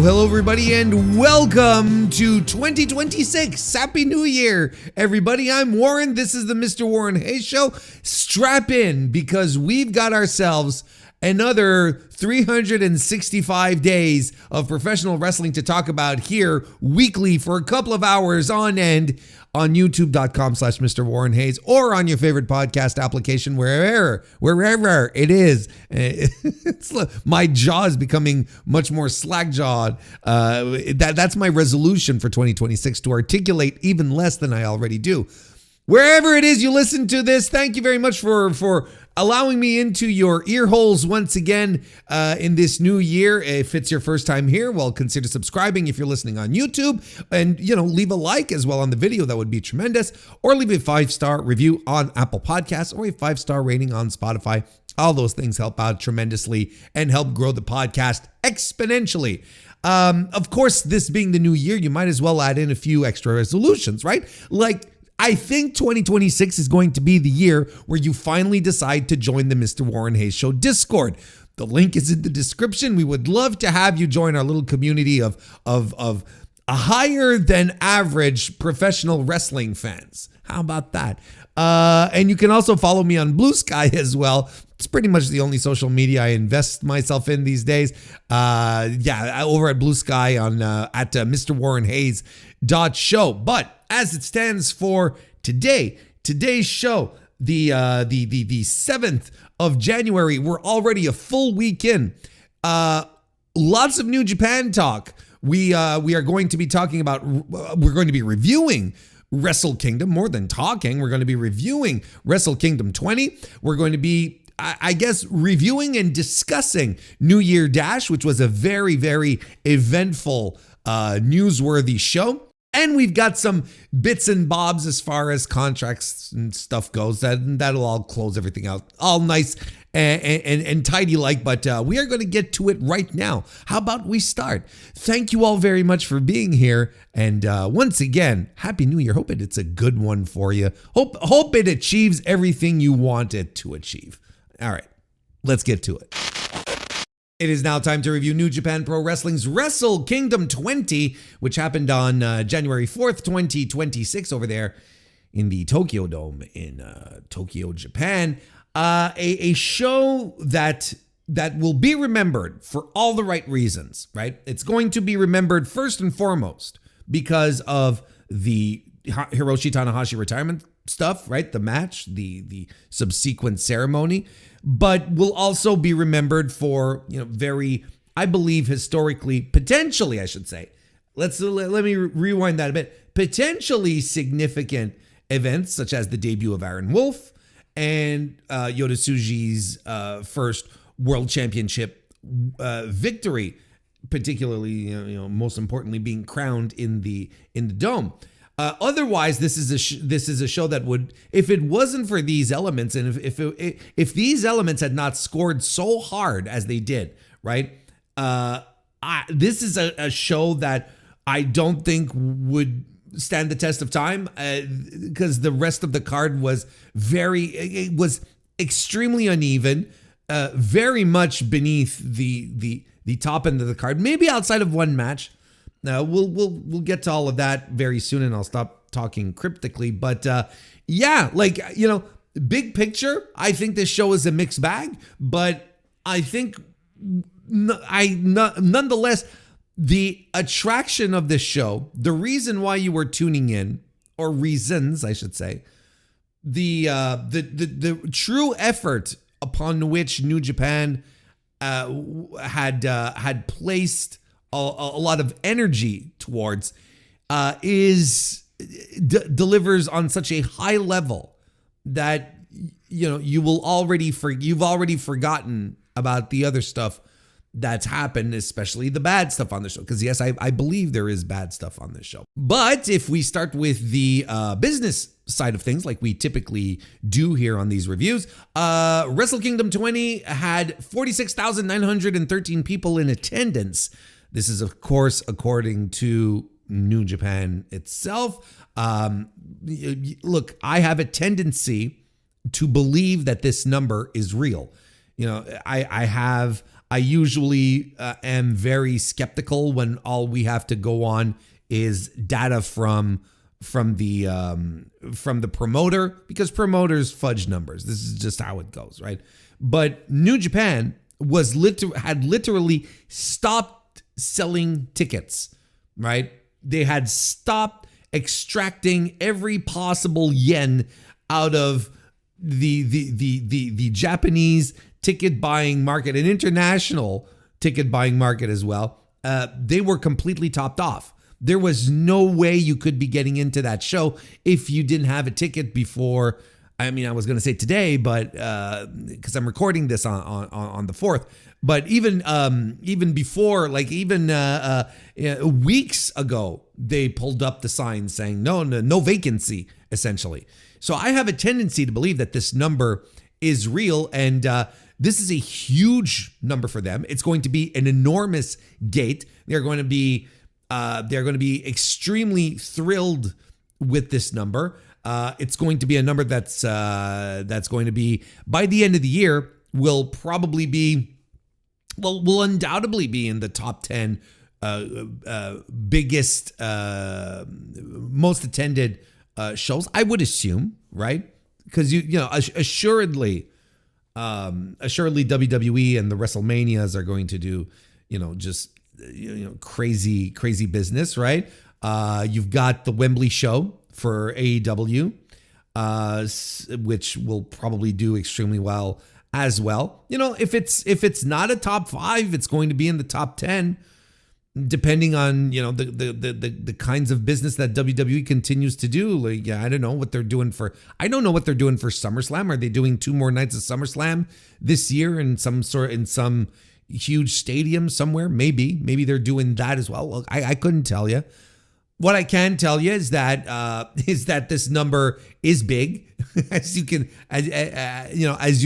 Hello everybody and welcome to 2026. Happy New Year, everybody. I'm Warren. This is the MrWarrenHayes Show. Strap in because we've got ourselves another 365 days of professional wrestling to talk about here weekly for a couple of hours on end on youtube.com/MrWarrenHayes or on your favorite podcast application, wherever it is. My jaw is becoming much more slack-jawed. That's my resolution for 2026, to articulate even less than I already do. Wherever it is you listen to this, thank you very much for allowing me into your ear holes once again in this new year. If it's your first time here, well, consider subscribing if you're listening on YouTube, and leave a like as well on the video. That would be tremendous. Or leave a 5-star review on Apple Podcasts or a 5-star rating on Spotify. All those things help out tremendously and help grow the podcast exponentially. Of course, this being the new year, you might as well add in a few extra resolutions, right? Like, I think 2026 is going to be the year where you finally decide to join the MrWarrenHayes Show Discord. The link is in the description. We would love to have you join our little community of a higher than average professional wrestling fans. How about that? And you can also follow me on Blue Sky as well. It's pretty much the only social media I invest myself in these days. Over at Blue Sky on at MrWarrenHayes.show. But as it stands for today's show, the 7th of January, we're already a full week in. Lots of New Japan talk. We are going to be talking about, we're going to be reviewing Wrestle Kingdom. More than talking, we're going to be reviewing Wrestle Kingdom 20. We're going to be, I guess, reviewing and discussing New Year Dash, which was a very, very eventful, newsworthy show. And we've got some bits and bobs as far as contracts and stuff goes. That'll all close everything out. All nice and tidy like, but we are going to get to it right now. How about we start? Thank you all very much for being here. And once again, Happy New Year. Hope it's a good one for you. Hope it achieves everything you want it to achieve. All right, let's get to it. It is now time to review New Japan Pro Wrestling's Wrestle Kingdom 20, which happened on January 4th, 2026 over there in the Tokyo Dome in Tokyo, Japan. A show that will be remembered for all the right reasons, right? It's going to be remembered first and foremost because of the Hiroshi Tanahashi retirement stuff, right? The match, the subsequent ceremony, but will also be remembered for, very, I believe, historically, potentially, I should say. Let me rewind that a bit. Potentially significant events such as the debut of Aaron Wolf and Yota Tsuji's first World Championship victory, particularly, most importantly, being crowned in the Dome. Otherwise, this is a show that would, if it wasn't for these elements, and if these elements had not scored so hard as they did, right? This is a show that I don't think would stand the test of time because the rest of the card was extremely uneven, very much beneath the top end of the card, maybe outside of one match. We'll get to all of that very soon, and I'll stop talking cryptically. But big picture, I think this show is a mixed bag. But I think nonetheless, the attraction of this show, the reason why you were tuning in, or reasons I should say, the true effort upon which New Japan had placed a lot of energy towards delivers on such a high level that you've already forgotten about the other stuff that's happened, especially the bad stuff on the show. Because yes, I believe there is bad stuff on this show. But if we start with the business side of things, like we typically do here on these reviews, Wrestle Kingdom 20 had 46,913 people in attendance. This is, of course, according to New Japan itself. Look, I have a tendency to believe that this number is real. I have I usually am very skeptical when all we have to go on is data from the promoter, because promoters fudge numbers. This is just how it goes, right? But New Japan had literally stopped selling tickets, right? They had stopped extracting every possible yen out of the Japanese ticket buying market and international ticket buying market as well. They were completely topped off. There was no way you could be getting into that show if you didn't have a ticket before. I mean, I was going to say today, but because I'm recording this on the 4th, but even before, like even weeks ago, they pulled up the sign saying no vacancy, essentially. So I have a tendency to believe that this number is real, and this is a huge number for them. It's going to be an enormous gate. They're going to be extremely thrilled with this number. It's going to be a number that's going to be, by the end of the year, will undoubtedly be in the top 10 biggest, most attended shows, I would assume, right? Because assuredly WWE and the WrestleManias are going to do, just crazy business, right? You've got the Wembley show for AEW, which will probably do extremely well as well. If it's not a top 5, it's going to be in the top 10, depending on the kinds of business that WWE continues to do. Like, I don't know what they're doing for SummerSlam. Are they doing 2 more nights of SummerSlam this year in some huge stadium somewhere? Maybe they're doing that as well. Look, I couldn't tell you. What I can tell you is that this number is big, as you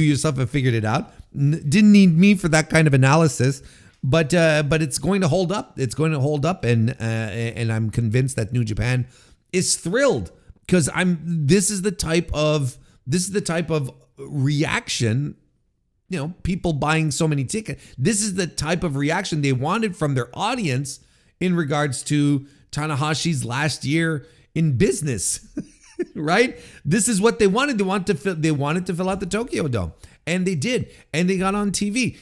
yourself have figured it out. Didn't need me for that kind of analysis, but it's going to hold up. It's going to hold up, and I'm convinced that New Japan is thrilled, because this is the type of reaction. People buying so many tickets. This is the type of reaction they wanted from their audience in regards to Tanahashi's last year in business, right? This is what they wanted. They wanted to fill out the Tokyo Dome, and they did, and they got on TV.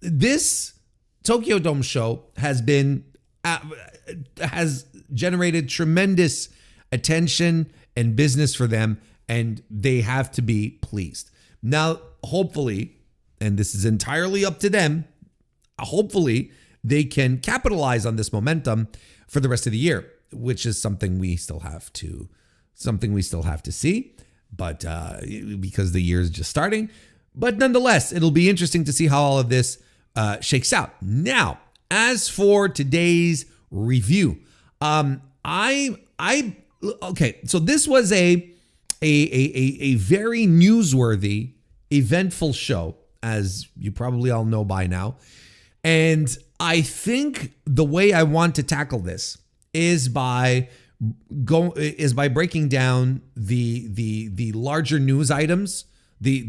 This Tokyo Dome show has generated tremendous attention and business for them, and they have to be pleased. Now, hopefully, and this is entirely up to them, hopefully they can capitalize on this momentum for the rest of the year, which is something we still have to see, but because the year is just starting. But nonetheless, it'll be interesting to see how all of this shakes out. Now, as for today's review, okay, so this was a very newsworthy, eventful show, as you probably all know by now. And I think the way I want to tackle this is by breaking down the larger news items, the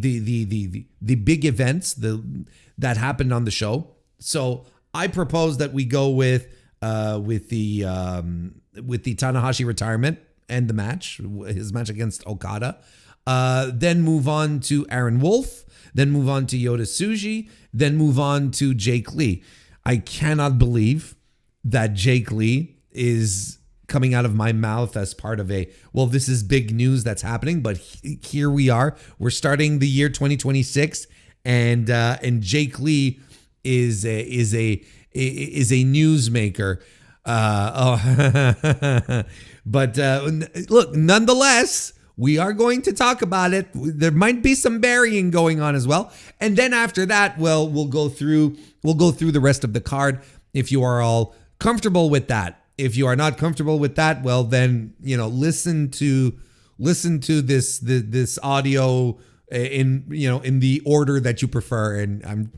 big events that happened on the show. So I propose that we go with the Tanahashi retirement and the match, his match against Okada. Then move on to Aaron Wolf. Then move on to Yota Tsuji. Then move on to Jake Lee. I cannot believe that Jake Lee is coming out of my mouth as part of this is big news that's happening. But here we are. We're starting the year 2026, and Jake Lee is a newsmaker. But look, nonetheless, we are going to talk about it. There might be some burying going on as well. And then after that, well, we'll go through the rest of the card if you are all comfortable with that. If you are not comfortable with that, well, then, listen to this audio in the order that you prefer. And I'm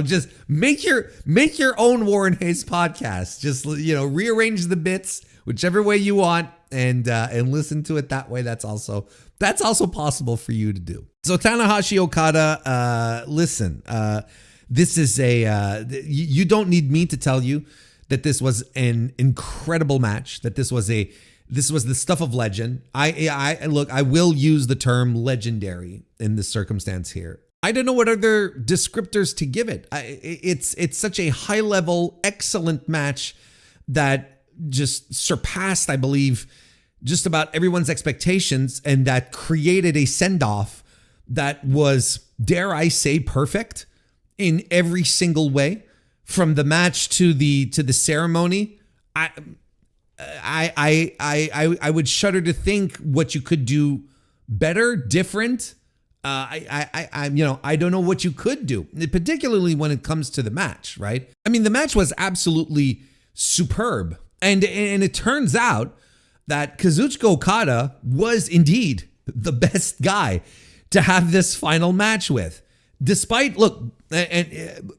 just make your own WarrenHayes podcast. Just, rearrange the bits whichever way you want, and listen to it that way. That's also possible for you to do. So Tanahashi Okada, listen, this is you don't need me to tell you that this was an incredible match, that this was the stuff of legend. I will use the term legendary in this circumstance here. I don't know what other descriptors to give it. It's such a high level, excellent match that just surpassed, I believe, just about everyone's expectations, and that created a send-off that was, dare I say, perfect in every single way, from the match to the ceremony. I would shudder to think what you could do better, different. I don't know what you could do, particularly when it comes to the match, right? I mean, the match was absolutely superb, and it turns out that Kazuchika Okada was indeed the best guy to have this final match with. Despite, look, and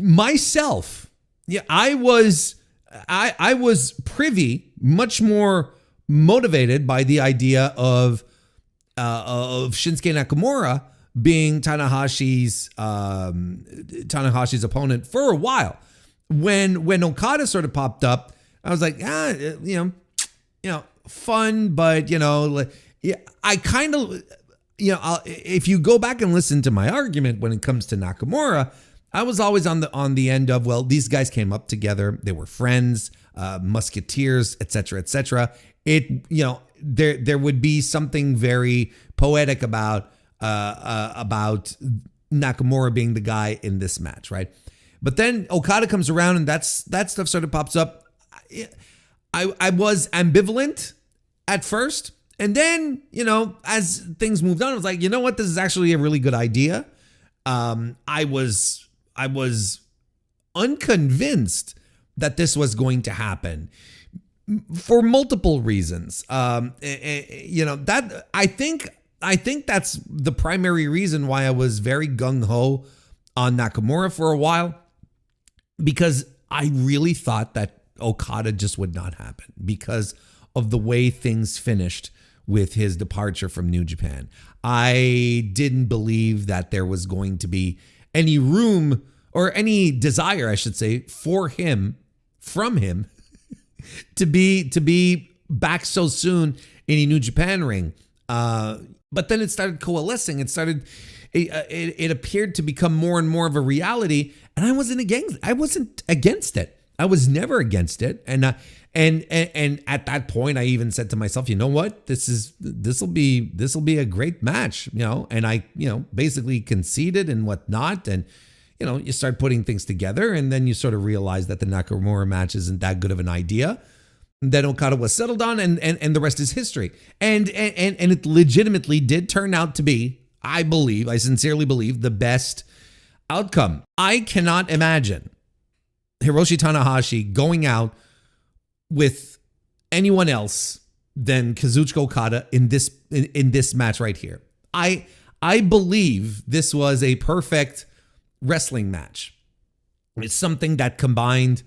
myself, yeah, I was privy, much more motivated by the idea of Shinsuke Nakamura being Tanahashi's opponent for a while. When Okada sort of popped up, I was like, fun, but I kind of, if you go back and listen to my argument when it comes to Nakamura, I was always on the end of, well, these guys came up together, they were friends, musketeers, etc., etc. There would be something very poetic about Nakamura being the guy in this match, right? But then Okada comes around and that stuff sort of pops up. I was ambivalent at first, and then as things moved on, I was like, you know what, this is actually a really good idea. I was unconvinced that this was going to happen for multiple reasons. That I think that's the primary reason why I was very gung-ho on Nakamura for a while, because I really thought that Okada just would not happen because of the way things finished with his departure from New Japan. I didn't believe that there was going to be any room or any desire, I should say, from him to be back so soon in a New Japan ring. But then it started coalescing. It appeared to become more and more of a reality, and I wasn't against it. I was never against it. And at that point, I even said to myself, you know what, this will be a great match, and I, basically conceded and whatnot. And, you start putting things together, and then you sort of realize that the Nakamura match isn't that good of an idea. Then Okada was settled on, and the rest is history. And it legitimately did turn out to be, I sincerely believe, the best outcome. I cannot imagine Hiroshi Tanahashi going out with anyone else than Kazuchika Okada in this match right here. I believe this was a perfect wrestling match. It's something that combined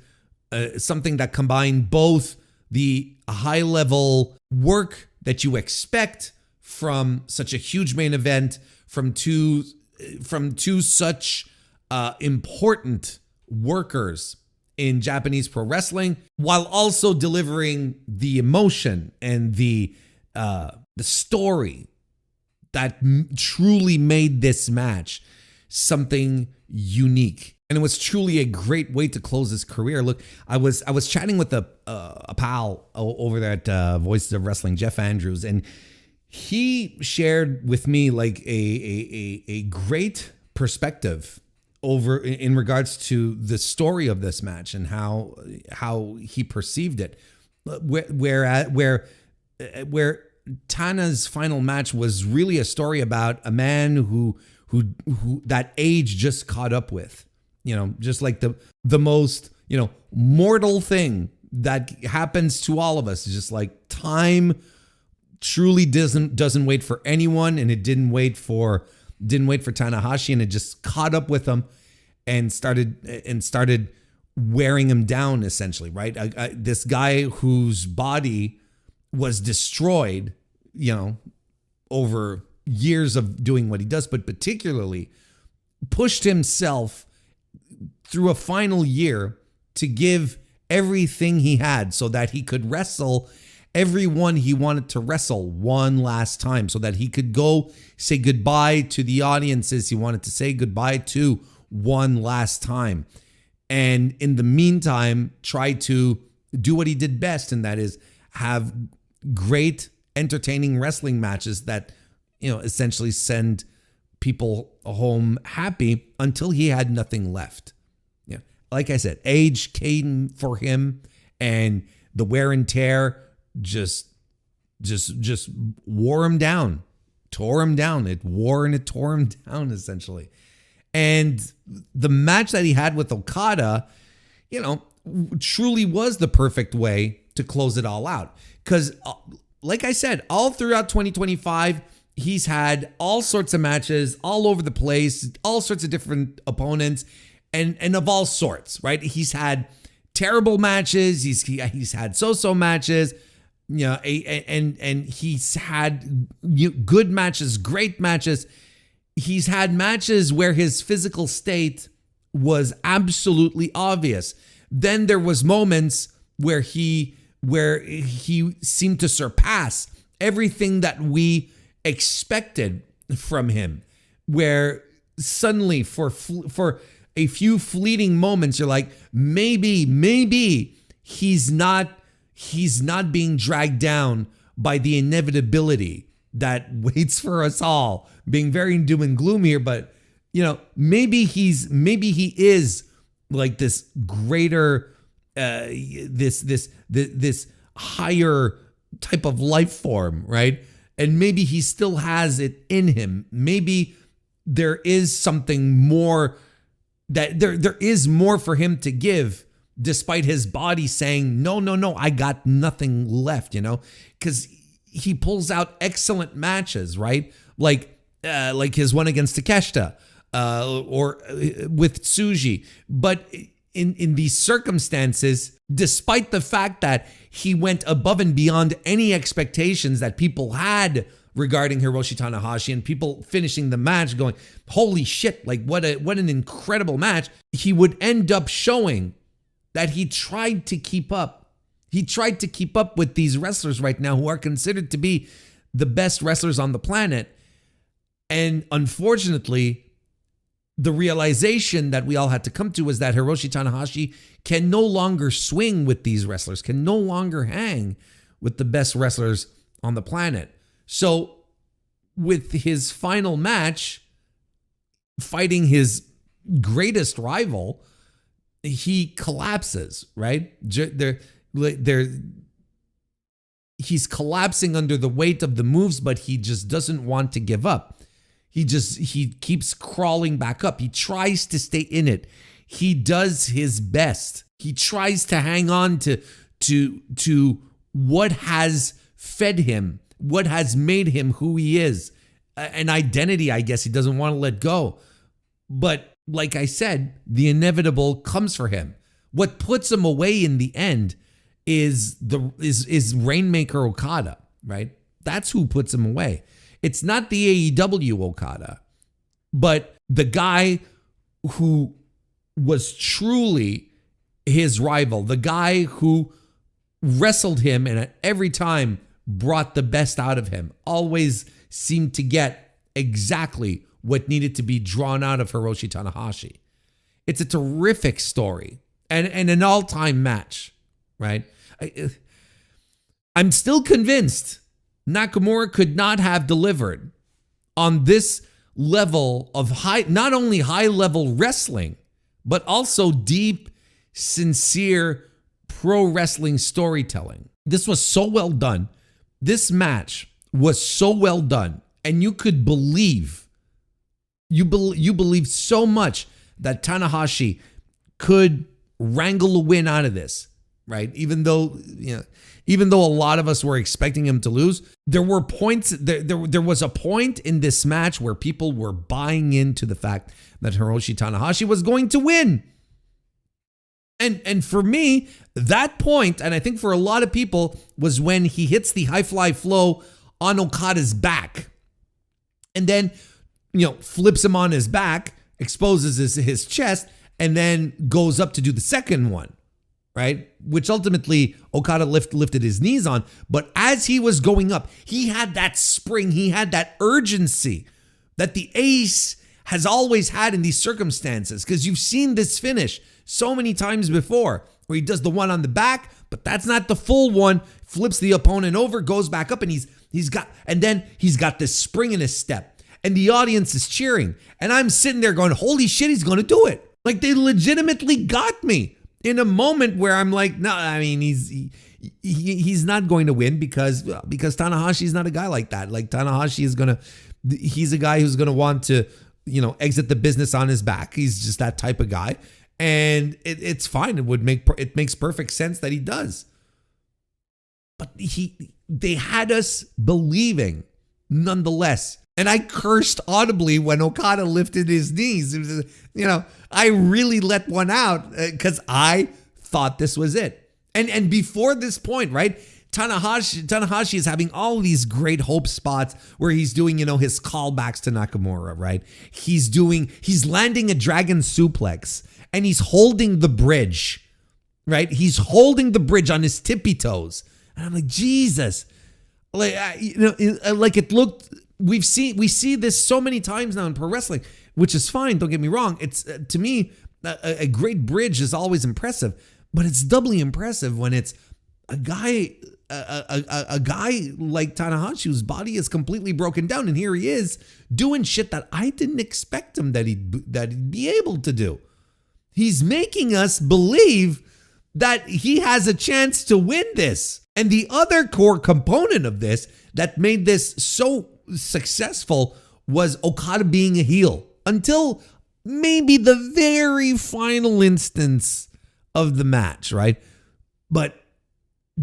both the high level work that you expect from such a huge main event, from two such important workers in Japanese pro wrestling, while also delivering the emotion and the story that truly made this match something unique. And it was truly a great way to close his career. Look, I was chatting with a pal over there at Voices of Wrestling, Jeff Andrews, and he shared with me like a great perspective over in regards to the story of this match and how he perceived it, where Tana's final match was really a story about a man who that age just caught up with, just like the most mortal thing that happens to all of us is just like time truly doesn't wait for anyone, and it didn't wait for Tanahashi, and it just caught up with him and started wearing him down, essentially, right? This guy whose body was destroyed, over years of doing what he does, but particularly pushed himself through a final year to give everything he had so that he could wrestle everyone he wanted to wrestle one last time, so that he could go say goodbye to the audiences he wanted to say goodbye to one last time. And in the meantime, try to do what he did best, and that is have great, entertaining wrestling matches that, essentially send people home happy until he had nothing left. Like I said, age came for him, and the wear and tear just wore him down, tore him down. It wore and it tore him down, essentially. And the match that he had with Okada, truly was the perfect way to close it all out. Because, like I said, all throughout 2025, he's had all sorts of matches all over the place, all sorts of different opponents, and of all sorts, right? He's had terrible matches. He's had so-so matches, and he's had good matches, great matches. He's had matches where his physical state was absolutely obvious. Then there was moments where he seemed to surpass everything that we expected from him, where suddenly for a few fleeting moments, you're like, maybe he's not being dragged down by the inevitability that waits for us all, being very doom and gloom here. But maybe he is like this greater, this higher type of life form, right? And maybe he still has it in him. Maybe there is something more, that there is more for him to give, despite his body saying, no, I got nothing left, because he pulls out excellent matches, right? Like his one against Takeshita, or with Tsuji. But in these circumstances, despite the fact that he went above and beyond any expectations that people had regarding Hiroshi Tanahashi, and people finishing the match going, holy shit, like what an incredible match, he would end up showing that he tried to keep up. He tried to keep up with these wrestlers right now who are considered to be the best wrestlers on the planet. And unfortunately, the realization that we all had to come to was that Hiroshi Tanahashi can no longer swing with these wrestlers, can no longer hang with the best wrestlers on the planet. So with his final match, fighting his greatest rival, he collapses, right? He's collapsing under the weight of the moves, but he just doesn't want to give up. He keeps crawling back up. He tries to stay in it. He does his best. He tries to hang on to what has fed him, what has made him who he is, an identity, I guess he doesn't want to let go. But like I said, the inevitable comes for him. What puts him away in the end is Rainmaker Okada, right? That's who puts him away. It's not the AEW Okada, but the guy who was truly his rival, the guy who wrestled him and at every time brought the best out of him, always seemed to get exactly what needed to be drawn out of Hiroshi Tanahashi. It's a terrific story and an all-time match, right? I'm still convinced Nakamura could not have delivered on this level of not only high-level wrestling, but also deep, sincere pro wrestling storytelling. This was so well done. This match was so well done, and you could believe, you believed so much that Tanahashi could wrangle a win out of this, right? Even though a lot of us were expecting him to lose, there were points. There was a point in this match where people were buying into the fact that Hiroshi Tanahashi was going to win. And for me, that point, and I think for a lot of people, was when he hits the high fly flow on Okada's back. and then, flips him on his back, exposes his chest, and then goes up to do the second one, right? Which ultimately Okada lifted his knees on. But as he was going up, he had that spring, he had that urgency that the ace has always had in these circumstances, because you've seen this finish so many times before where he does the one on the back, but that's not the full one, flips the opponent over, goes back up, and he's got this spring in his step, and the audience is cheering, and I'm sitting there going, holy shit, he's going to do it. Like, they legitimately got me in a moment where I'm like, no, I mean, he's not going to win because Tanahashi's not a guy like that. Like, Tanahashi he's a guy who's going to want to, exit the business on his back. He's just that type of guy. And it's fine. It makes perfect sense that he does. But they had us believing nonetheless. And I cursed audibly when Okada lifted his knees. It was, I really let one out because I thought this was it. And before this point, right, Tanahashi is having all these great hope spots where he's doing, his callbacks to Nakamura, right? He's landing a dragon suplex and he's holding the bridge, right? He's holding the bridge on his tippy toes. And I'm like, Jesus, like, like it looked, we see this so many times now in pro wrestling, which is fine. Don't get me wrong. It's to me, a great bridge is always impressive, but it's doubly impressive when it's a guy like Tanahashi whose body is completely broken down, and here he is doing shit that I didn't expect him that he'd be able to do. He's making us believe that he has a chance to win this. And the other core component of this that made this so successful was Okada being a heel until maybe the very final instance of the match, right? But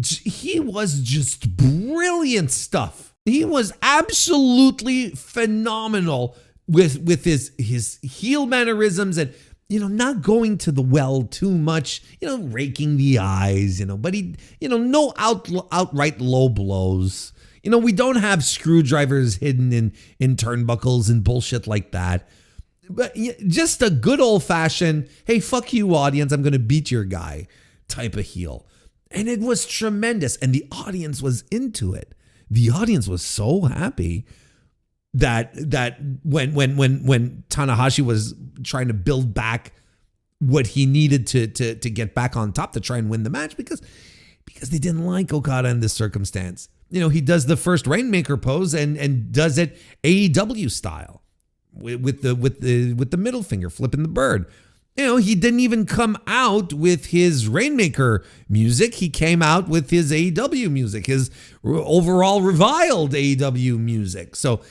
he was just brilliant stuff. He was absolutely phenomenal with his heel mannerisms and, not going to the well too much, raking the eyes, but he, no outright low blows. We don't have screwdrivers hidden in turnbuckles and bullshit like that. But just a good old fashioned, hey, fuck you, audience, I'm going to beat your guy type of heel. And it was tremendous. And the audience was into it. The audience was so happy that when Tanahashi was trying to build back what he needed to get back on top to try and win the match because they didn't like Okada in this circumstance. He does the first Rainmaker pose and does it AEW style with the middle finger, flipping the bird. He didn't even come out with his Rainmaker music. He came out with his AEW music, his overall reviled AEW music. So,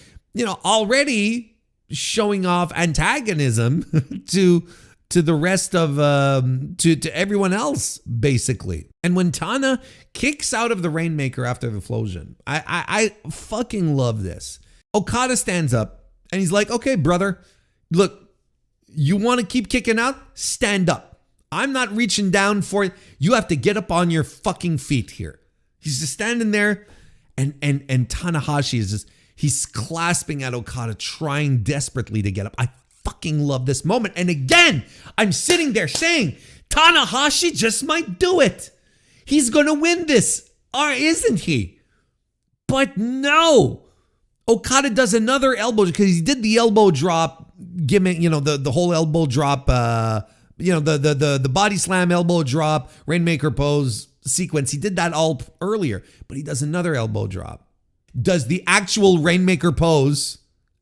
already showing off antagonism to the rest of, to everyone else, basically. And when Tana kicks out of the Rainmaker after the Flosion, I fucking love this. Okada stands up and he's like, okay, brother, look, you want to keep kicking out? Stand up. I'm not reaching down for it. You have to get up on your fucking feet here. He's just standing there and Tanahashi is just, he's clasping at Okada, trying desperately to get up. I fucking love this moment. And again, I'm sitting there saying, Tanahashi just might do it. He's going to win this, or isn't he? But no. Okada does another elbow because he did the elbow drop gimmick, the whole elbow drop, the body slam elbow drop, Rainmaker pose sequence. He did that all earlier, but he does another elbow drop. Does the actual Rainmaker pose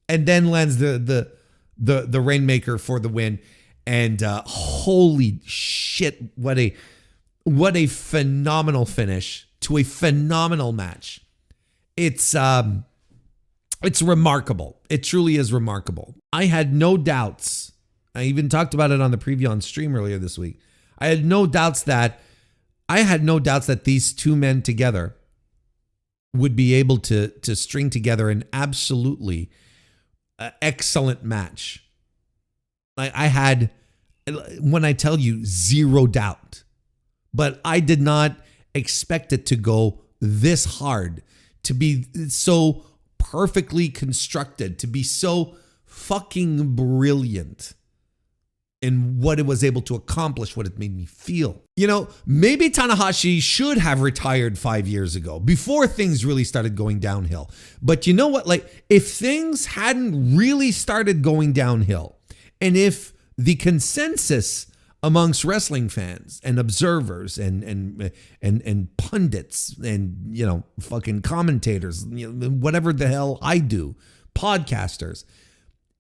and then lands the Rainmaker for the win. And holy shit, what a phenomenal finish to a phenomenal match. It's remarkable. It truly is remarkable. I had no doubts. I even talked about it on the preview on stream earlier this week. I had no doubts that these two men together would be able to string together an absolutely excellent match. I had, when I tell you, zero doubt, but I did not expect it to go this hard, to be so perfectly constructed, to be so fucking brilliant in what it was able to accomplish, what it made me feel. You know, maybe Tanahashi should have retired 5 years ago before things really started going downhill. But you know what? Like, if things hadn't really started going downhill, and if the consensus amongst wrestling fans and observers and pundits and, you know, fucking commentators, you know, whatever the hell I do, podcasters,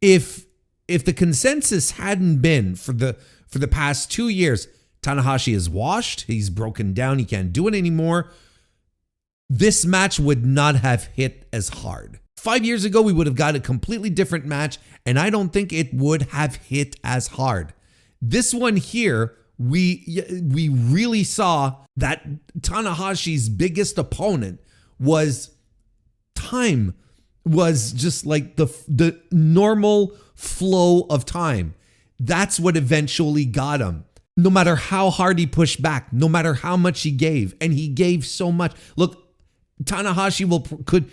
if the consensus hadn't been for the past 2 years, Tanahashi is washed, he's broken down, he can't do it anymore, this match would not have hit as hard. 5 years ago, we would have got a completely different match, and I don't think it would have hit as hard. This one here, we really saw that Tanahashi's biggest opponent was time, was just like the normal flow of time. That's what eventually got him. No matter how hard he pushed back, no matter how much he gave, and he gave so much. Look, Tanahashi could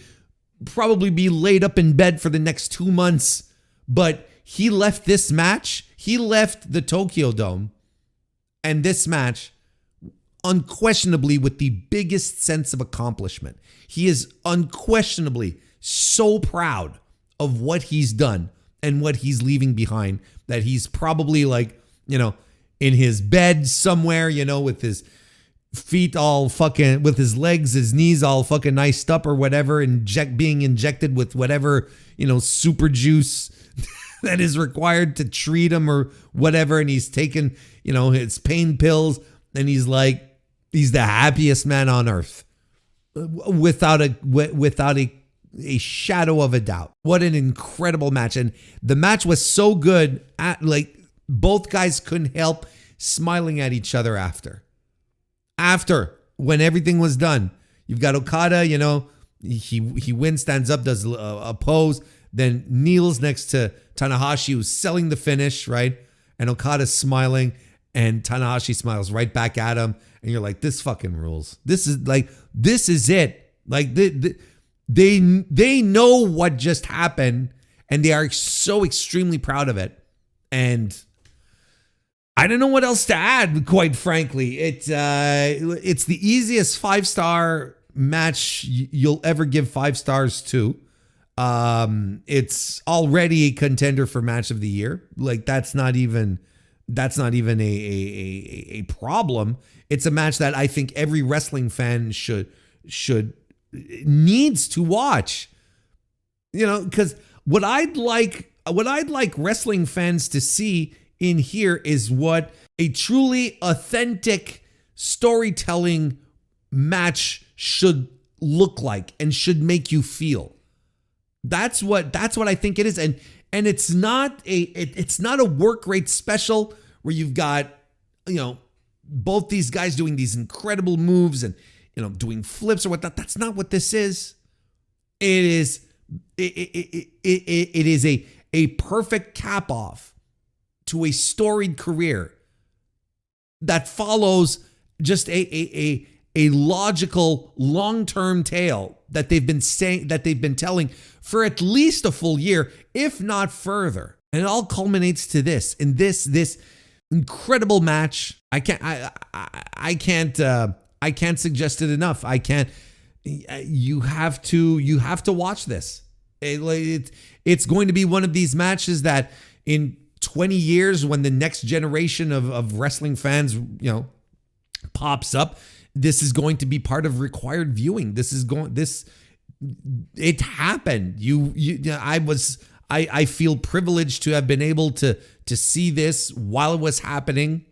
probably be laid up in bed for the next 2 months, but he left this match, he left the Tokyo Dome and this match unquestionably with the biggest sense of accomplishment. He is unquestionably so proud of what he's done and what he's leaving behind that he's probably, like, you know, in his bed somewhere, you know, with his feet all fucking, with his legs, his knees all fucking iced up or whatever, being injected with whatever, you know, super juice that is required to treat him or whatever. And he's taken, you know, his pain pills, and he's like, he's the happiest man on earth without a shadow of a doubt. What an incredible match. And the match was so good, like, both guys couldn't help smiling at each other after, when everything was done. You've got Okada, you know, he wins, stands up, does a pose, then kneels next to Tanahashi, who's selling the finish, right? And Okada's smiling, and Tanahashi smiles right back at him. And you're like, this fucking rules. This is it. Like, they know what just happened, and they are so extremely proud of it. And I don't know what else to add, quite frankly. It's the easiest 5-star match you'll ever give 5 stars to. It's already a contender for match of the year. Like, that's not even a problem. It's a match that I think every wrestling fan needs to watch. You know, because what I'd like wrestling fans to see in here is what a truly authentic storytelling match should look like and should make you feel. That's what I think it is. And it's not a work rate special where you've got, you know, both these guys doing these incredible moves and, you know, doing flips or whatnot. That's not what this is. It is a perfect cap off to a storied career that follows just a logical long-term tale that they've been telling for at least a full year, if not further. And it all culminates to this, in this incredible match. I can't suggest it enough. You have to watch this. It's going to be one of these matches that in 20 years, when the next generation of wrestling fans, you know, pops up, this is going to be part of required viewing. It happened. I feel privileged to have been able to see this while it was happening,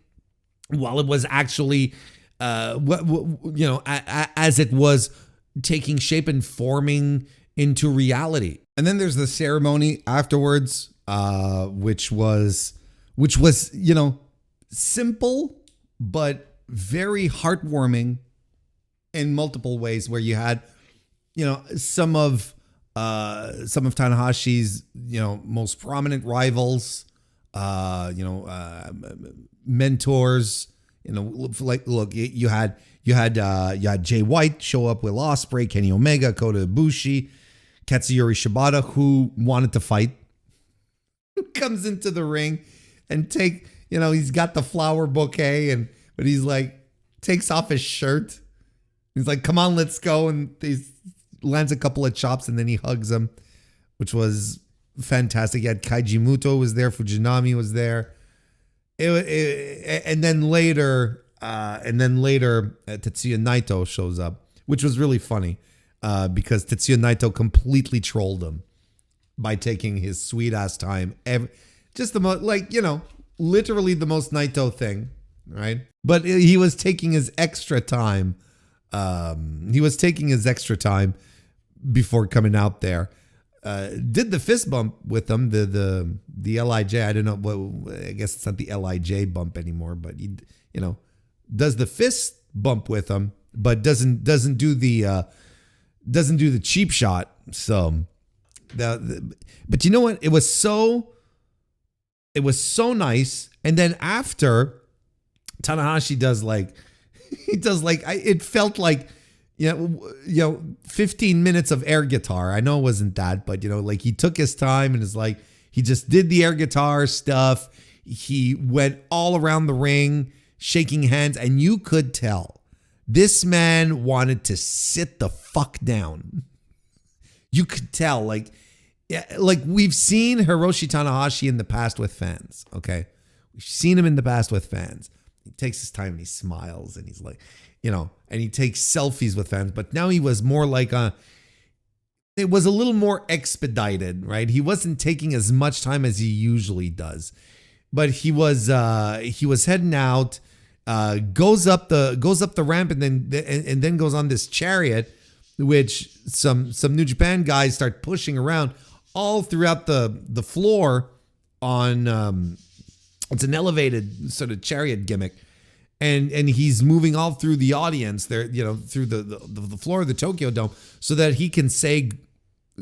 while it was actually, as it was taking shape and forming into reality. And then there's the ceremony afterwards, which was, you know, simple, but very heartwarming in multiple ways, where you had, you know, some of Tanahashi's, you know, most prominent rivals, mentors, you know, like, look, you had Jay White show up, Will Ospreay, Kenny Omega, Kota Ibushi, Katsuyori Shibata, who wanted to fight, comes into the ring and he's got the flower bouquet, but he's like, takes off his shirt. He's like, come on, let's go. And he lands a couple of chops and then he hugs him, which was fantastic. You had Kaiji Muto was there. Fujinami was there. And then later, Tetsuya Naito shows up, which was really funny because Tetsuya Naito completely trolled him by taking his sweet ass time. Just the most, literally the most Naito thing, right? But he was taking his extra time. Before coming out there. Did the fist bump with him, the LIJ. I don't know what. I guess it's not the LIJ bump anymore, but he, does the fist bump with him, but doesn't do the cheap shot. So, but you know what? It was so nice. And then after Tanahashi it felt like 15 minutes of air guitar. I know it wasn't that, but he took his time and he just did the air guitar stuff. He went all around the ring, shaking hands, and you could tell this man wanted to sit the fuck down. You could tell, like we've seen Hiroshi Tanahashi in the past with fans. Okay, we've seen him in the past with fans. He takes his time and he smiles and he's like, and he takes selfies with fans. But now he was more like it was a little more expedited, right? He wasn't taking as much time as he usually does. But he was heading out, goes up the ramp and then goes on this chariot, which some New Japan guys start pushing around all throughout the floor on it's an elevated sort of chariot gimmick. And he's moving all through the audience there, through the floor of the Tokyo Dome, so that he can say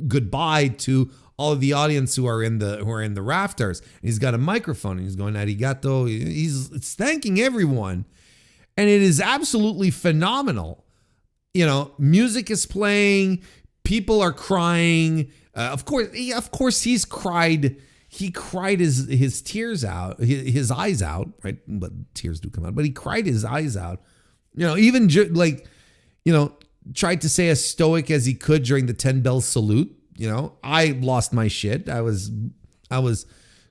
goodbye to all of the audience who are in the rafters. And he's got a microphone and he's going arigato. He's thanking everyone, and it is absolutely phenomenal. Music is playing, people are crying. Of course, he's cried. He cried his tears out, his eyes out, right? But tears do come out. But he cried his eyes out. Even tried to stay as stoic as he could during the 10 bell salute. I lost my shit. I was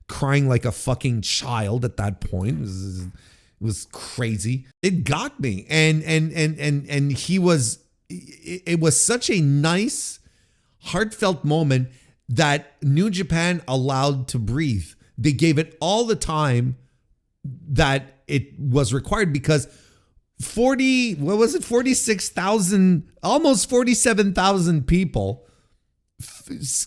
crying like a fucking child at that point. It was crazy. It got me, and he was. It was such a nice, heartfelt moment that New Japan allowed to breathe. They gave it all the time that it was required, because 46,000, almost 47,000 people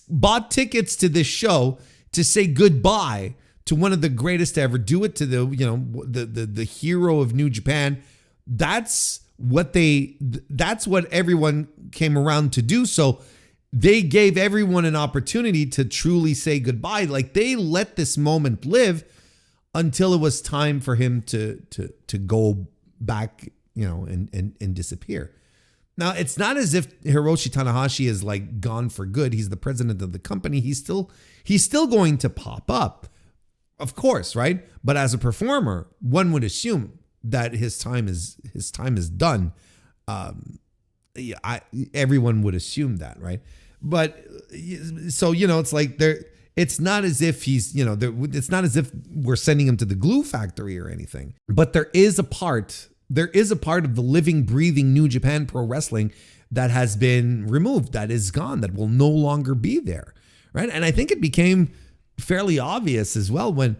bought tickets to this show to say goodbye to one of the greatest to ever do it, to the hero of New Japan. That's what everyone came around to do. So they gave everyone an opportunity to truly say goodbye. Like, they let this moment live until it was time for him to go back, and disappear. Now, it's not as if Hiroshi Tanahashi is like gone for good. He's the president of the company. He's still going to pop up, of course, right? But as a performer, one would assume that his time is done. Everyone would assume that, right? But so, it's like it's not as if he's, it's not as if we're sending him to the glue factory or anything. But there is a part of the living, breathing New Japan Pro Wrestling that has been removed, that is gone, that will no longer be there, right? And I think it became fairly obvious as well when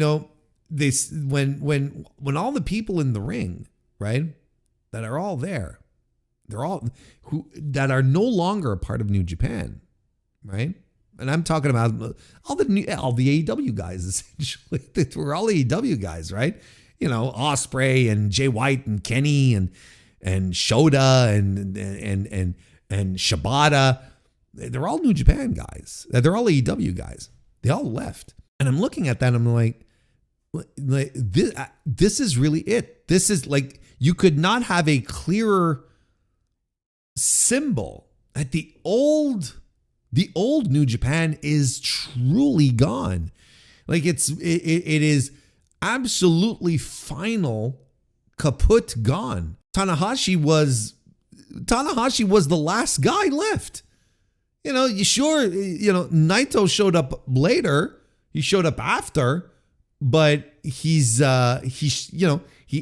all the people in the ring, right, that are all there, they're all that are no longer a part of New Japan, right? And I'm talking about all the AEW guys, essentially. We're all AEW guys, right? Ospreay and Jay White and Kenny and Shota and Shibata. They're all New Japan guys. They're all AEW guys. They all left. And I'm looking at that and I'm like this is really it. This is like, you could not have a clearer symbol that the old the old New Japan is truly gone. Like it is absolutely final, kaput, gone. Tanahashi was the last guy left. Naito showed up later. He showed up after, but he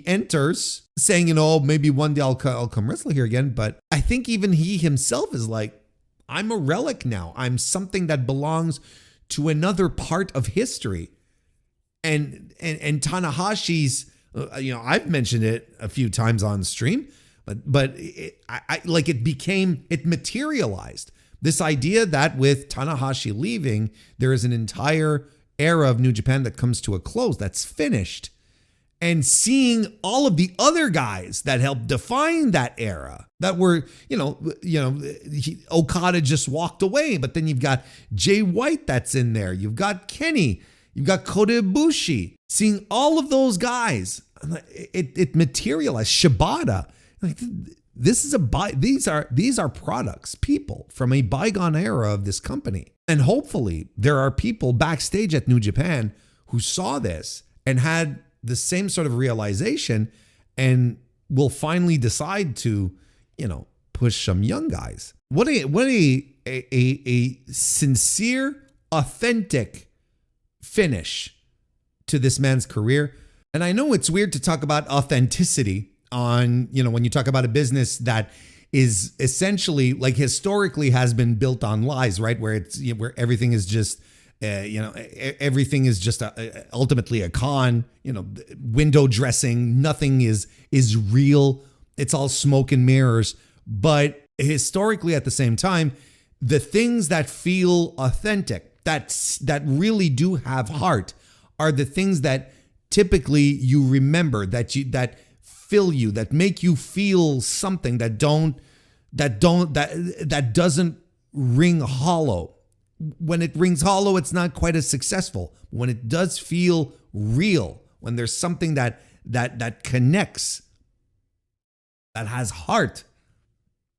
enters saying, maybe one day I'll come wrestle here again. But I think even he himself is like, I'm a relic now. I'm something that belongs to another part of history. And Tanahashi's, I've mentioned it a few times on stream, but it materialized. This idea that with Tanahashi leaving, there is an entire era of New Japan that comes to a close, that's finished. And seeing all of the other guys that helped define that era, that were, Okada just walked away, but then you've got Jay White that's in there. You've got Kenny. You've got Kota Ibushi. Seeing all of those guys, it materialized. Shibata. Like, these are products, people from a bygone era of this company. And hopefully there are people backstage at New Japan who saw this and had the same sort of realization and will finally decide to, push some young guys. What a sincere, authentic finish to this man's career. And I know it's weird to talk about authenticity on, when you talk about a business that is essentially, like, historically has been built on lies, right? Where where everything is just, everything is just ultimately a con, window dressing, nothing is real. It's all smoke and mirrors. But historically, at the same time, the things that feel authentic, that really do have heart, are the things that typically you remember, that fill you, that make you feel something, that doesn't ring hollow. When it rings hollow, it's not quite as successful. When it does feel real, when there's something that connects, that has heart,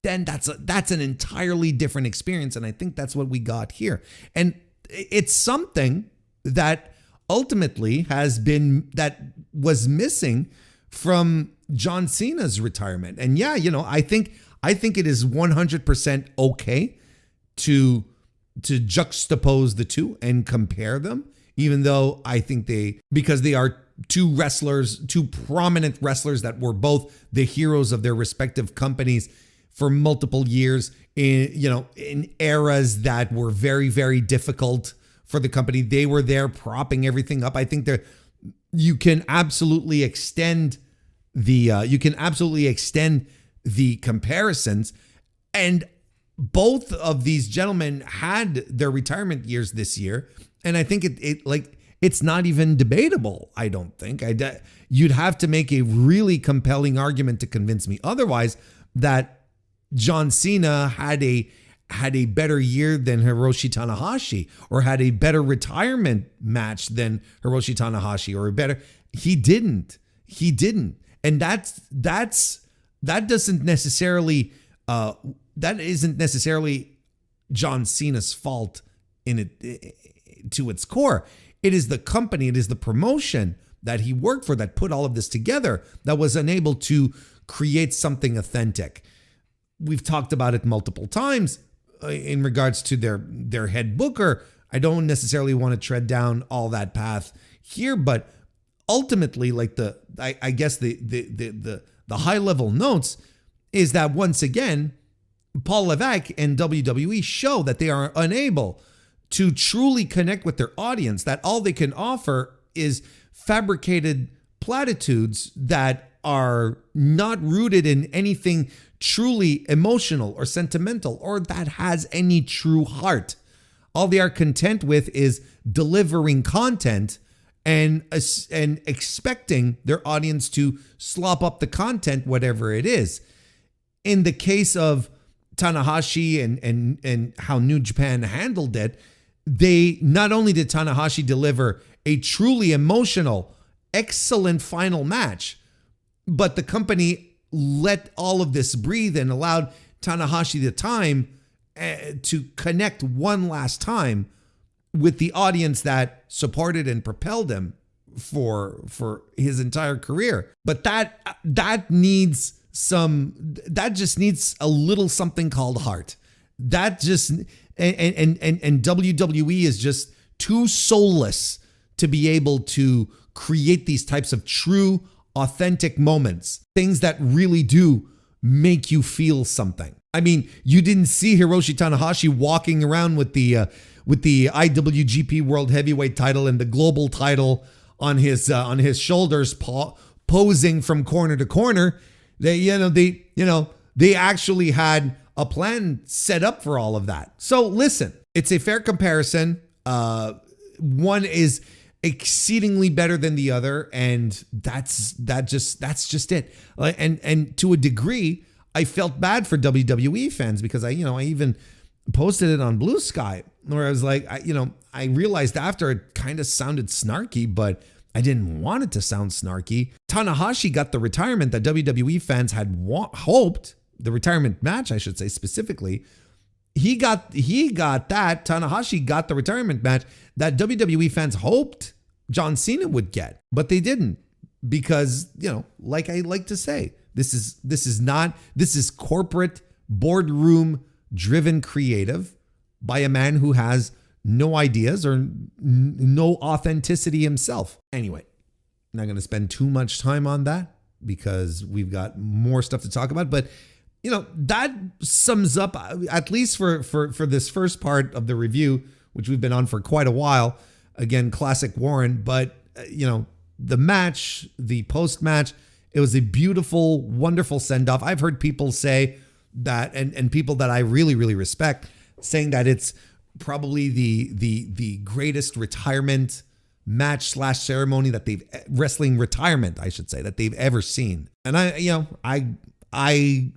then that's an entirely different experience. And I think that's what we got here. And it's something that ultimately that was missing from John Cena's retirement. And yeah, I think it is 100% okay to juxtapose the two and compare them, even though I think because they are two prominent wrestlers that were both the heroes of their respective companies for multiple years in eras that were very, very difficult for the company. They were there propping everything up. I think that you can absolutely extend the comparisons, and both of these gentlemen had their retirement years this year, and I think it's not even debatable. I don't think you'd have to make a really compelling argument to convince me otherwise that John Cena had a better year than Hiroshi Tanahashi, or had a better retirement match than Hiroshi Tanahashi, or he didn't. And that isn't necessarily John Cena's fault in it to its core. It is the company, it is the promotion that he worked for that put all of this together, that was unable to create something authentic. We've talked about it multiple times in regards to their head booker. I don't necessarily want to tread down all that path here, but ultimately, like I guess the high level notes is that once again, Paul Levesque and WWE show that they are unable to truly connect with their audience, that all they can offer is fabricated platitudes that are not rooted in anything truly emotional or sentimental, or that has any true heart. All they are content with is delivering content and expecting their audience to slop up the content, whatever it is. In the case of Tanahashi and how New Japan handled it, they not only did Tanahashi deliver a truly emotional, excellent final match, but the company let all of this breathe and allowed Tanahashi the time to connect one last time with the audience that supported and propelled him for his entire career. But that just needs a little something called heart. That just and WWE is just too soulless to be able to create these types of true, authentic moments, things that really do make you feel something. I mean, you didn't see Hiroshi Tanahashi walking around with the IWGP World Heavyweight title and the global title on his shoulders, posing from corner to corner. They actually had a plan set up for all of that. So listen, it's a fair comparison. One is exceedingly better than the other, and that's just it. And to a degree, I felt bad for WWE fans because I even posted it on Blue Sky where I was like, I realized after it kind of sounded snarky, but I didn't want it to sound snarky. Tanahashi got the retirement that WWE fans had hoped, the retirement match, I should say specifically. He got that. Tanahashi got the retirement match that WWE fans hoped John Cena would get, but they didn't because, like I like to say, this is corporate boardroom driven creative by a man who has no ideas or no authenticity himself. Anyway, I'm not going to spend too much time on that because we've got more stuff to talk about, but that sums up, at least for this first part of the review, which we've been on for quite a while. Again, classic Warren, but the match, the post-match, it was a beautiful, wonderful send-off. I've heard people say that, and people that I really, really respect, saying that it's probably the greatest retirement match / ceremony that wrestling retirement, I should say, that they've ever seen. And I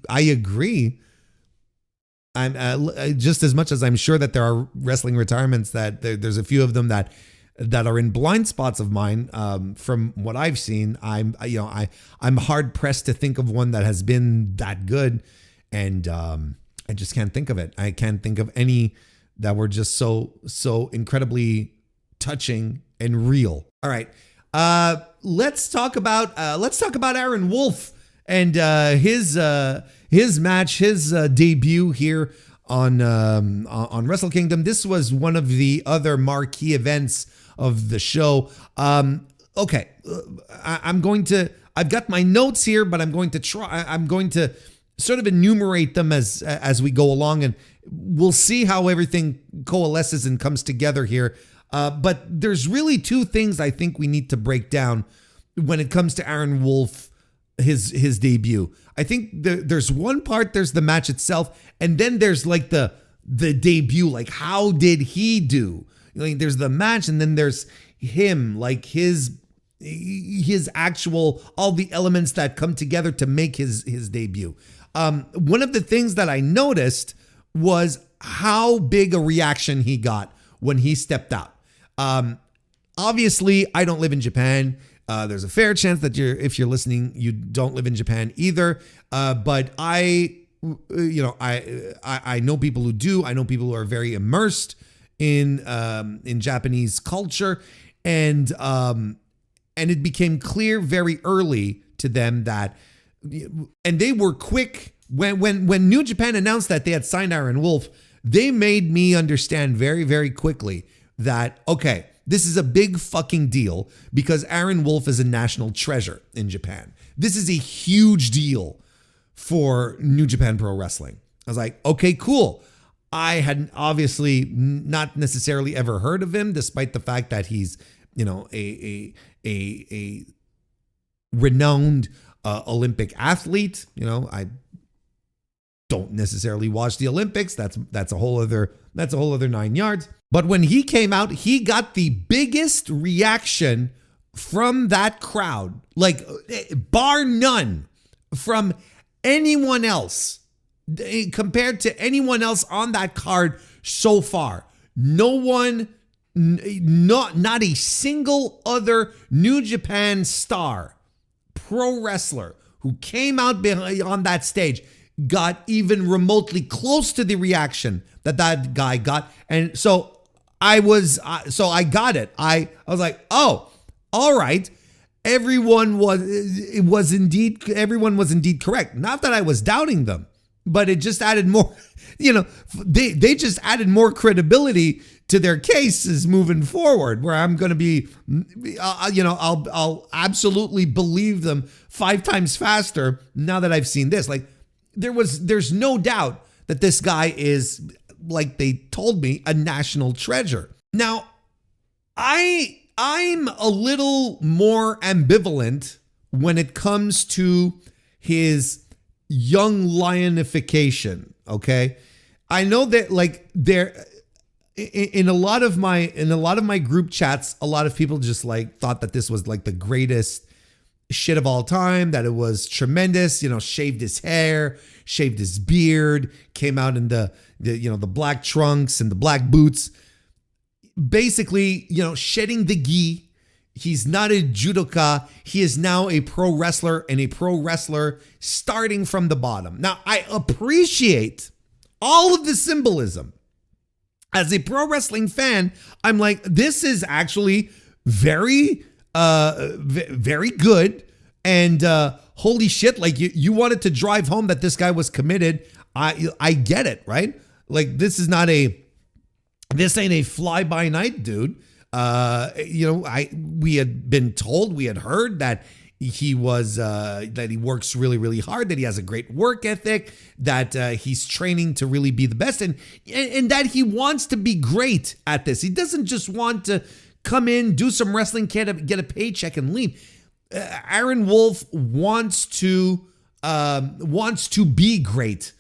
agree. I'm just as much as I'm sure that there are wrestling retirements that there's a few of them that are in blind spots of mine. From what I've seen, I'm hard pressed to think of one that has been that good, and I just can't think of it. I can't think of any that were just so incredibly touching and real. All right, let's talk about Aaron Wolf and his match, his debut here on Wrestle Kingdom. This was one of the other marquee events of the show. Okay, I've got my notes here, but I'm going to sort of enumerate them as we go along, and we'll see how everything coalesces and comes together here. But there's really two things I think we need to break down when it comes to Aaron Wolf, his debut. I think there's one part, there's the match itself, and then there's like the debut, like how did he do? Like there's the match, and then there's him, like his actual, all the elements that come together to make his debut. One of the things that I noticed was how big a reaction he got when he stepped out. Obviously, I don't live in Japan. There's a fair chance that if you're listening, you don't live in Japan either. But I know people who do. I know people who are very immersed in Japanese culture, and it became clear very early to them that, and they were quick when New Japan announced that they had signed Aaron Wolf. They made me understand very, very quickly that, okay, this is a big fucking deal because Aaron Wolf is a national treasure in Japan. This is a huge deal for New Japan Pro Wrestling. I was like, okay, cool. I had obviously not necessarily ever heard of him, despite the fact that he's, a renowned Olympic athlete. I don't necessarily watch the Olympics. That's a whole other 9 yards. But when he came out, he got the biggest reaction from that crowd, like bar none, from anyone else compared to anyone else on that card so far. No one, not a single other New Japan star, pro wrestler who came out on that stage got even remotely close to the reaction that guy got. And so I got it. I was like, oh, all right. Everyone was indeed correct. Not that I was doubting them, but it just added more, they just added more credibility to their cases moving forward, where I'm going to be, I'll absolutely believe them 5 times faster now that I've seen this. Like there's no doubt that this guy is, like they told me, a national treasure. Now, I'm a little more ambivalent when it comes to his young lionification. Okay, I know that like there. In a lot of my group chats, a lot of people just like thought that this was like the greatest shit of all time, that it was tremendous, shaved his hair, shaved his beard, came out in the black trunks and the black boots, basically, shedding the gi. He's not a judoka. He is now a pro wrestler, and a pro wrestler starting from the bottom. Now, I appreciate all of the symbolism. As a pro wrestling fan, I'm like, this is actually very, very good. And holy shit, like you wanted to drive home that this guy was committed. I get it, right? Like this ain't a fly by night dude. We had heard that he was that he works really, really hard, that he has a great work ethic, that he's training to really be the best, and that he wants to be great at this. He doesn't just want to come in, do some wrestling, get a paycheck, and leave. Aaron Wolf wants to be great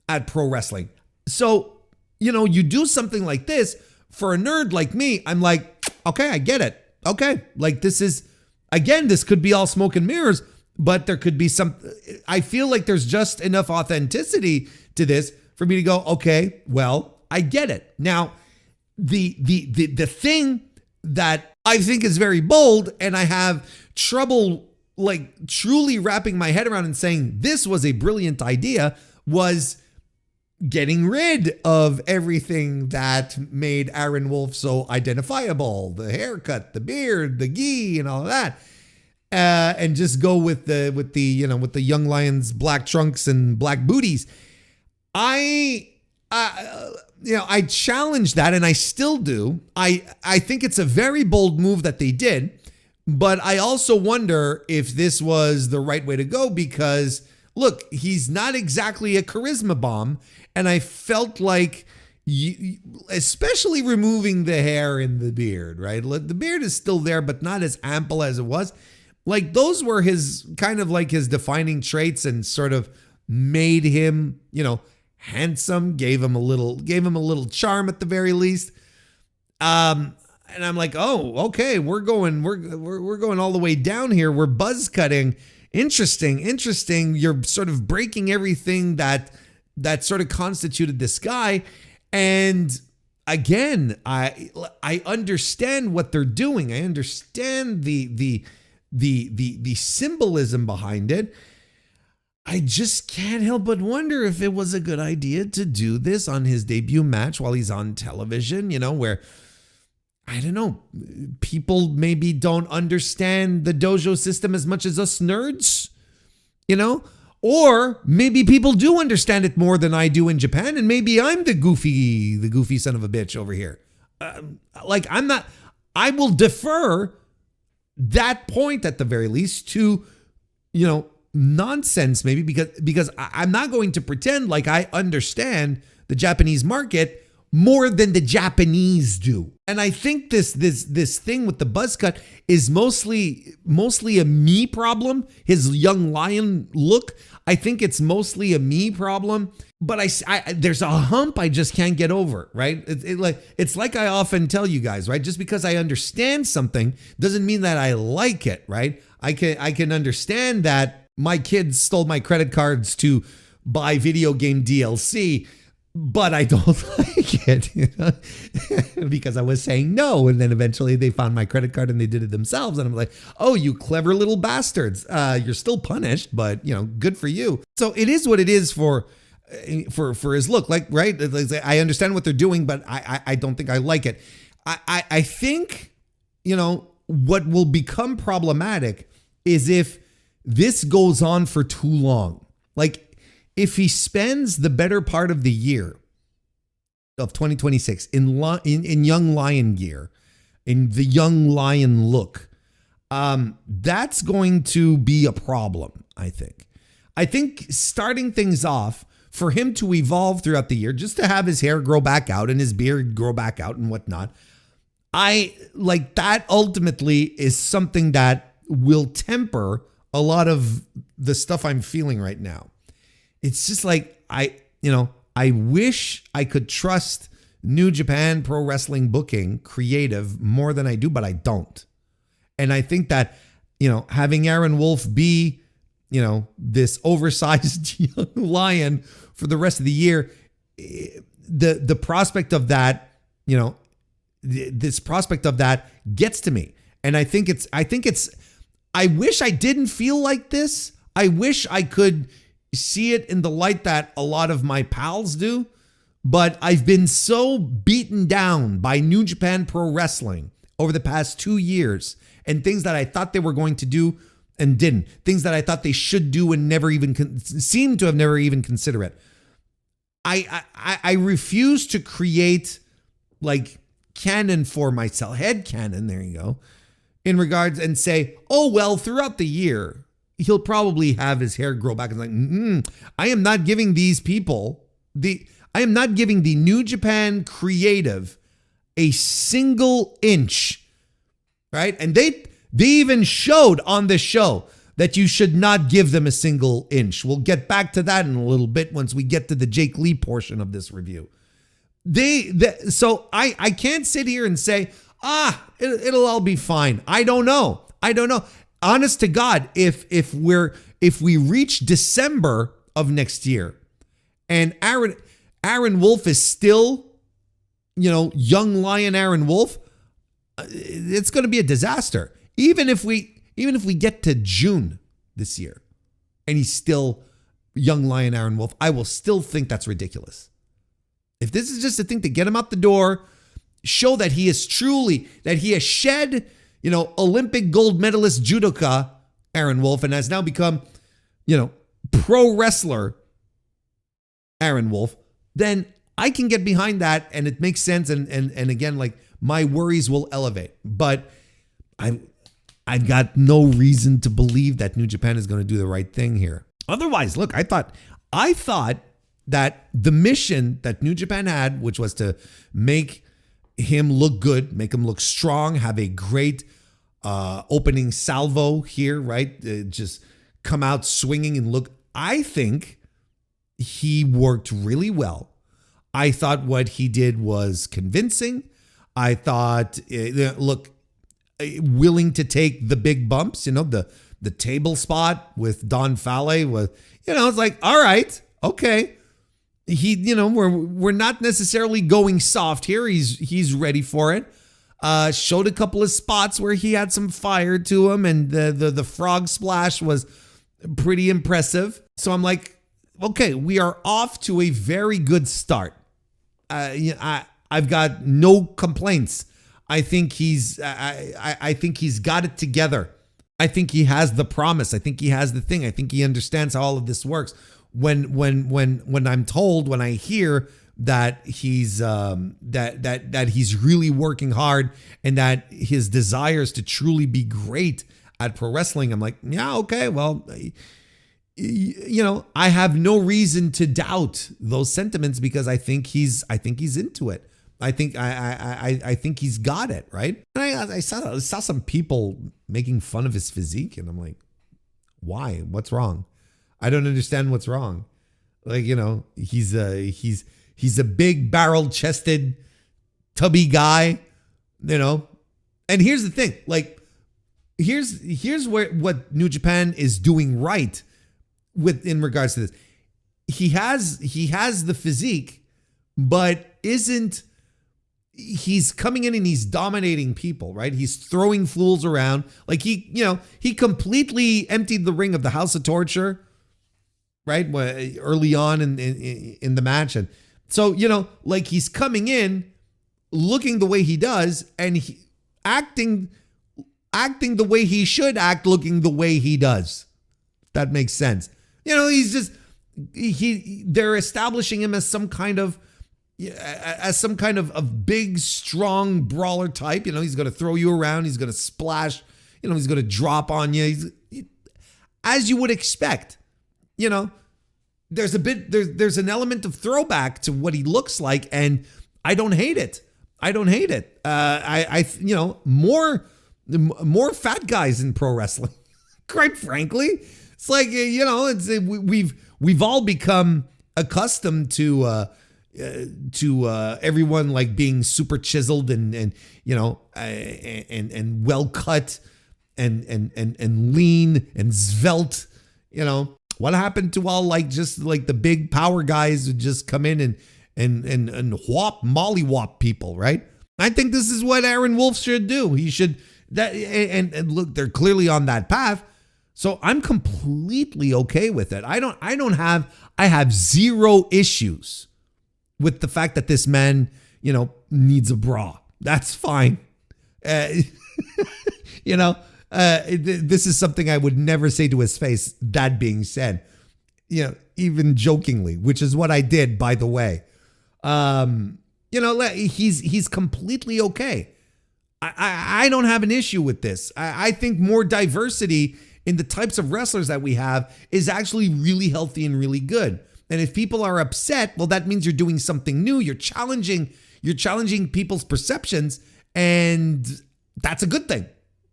at pro wrestling. So you do something like this for a nerd like me. I'm like, okay, I get it. Okay, like this is. Again, this could be all smoke and mirrors, but there could be I feel like there's just enough authenticity to this for me to go, okay, well, I get it. Now, the thing that I think is very bold, and I have trouble like truly wrapping my head around and saying this was a brilliant idea, was getting rid of everything that made Aaron Wolf so identifiable, the haircut, the beard, the gi, and all of that, and just go with the young lions, black trunks and black booties. I challenge that, and I still do. I think it's a very bold move that they did, but I also wonder if this was the right way to go, because look, he's not exactly a charisma bomb. And I felt like, especially removing the hair and the beard, right? The beard is still there, but not as ample as it was. Like those were his kind of like his defining traits, and sort of made him, handsome, gave him a little charm at the very least. And I'm like, oh, okay, we're going all the way down here. We're buzz cutting. Interesting. You're sort of breaking everything that sort of constituted this guy. And again, I understand what they're doing. I understand the symbolism behind it. I just can't help but wonder if it was a good idea to do this on his debut match while he's on television, where, I don't know, people maybe don't understand the dojo system as much as us nerds, or maybe people do understand it more than I do in Japan, and maybe I'm the goofy son of a bitch over here. I will defer that point at the very least to, nonsense maybe, because I'm not going to pretend like I understand the Japanese market more than the Japanese do. And I think this thing with the buzz cut is mostly a me problem. His young lion look, I think it's mostly a me problem. But I there's a hump I just can't get over, right? It's like I often tell you guys, right? Just because I understand something doesn't mean that I like it, right? I can understand that my kids stole my credit cards to buy video game DLC. but I don't like it, because I was saying no. And then eventually they found my credit card and they did it themselves. And I'm like, oh, you clever little bastards. You're still punished, but good for you. So it is what it is for his look, like, right. I understand what they're doing, but I don't think I like it. I think, what will become problematic is if this goes on for too long. Like, if he spends the better part of the year of 2026 in young lion gear, in the young lion look, that's going to be a problem, I think. I think starting things off, for him to evolve throughout the year, just to have his hair grow back out and his beard grow back out and whatnot, I like that ultimately is something that will temper a lot of the stuff I'm feeling right now. It's just like, I wish I could trust New Japan Pro Wrestling booking creative more than I do, but I don't. And I think that, having Aaron Wolf be, this oversized young lion for the rest of the year, the prospect of that, this prospect of that gets to me. And I wish I didn't feel like this. I wish I could see it in the light that a lot of my pals do, but I've been so beaten down by New Japan Pro Wrestling over the past 2 years, and things that I thought they were going to do and didn't, things that I thought they should do and never even seemed to have never even considered it. I refuse to create like canon for myself, head canon, there you go, in regards and say, oh, well, throughout the year, he'll probably have his hair grow back. And like, I am not giving these people I am not giving the New Japan creative a single inch, right? And they even showed on the show that you should not give them a single inch. We'll get back to that in a little bit once we get to the Jake Lee portion of this review. So I can't sit here and say, it'll all be fine. I don't know. Honest to God, if we reach December of next year and Aaron Wolf is still, young lion Aaron Wolf, it's going to be a disaster. Even if we get to June this year and he's still young lion Aaron Wolf, I will still think that's ridiculous. If this is just a thing to get him out the door, show that he has shed, Olympic gold medalist judoka Aaron Wolf and has now become, pro wrestler Aaron Wolf, then I can get behind that and it makes sense. And again, like, my worries will elevate, but I've got no reason to believe that New Japan is going to do the right thing here. Otherwise, look, I thought that the mission that New Japan had, which was to make him look good, make him look strong, have a great opening salvo here, right? Just come out swinging and look. I think he worked really well. I thought what he did was convincing. I thought, willing to take the big bumps, the table spot with Don Fale was, it's like, all right, okay. We're not necessarily going soft here. He's ready for it. Showed a couple of spots where he had some fire to him, and the frog splash was pretty impressive. So I'm like, okay, we are off to a very good start. I've got no complaints. I think he's got it together. I think he has the promise. I think he has the thing. I think he understands how all of this works. When I hear that he's that he's really working hard and that his desires to truly be great at pro wrestling, I'm like, yeah, okay, well, I have no reason to doubt those sentiments because I think he's into it. I think he's got it, right? And I saw some people making fun of his physique, and I'm like, why? What's wrong? I don't understand what's wrong. Like, he's a big barrel-chested, tubby guy, And here's the thing, like, here's what New Japan is doing right in regards to this. He has the physique, but he's coming in and he's dominating people, right? He's throwing fools around. Like he completely emptied the ring of the House of Torture, right? Early on in the match. And so, like he's coming in looking the way he does and acting the way he should act, looking the way he does. That makes sense. He's just, they're establishing him as some kind of big, strong brawler type. He's going to throw you around. He's going to splash. He's going to drop on you. As you would expect. There's an element of throwback to what he looks like, and I don't hate it. More fat guys in pro wrestling. Quite frankly, it's like we've all become accustomed to everyone like being super chiseled and well cut and lean and svelte. What happened to all just the big power guys who just come in and mollywop people, right? I think this is what Aaron Wolf should do. He should and look, they're clearly on that path. So I'm completely okay with it. I have zero issues with the fact that this man, needs a bra. That's fine. This is something I would never say to his face. That being said, even jokingly, which is what I did, by the way. He's completely okay. I don't have an issue with this. I think more diversity in the types of wrestlers that we have is actually really healthy and really good. And if people are upset, well, that means you're doing something new. You're challenging people's perceptions, and that's a good thing.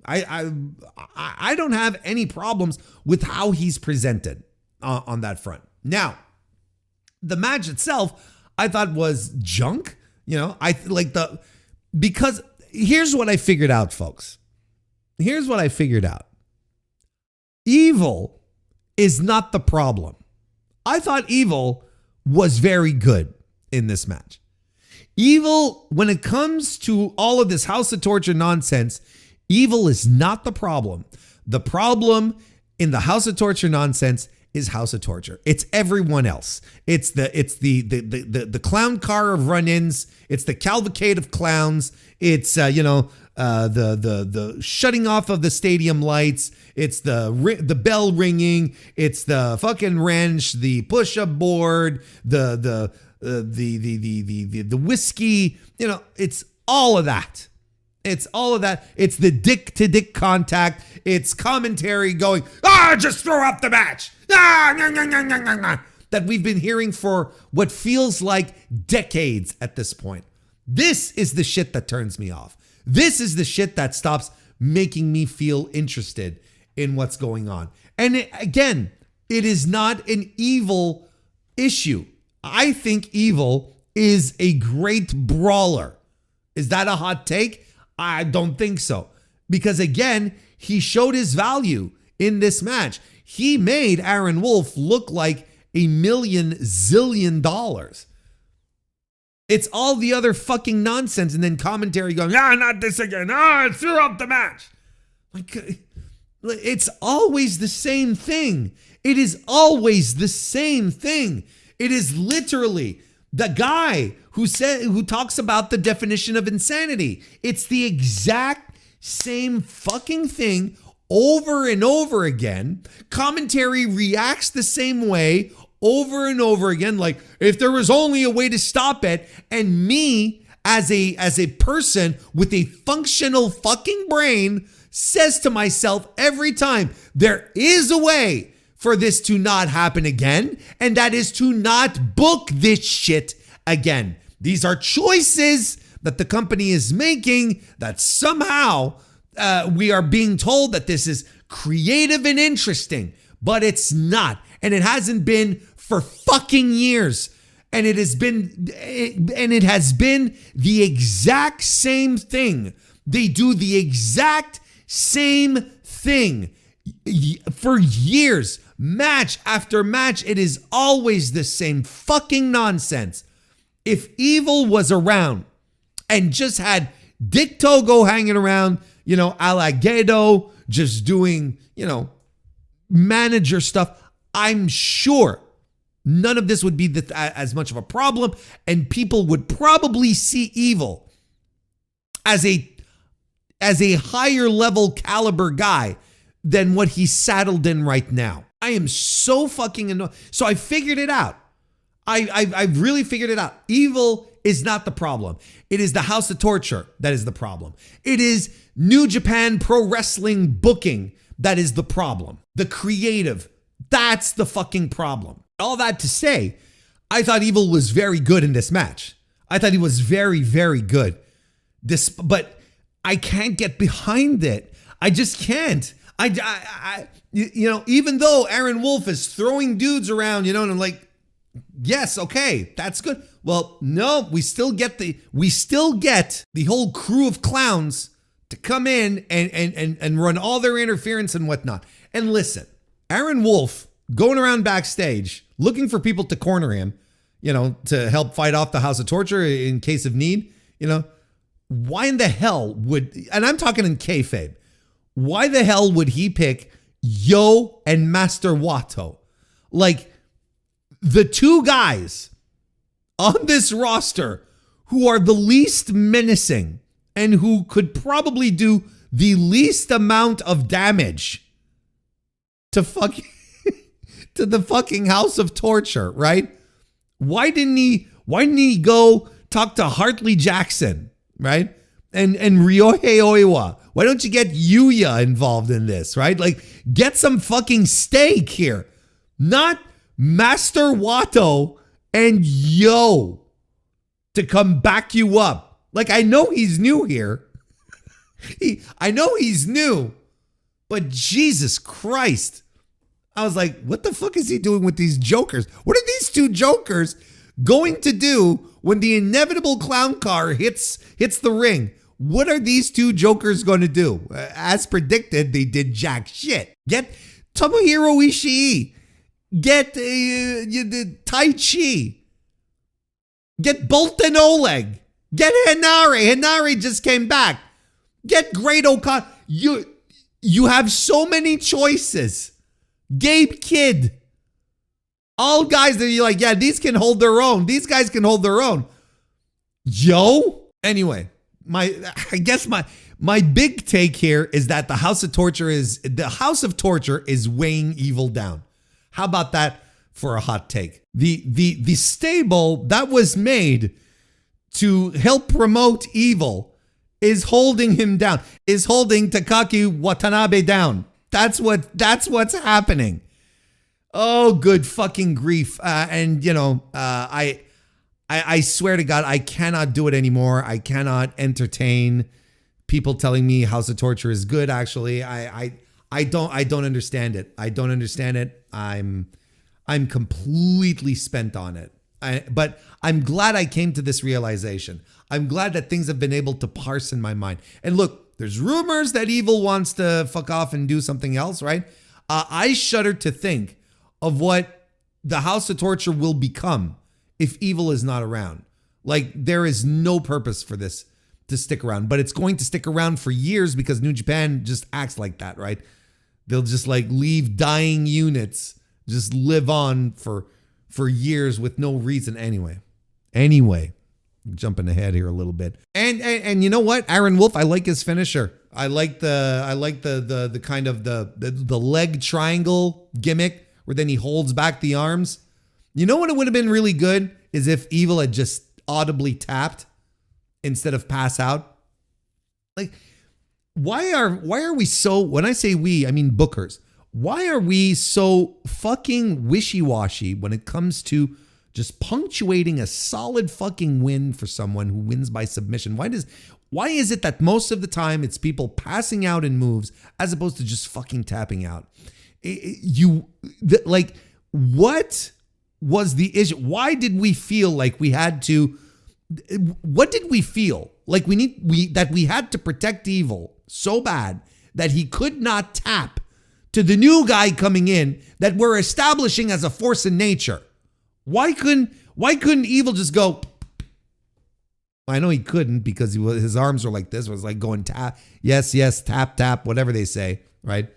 I don't have any problems with how he's presented on that front. Now, the match itself, I thought was junk. Because here's what I figured out, folks. Here's what I figured out. Evil is not the problem. I thought Evil was very good in this match. Evil, when it comes to all of this House of Torture nonsense, Evil is not the problem. The problem in the House of Torture nonsense is House of Torture. It's everyone else. It's the clown car of run-ins. It's the cavalcade of clowns. It's the shutting off of the stadium lights. It's the bell ringing. It's the fucking wrench, the push-up board, the whiskey. It's all of that. It's all of that. It's the dick-to-dick contact. It's commentary going, just throw up the match. That we've been hearing for what feels like decades at this point. This is the shit that turns me off. This is the shit that stops making me feel interested in what's going on. And it is not an Evil issue. I think Evil is a great brawler. Is that a hot take? I don't think so. Because again, he showed his value in this match. He made Aaron Wolf look like $1 zillion. It's all the other fucking nonsense and then commentary going, not this again. Threw up the match. Like, it's always the same thing. It is always the same thing. It is literally the guy who talks about the definition of insanity. It's the exact same fucking thing over and over again. Commentary reacts the same way over and over again. Like, if there was only a way to stop it, and me as a person with a functional fucking brain says to myself every time, there is a way for this to not happen again, and that is to not book this shit again. These are choices that the company is making that somehow we are being told that this is creative and interesting, but it's not. And it hasn't been for fucking years. And it has been the exact same thing. They do the exact same thing for years. Match after match, it is always the same fucking nonsense. If Evil was around and just had Dick Togo hanging around, a la Gedo, just doing, manager stuff, I'm sure none of this would be as much of a problem, and people would probably see Evil as a higher level caliber guy than what he's saddled in right now. I am so fucking annoyed. So I figured it out. I've really figured it out. Evil is not the problem. It is the House of Torture that is the problem. It is New Japan Pro Wrestling booking that is the problem. The creative, that's the fucking problem. All that to say, I thought Evil was very good in this match. I thought he was very, very good. But I can't get behind it. I just can't. Even though Aaron Wolf is throwing dudes around, and I'm like, yes, okay, that's good. Well, no, we still get the whole crew of clowns to come in and run all their interference and whatnot. And listen, Aaron Wolf going around backstage looking for people to corner him, to help fight off the House of Torture in case of need, why in the hell and I'm talking in kayfabe, why the hell would he pick Yo and Master Wato? Like, the two guys on this roster who are the least menacing and who could probably do the least amount of damage to the fucking House of Torture, right? Why didn't he go talk to Hartley Jackson, right? And Ryohei Oiwa? Why don't you get Yuya involved in this, right? Like, get some fucking stake here. Not Master Wato and Yo to come back you up. Like, I know he's new here. I know he's new, but Jesus Christ. I was like, what the fuck is he doing with these jokers? What are these two jokers going to do when the inevitable clown car hits the ring? What are these two jokers going to do? As predicted, they did jack shit. Get Tomohiro Ishii. Get Tai Chi. Get Bolton Oleg. Get Hinari. Hinari just came back. Get Great O'Connor. You have so many choices. Gabe Kidd. All guys that you're like, yeah, these can hold their own. These guys can hold their own. Yo? Anyway, I guess my big take here is that the House of Torture is weighing Evil down. How about that for a hot take? The stable that was made to help promote Evil is holding him down, is holding Takaki Watanabe down. That's what's happening. Oh, good fucking grief. I swear to God, I cannot do it anymore. I cannot entertain people telling me House of Torture is good. Actually, I don't understand it. I don't understand it. I'm completely spent on it. But I'm glad I came to this realization. I'm glad that things have been able to parse in my mind. And look, there's rumors that Evil wants to fuck off and do something else, right? I shudder to think of what the House of Torture will become if Evil is not around. Like, there is no purpose for this to stick around, but it's going to stick around for years because New Japan just acts like that, right? They'll just like leave dying units, just live on for years with no reason. Anyway, jumping ahead here a little bit. And you know what? Aaron Wolf, I like his finisher. I like the kind of the leg triangle gimmick where then he holds back the arms. You know what it would have been really good is if Evil had just audibly tapped instead of pass out. Like, why are we so, when I say we, I mean bookers. Why are we so fucking wishy-washy when it comes to just punctuating a solid fucking win for someone who wins by submission? Why is it that most of the time it's people passing out in moves as opposed to just fucking tapping out? What was the issue? Why did we feel like we had to? What did we feel like that we had to protect Evil so bad that he could not tap to the new guy coming in that we're establishing as a force in nature? Why couldn't Evil just go I know he couldn't because his arms were like this. It was like going tap, yes, yes, tap, tap, whatever they say, right?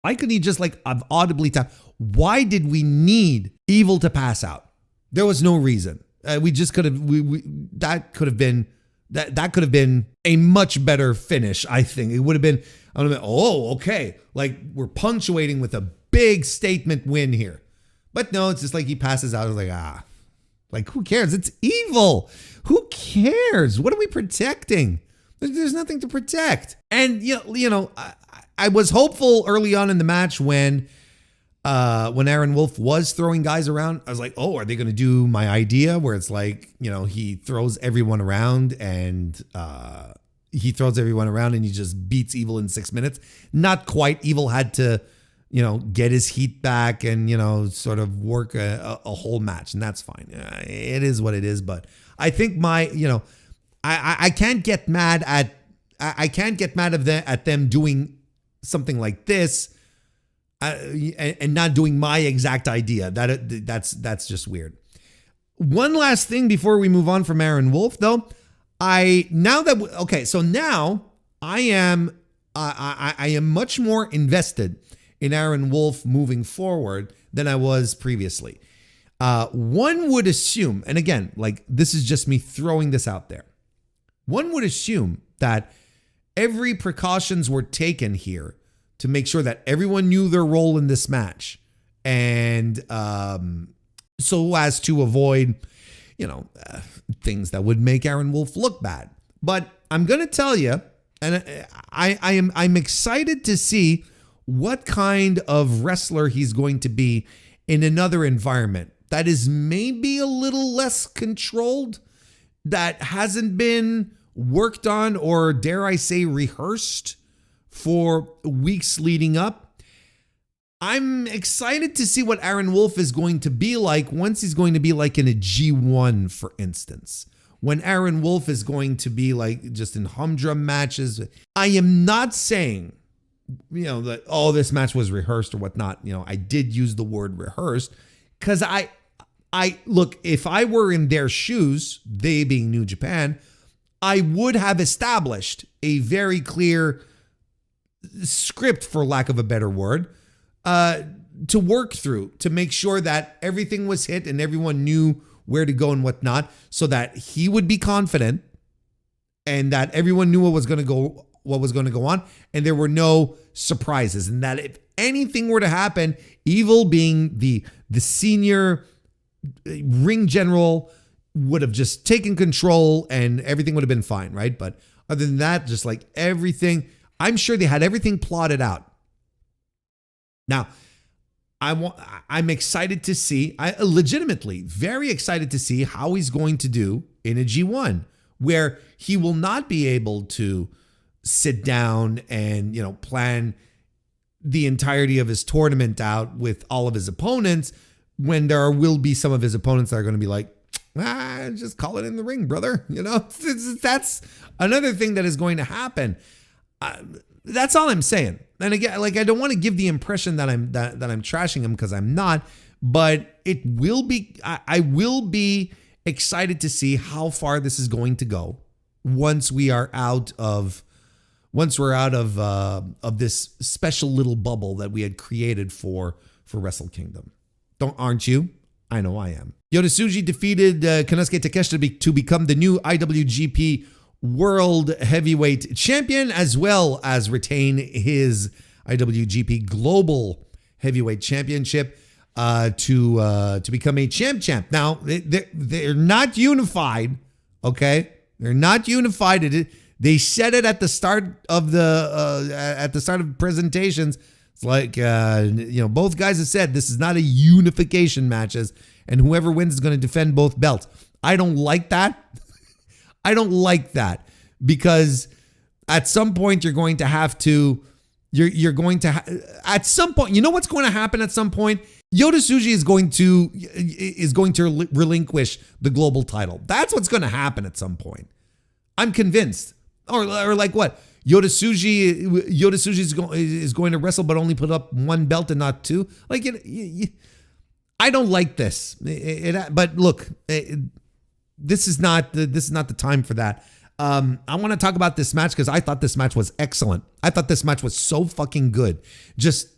Why couldn't he just like audibly tap? Why did we need Evil to pass out? There was no reason. We just could have. That could have been a much better finish. I think it would have been. I would have been. Oh, okay. Like we're punctuating with a big statement win here, but no, it's just like he passes out. I was like, like who cares? It's Evil. Who cares? What are we protecting? There's nothing to protect. And you know, I was hopeful early on in the match when Aaron Wolf was throwing guys around. I was like, oh, are they going to do my idea where it's like, you know, he throws everyone around and he just beats Evil in 6 minutes. Not quite. Evil had to, you know, get his heat back and, you know, sort of work a whole match, and that's fine. It is what it is. But I think I can't get mad at at them doing something like this and not doing my exact idea. That's just weird. One last thing before we move on from Aaron Wolf, though. So now I am much more invested in Aaron Wolf moving forward than I was previously. One would assume, and again, like this is just me throwing this out there. One would assume that every precautions were taken here to make sure that everyone knew their role in this match, and so as to avoid, you know, things that would make Aaron Wolf look bad. But I'm gonna tell you, and I'm excited to see what kind of wrestler he's going to be in another environment that is maybe a little less controlled, that hasn't been worked on or, dare I say, rehearsed for weeks leading up. I'm excited to see what Aaron Wolf is going to be like once he's going to be like in a G1, for instance. When Aaron Wolf is going to be like just in humdrum matches. I am not saying, you know, that, oh, this match was rehearsed or whatnot. You know, I did use the word rehearsed because I look, if I were in their shoes, they being New Japan, I would have established a very clear script, for lack of a better word, to work through to make sure that everything was hit and everyone knew where to go and whatnot, so that he would be confident and that everyone knew what was going to go on, and there were no surprises, and that if anything were to happen, Evil being the senior ring general would have just taken control and everything would have been fine, right? But other than that, just like everything, I'm sure they had everything plotted out. Now, I'm excited to see, legitimately very excited to see how he's going to do in a G1, where he will not be able to sit down and, you know, plan the entirety of his tournament out with all of his opponents, when there will be some of his opponents that are going to be like, just call it in the ring, brother. You know, that's another thing that is going to happen. That's all I'm saying. And again, like, I don't want to give the impression that I'm trashing him, because I'm not, but it will be, I will be excited to see how far this is going to go once we're out of this special little bubble that we had created for Wrestle Kingdom. Aren't you? I know I am. Yota Tsuji defeated Konosuke Takeshita to become the new IWGP World Heavyweight Champion, as well as retain his IWGP Global Heavyweight Championship to become a champ. Now, they're not unified, okay? They're not unified. They said it at the start of the presentations. It's like, both guys have said this is not a unification matches, and whoever wins is going to defend both belts. I don't like that. I don't like that, because at some point you're going to have to, at some point, you know what's going to happen at some point? Yota Tsuji is going to relinquish the global title. That's what's going to happen at some point. I'm convinced. Or like what? Yota Tsuji is going to wrestle, but only put up one belt and not two. Like, I don't like this. But look, this is not the time for that. I want to talk about this match because I thought this match was excellent. I thought this match was so fucking good. Just,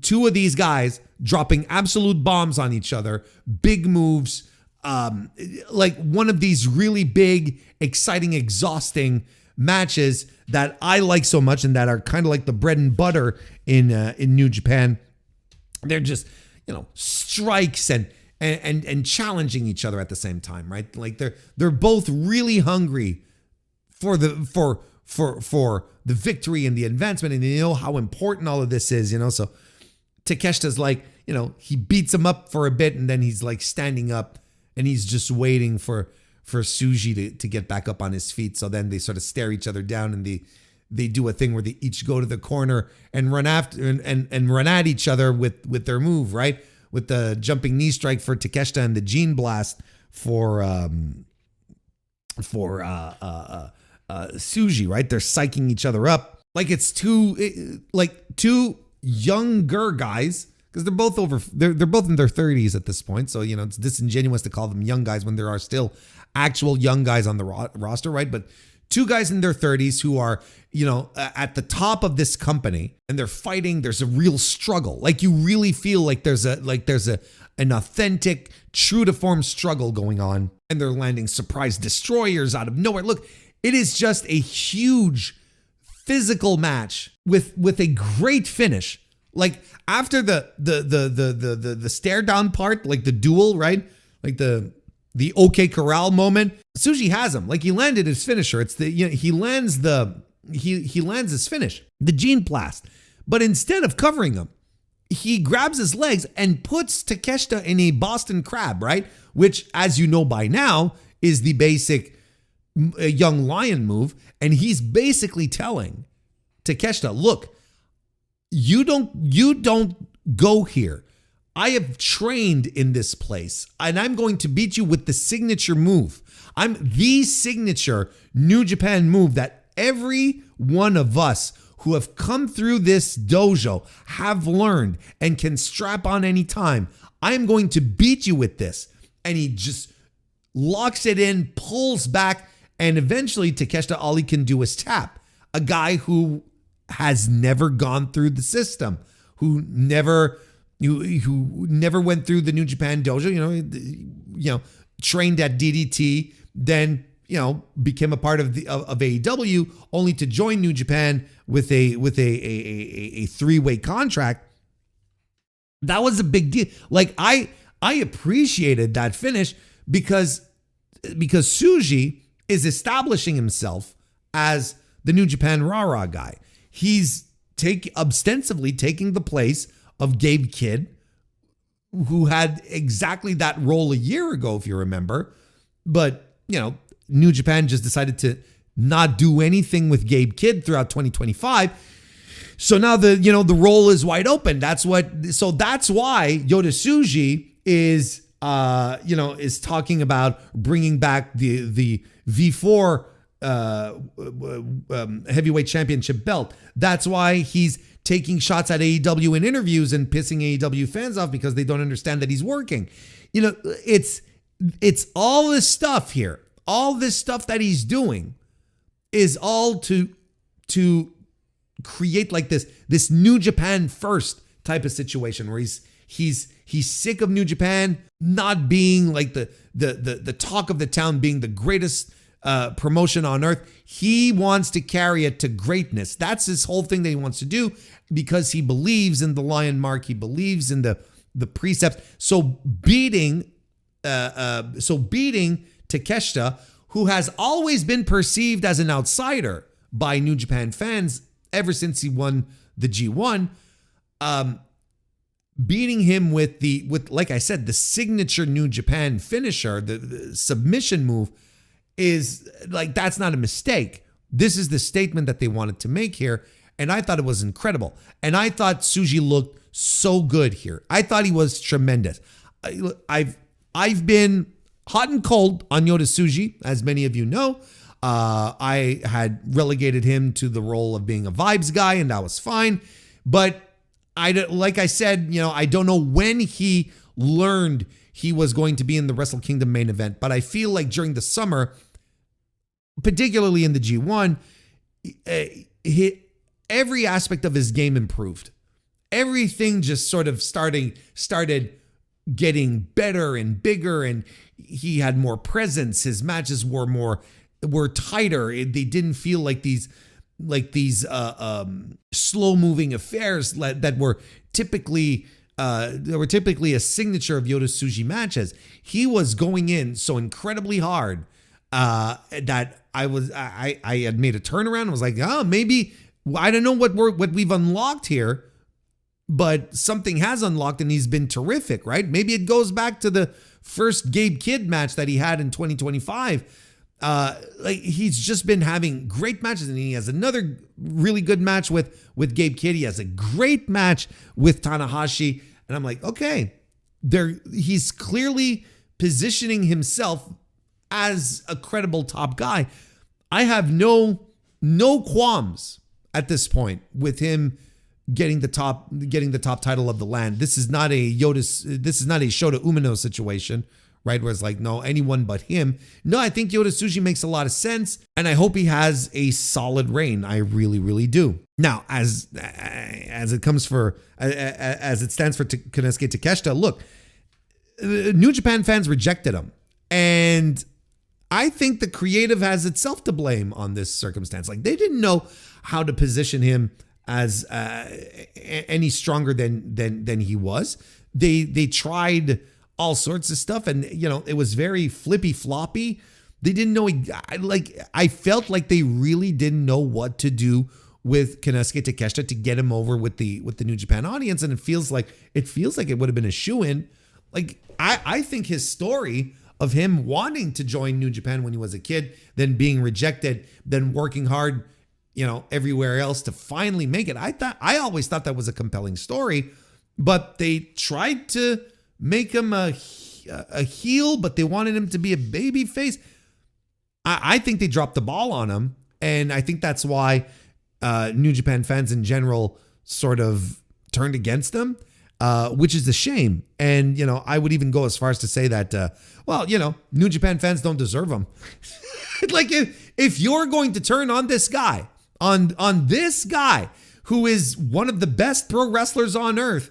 two of these guys dropping absolute bombs on each other, big moves, like one of these really big, exciting, exhausting matches that I like so much and that are kind of like the bread and butter in New Japan. They're just, strikes and challenging each other at the same time, right? Like they're both really hungry for the victory and the advancement, and they know how important all of this is, So Takeshita's like, he beats him up for a bit, and then he's like standing up, and he's just waiting for Tsuji to get back up on his feet. So then they sort of stare each other down, and they do a thing where they each go to the corner and run after and run at each other with their move, right? With the jumping knee strike for Takeshita and the Gene Blast for Tsuji, right? They're psyching each other up like it's two younger guys, because they're both they're both in their 30s at this point. So it's disingenuous to call them young guys when there are still actual young guys on the roster, right? But two guys in their 30s who are, at the top of this company, and they're fighting. There's a real struggle. Like you really feel like there's an authentic, true to form struggle going on, and they're landing surprise destroyers out of nowhere. Look, it is just a huge physical match with a great finish. Like after the stare down part, like the duel, right? Like the OK Corral moment, Tsuji has him. Like he landed his finisher. It's he lands his finish, the Gene Blast. But instead of covering him, he grabs his legs and puts Takeshita in a Boston Crab, right? Which, as you know by now, is the basic young lion move. And he's basically telling Takeshita, look, you don't go here. I have trained in this place, and I'm going to beat you with the signature move. I'm the signature New Japan move that every one of us who have come through this dojo have learned and can strap on any time. I am going to beat you with this. And he just locks it in, pulls back, and eventually Takeshita, all he can do is tap. A guy who has never gone through the system, who never went through the New Japan dojo, trained at DDT, then became a part of AEW, only to join New Japan with a three-way contract. That was a big deal. Like I appreciated that finish because Tsuji is establishing himself as the New Japan Rah-Rah guy. He's ostensibly taking the place of Gabe Kidd, who had exactly that role a year ago, if you remember. But, New Japan just decided to not do anything with Gabe Kidd throughout 2025. So now the role is wide open. That's why Yota Tsuji is talking about bringing back the V4 heavyweight championship belt. That's why he's taking shots at AEW in interviews and pissing AEW fans off because they don't understand that he's working. It's all this stuff here. All this stuff that he's doing is all to create like this New Japan first type of situation where he's sick of New Japan not being like the talk of the town, being the greatest promotion on earth. He wants to carry it to greatness. That's his whole thing that he wants to do because he believes in the lion mark. He believes in the precepts. So beating Takeshita, who has always been perceived as an outsider by New Japan fans ever since he won the G1, beating him with like I said, the signature New Japan finisher, the submission move, is like, that's not a mistake. This is the statement that they wanted to make here. And I thought it was incredible. And I thought Tsuji looked so good here. I thought he was tremendous. I've been hot and cold on Yota Tsuji, as many of you know. I had relegated him to the role of being a vibes guy, and that was fine. But like I said, I don't know when he learned he was going to be in the Wrestle Kingdom main event. But I feel like during the summer, particularly in the G1, every aspect of his game improved. Everything just sort of started getting better and bigger, and he had more presence. His matches were tighter. They didn't feel like these slow moving affairs that were typically a signature of Yota Tsuji matches. He was going in so incredibly hard that I had made a turnaround and was like, oh, maybe I don't know what we've unlocked here, but something has unlocked and he's been terrific, right? Maybe it goes back to the first Gabe Kidd match that he had in 2025. He's just been having great matches, and he has another really good match with Gabe Kidd. He has a great match with Tanahashi, and I'm like, okay, he's clearly positioning himself as a credible top guy. I have no qualms at this point with him getting the top title of the land. This is not a Shota Umino situation, right? Where it's like, no, anyone but him. No, I think Yota Tsuji makes a lot of sense, and I hope he has a solid reign. I really, really do. Now, as it stands for Konosuke Takeshita, look, New Japan fans rejected him, and I think the creative has itself to blame on this circumstance. Like, they didn't know how to position him as any stronger than he was. They tried all sorts of stuff, and it was very flippy floppy. They didn't know. I felt like they really didn't know what to do with Konosuke Takeshita to get him over with the New Japan audience, and it feels like it would have been a shoo-in. Like, I think his story of him wanting to join New Japan when he was a kid, then being rejected, then working hard, everywhere else to finally make it. I always thought that was a compelling story, but they tried to make him a heel, but they wanted him to be a baby face. I think they dropped the ball on him, and I think that's why New Japan fans in general sort of turned against him, which is a shame. And, I would even go as far as to say that, New Japan fans don't deserve him. Like, if you're going to turn on this guy, on this guy who is one of the best pro wrestlers on earth,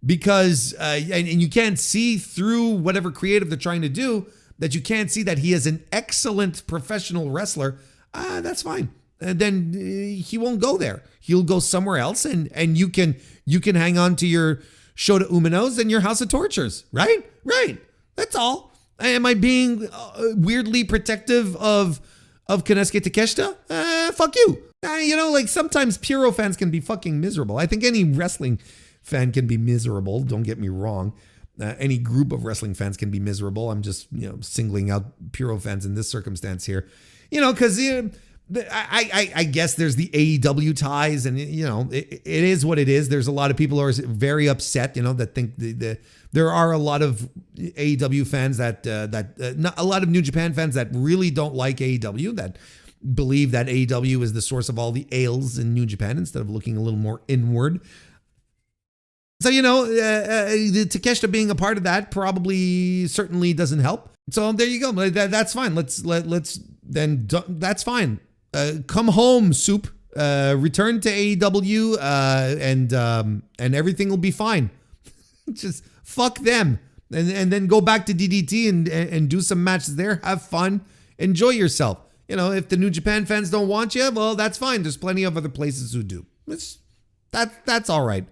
because and you can't see through whatever creative they're trying to do, that you can't see that he is an excellent professional wrestler, that's fine. And then he won't go there. He'll go somewhere else, and you can hang on to your Shota Uminos and your House of Tortures, right? Right. That's all. Am I being weirdly protective of Konosuke Takeshita? Fuck you. Sometimes Puro fans can be fucking miserable. I think any wrestling fan can be miserable. Don't get me wrong. Any group of wrestling fans can be miserable. I'm just, singling out Puro fans in this circumstance here. Because I guess there's the AEW ties, and it is what it is. There's a lot of people who are very upset, that think there are a lot of AEW fans not a lot of New Japan fans that really don't like AEW, that believe that AEW is the source of all the ails in New Japan instead of looking a little more inward. So, the Takeshita being a part of that certainly doesn't help. So there you go. That's fine. That's fine. Come home, Soup. Return to AEW, and everything will be fine. Just fuck them, and then go back to DDT and do some matches there. Have fun. Enjoy yourself. If the New Japan fans don't want you, well, that's fine. There's plenty of other places who do. That's all right.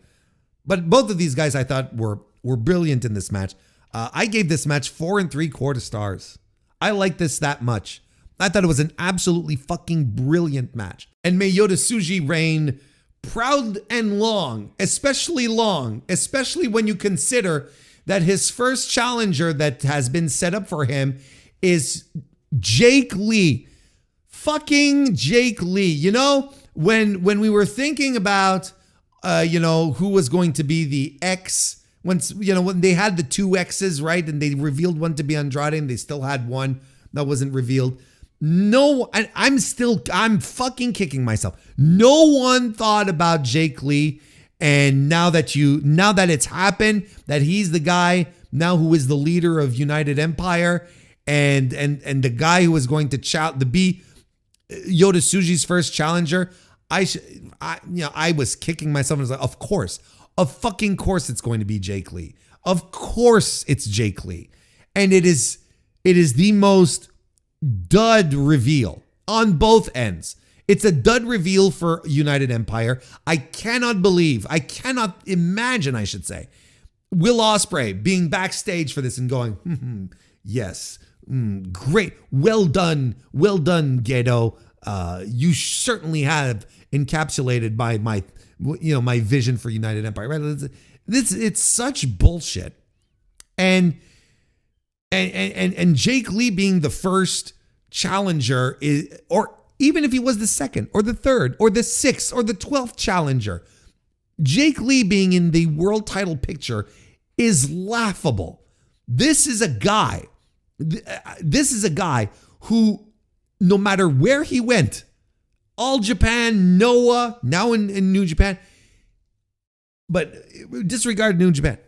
But both of these guys I thought were brilliant in this match. I gave this match 4 3/4 stars. I like this that much. I thought it was an absolutely fucking brilliant match. And may Yota Tsuji reign proud and long, especially when you consider that his first challenger that has been set up for him is Jake Lee. Fucking Jake Lee. When we were thinking about who was going to be the X, when they had the 2 X's, right? And they revealed one to be Andrade, and they still had one that wasn't revealed. No, I'm fucking kicking myself. No one thought about Jake Lee. And now that it's happened, that he's the guy now who is the leader of United Empire, and the guy who was going to be Yota Tsuji's first challenger. I was kicking myself and was like, of fucking course it's going to be Jake Lee. Of course it's Jake Lee. And it is the most dud reveal on both ends. It's a dud reveal for United Empire. I cannot imagine, I should say, Will Ospreay being backstage for this and going, yes, great, well done, Gedo. You certainly have encapsulated my vision for United Empire. Right? It's such bullshit, and Jake Lee being the first challenger or even if he was the second or the third or the sixth or the 12th challenger, Jake Lee being in the world title picture is laughable. This is a guy who, no matter where he went, All Japan, Noah, now in New Japan, but disregard New Japan,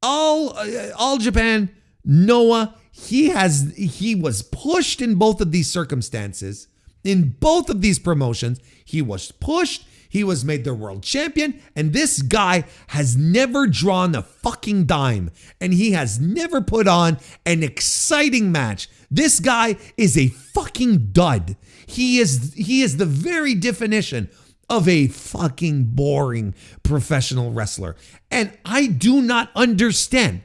All Japan, Noah, he was pushed in both of these circumstances, in both of these promotions. He was pushed. He was made their world champion, and this guy has never drawn a fucking dime, and he has never put on an exciting match. This guy is a fucking dud. He is the very definition of a fucking boring professional wrestler. And I do not understand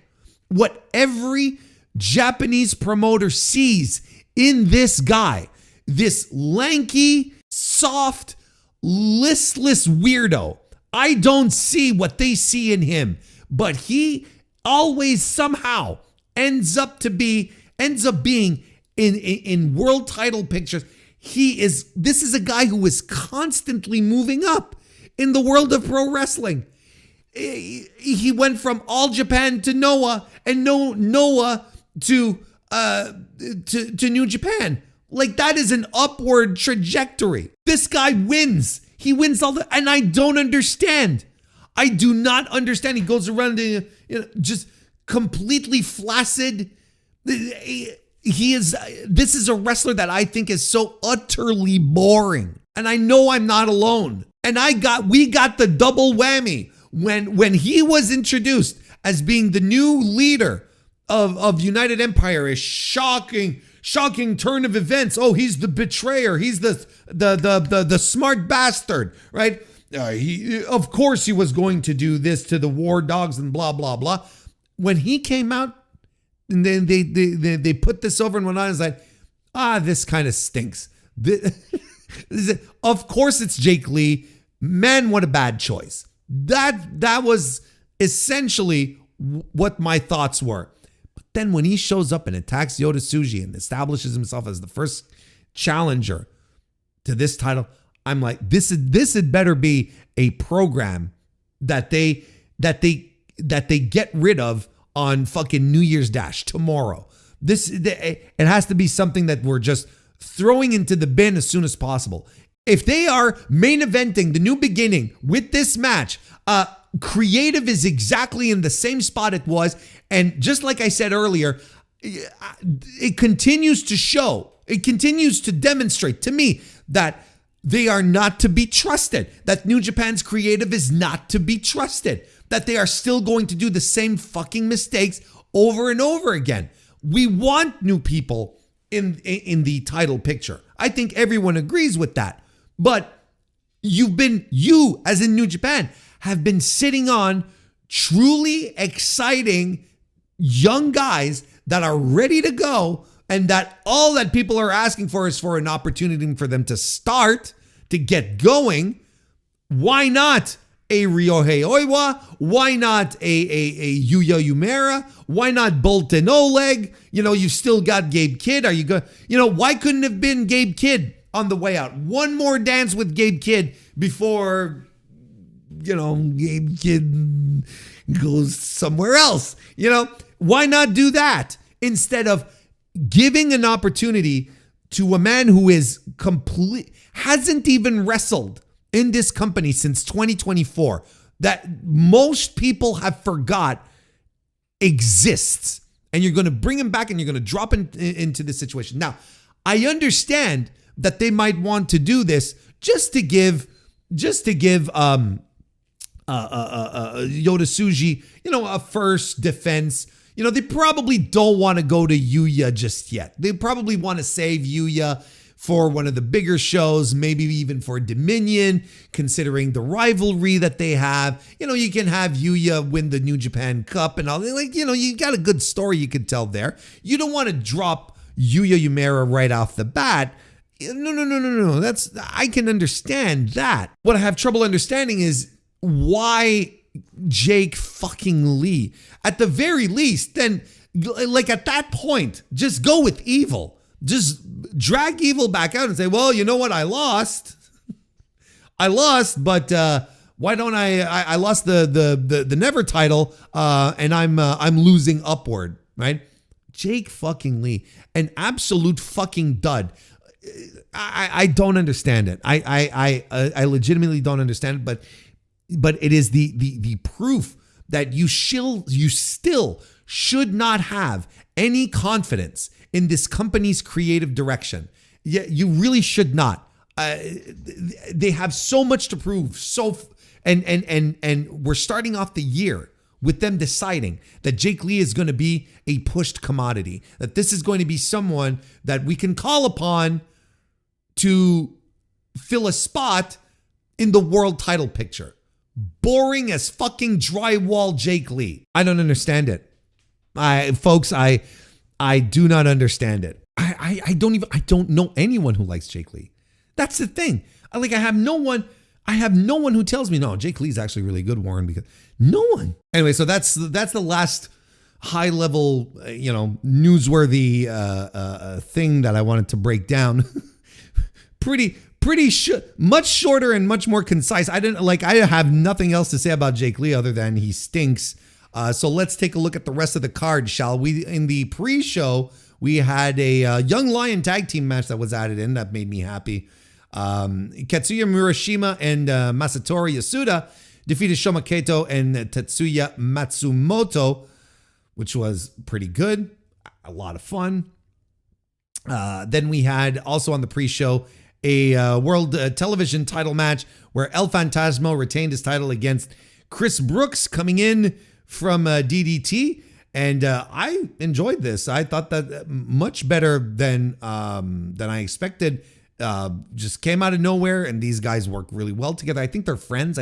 what every Japanese promoter sees in this guy, this lanky, soft, listless weirdo. I don't see what they see in him, but he always somehow ends up being in world title pictures. This is a guy who is constantly moving up in the world of pro wrestling. He went from All Japan to Noah, and Noah to New Japan. Like, that is an upward trajectory. This guy wins. He wins and I don't understand. I do not understand. He goes around just completely flaccid. This is a wrestler that I think is so utterly boring. And I know I'm not alone. And we got the double whammy when he was introduced as being the new leader of United Empire. A shocking turn of events. Oh, he's the betrayer. He's the smart bastard, right? Of course he was going to do this to the War Dogs and blah blah blah. When he came out, and then they put this over and went on. I was like, this kind of stinks. Of course it's Jake Lee. Man, what a bad choice. That was essentially what my thoughts were. But then when he shows up and attacks Yota Tsuji and establishes himself as the first challenger to this title, I'm like, this had better be a program that they get rid of on fucking New Year's Dash tomorrow. It has to be something that we're just throwing into the bin as soon as possible. If they are main eventing the New Beginning with this match, creative is exactly in the same spot it was. And just like I said earlier, it continues to show, it continues to demonstrate to me that they are not to be trusted, that New Japan's creative is not to be trusted, that they are still going to do the same fucking mistakes over and over again. We want new people in the title picture. I think everyone agrees with that. But you as in New Japan have been sitting on truly exciting young guys that are ready to go, and that all that people are asking for is for an opportunity for them to start, to get going. Why not a Ryohei Oiwa? Why not a Yuya Uemura? Why not Bolton Oleg? You've still got Gabe Kidd. Are you good? Why couldn't it have been Gabe Kidd on the way out? One more dance with Gabe Kidd before, Gabe Kidd goes somewhere else. Why not do that instead of giving an opportunity to a man who hasn't even wrestled in this company since 2024, that most people have forgot exists, and you're going to bring him back and you're going to drop him into this situation. Now, I understand that they might want to do this just to give Yota Tsuji, a first defense. They probably don't want to go to Yuya just yet. They probably want to save Yuya for one of the bigger shows, maybe even for Dominion, considering the rivalry that they have. You can have Yuya win the New Japan Cup and all. You got a good story you could tell there. You don't want to drop Yuya Uemura right off the bat. No. I can understand that. What I have trouble understanding is why Jake fucking Lee. At the very least, then, at that point, just go with Evil. Just drag Evil back out and say, well, you know what? I lost. But why don't I lost the Never title, and I'm losing Upward, right? Jake fucking Lee, an absolute fucking dud. I don't understand it. I legitimately don't understand it, but it is the proof that you still should not have any confidence in this company's creative direction. Yeah, you really should not. They have so much to prove. And we're starting off the year with them deciding that Jake Lee is going to be a pushed commodity, that this is going to be someone that we can call upon to fill a spot in the world title picture. Boring as fucking drywall Jake Lee. I don't understand it. Folks, I do not understand it. I don't know anyone who likes Jake Lee. That's the thing. I have no one who tells me, no, Jake Lee's actually really good, Warren, because no one. Anyway, so that's the last high level, newsworthy thing that I wanted to break down. Much shorter and much more concise. I have nothing else to say about Jake Lee other than he stinks. So let's take a look at the rest of the card, shall we? In the pre-show, we had a Young Lion tag team match that was added in. That made me happy. Katsuya Murashima and Masatori Yasuda defeated Shoma Kato and Tetsuya Matsumoto, which was pretty good. A lot of fun. Then we had also on the pre-show a world television title match where El Fantasmo retained his title against Chris Brooks coming in from DDT. And I enjoyed this. I thought that much better than I expected. Just came out of nowhere, and these guys work really well together. I think they're friends.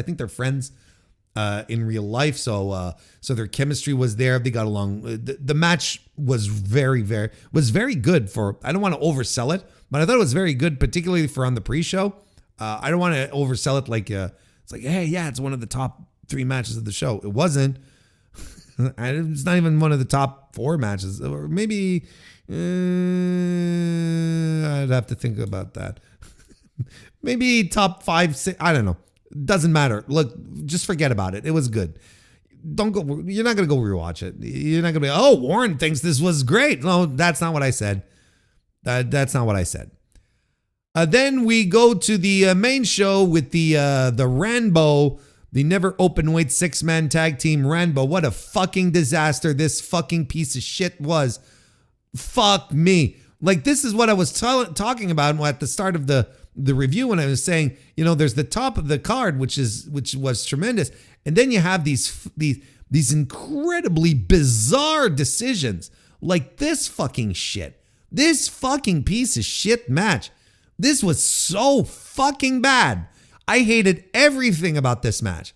In real life. So their chemistry was there. They got along. The match was very good for, I don't want to oversell it, but I thought it was very good, particularly for on the pre-show. I don't want to oversell it it's like, hey, yeah, it's one of the top 3 matches of the show. It wasn't. It's not even one of the top 4 matches, or maybe I'd have to think about that. Maybe top 5, 6, I don't know. Doesn't matter. Look, just forget about it. It was good. Don't go. You're not going to go rewatch it. You're not going to be, oh, Warren thinks this was great. No, that's not what I said. That's not what I said. Then we go to the main show with the Ranbo, the never open weight 6-man tag team Ranbo. What a fucking disaster this fucking piece of shit was. Fuck me. This is what I was talking about at the start of the review when I was saying, there's the top of the card, which was tremendous. And then you have these incredibly bizarre decisions like this fucking shit. This fucking piece of shit match. This was so fucking bad. I hated everything about this match.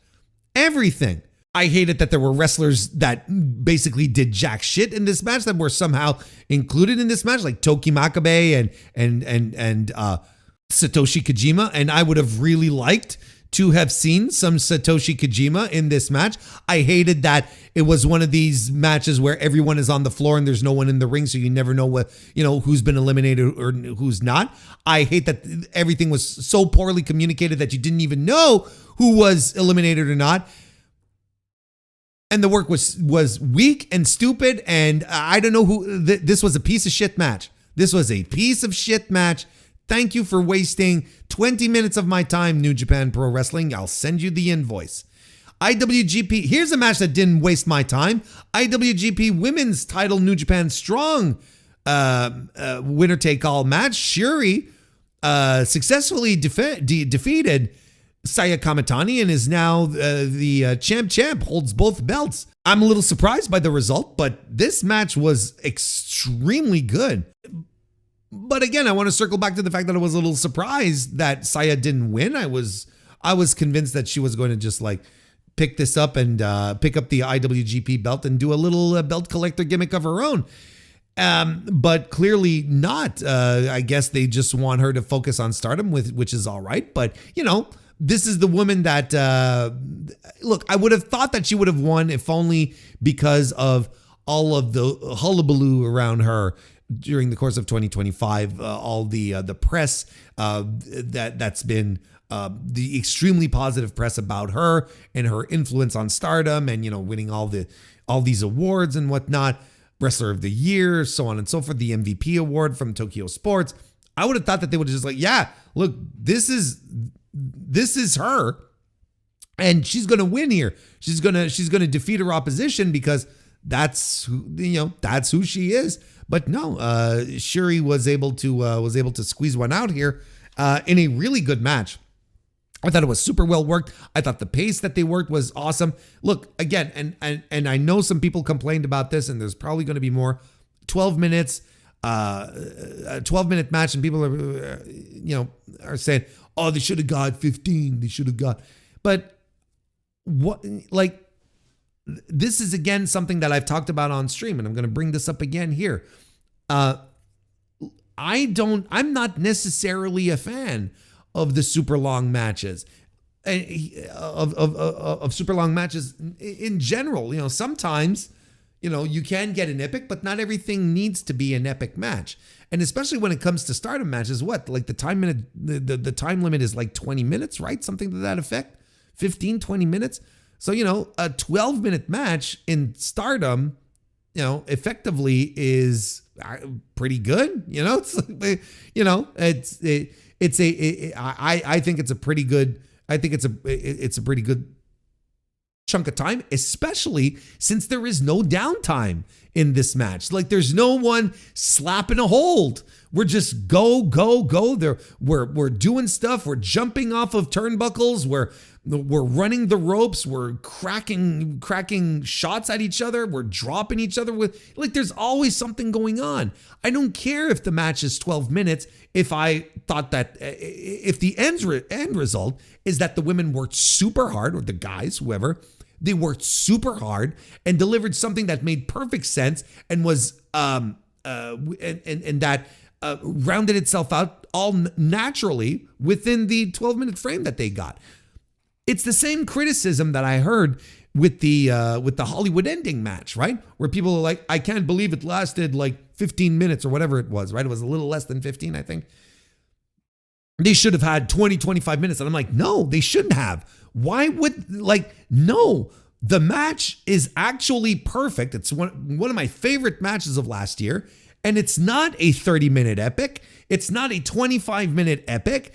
Everything. I hated that there were wrestlers that basically did jack shit in this match that were somehow included in this match, like Toki Makabe and Satoshi Kojima. And I would have really liked to have seen some Satoshi Kojima in this match. I hated that it was one of these matches where everyone is on the floor and there's no one in the ring, so you never know who's been eliminated or who's not. I hate that everything was so poorly communicated that you didn't even know who was eliminated or not. And the work was weak and stupid, and I don't know who. This was a piece of shit match. This was a piece of shit match. Thank you for wasting 20 minutes of my time, New Japan Pro Wrestling. I'll send you the invoice. IWGP, here's a match that didn't waste my time. IWGP Women's Title New Japan Strong winner-take-all match. Shuri successfully defeated Saya Kamitani and is now the champ, holds both belts. I'm a little surprised by the result, but this match was extremely good. But again, I want to circle back to the fact that I was a little surprised that Saya didn't win. I was convinced that she was going to just like pick this up and pick up the IWGP belt and do a little belt collector gimmick of her own. But clearly not. I guess they just want her to focus on Stardom, which is all right. But, you know, this is the woman that, look, I would have thought that she would have won if only because of all of the hullabaloo around her during the course of 2025, all the press that's been the extremely positive press about her and her influence on Stardom and, you know, winning all these awards and whatnot, Wrestler of the Year, so on and so forth, the MVP award from Tokyo Sports. I would have thought that they would have just like, yeah, look, this is her, and she's gonna win here. She's gonna defeat her opposition because that's who she is. But no, Shuri was able to squeeze one out here in a really good match. I thought it was super well worked. I thought the pace that they worked was awesome. Look, again, and I know some people complained about this, and there's probably going to be more. 12 minutes, a 12-minute match, and people are saying, oh, they should have got 15. They should have got. But what, like, this is again something that I've talked about on stream, and I'm going to bring this up again here. I'm not necessarily a fan of the super long matches, of super long matches in general. You know, sometimes, you know, you can get an epic, but not everything needs to be an epic match. And especially when it comes to Stardom matches, like the time limit is like 20 minutes, right? Something to that effect, 15, 20 minutes. So, you know, a 12-minute match in Stardom, you know, effectively is pretty good. You know, I think it's a pretty good. I think it's a pretty good chunk of time, especially since there is no downtime in this match. Like, there's no one slapping a hold. We're just go. There, we're doing stuff. We're jumping off of turnbuckles. We're running the ropes. We're cracking shots at each other. We're dropping each other with, like, there's always something going on. I don't care if the match is 12 minutes. If I thought that if the end result is that the women worked super hard, or the guys, whoever, they worked super hard and delivered something that made perfect sense and was and that rounded itself out all naturally within the 12-minute frame that they got. It's the same criticism that I heard with the Hollywood ending match, right? Where people are like, I can't believe it lasted like 15 minutes or whatever it was, right? It was a little less than 15, I think. They should have had 20, 25 minutes. And I'm like, no, they shouldn't have. Why would, no, the match is actually perfect. It's one of my favorite matches of last year. And it's not a 30-minute epic. It's not a 25-minute epic.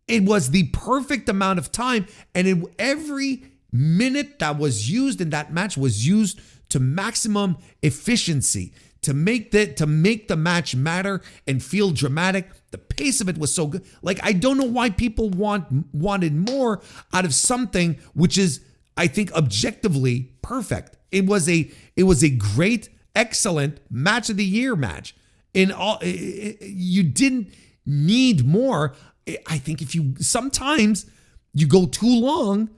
It was the perfect amount of time. And every minute that was used in that match was used to maximum efficiency, to make the match matter and feel dramatic. The pace of it was so good. Like, I don't know why people wanted more out of something which is, I think, objectively perfect. It was a great, excellent match of the year match. You didn't need more. I think sometimes you go too long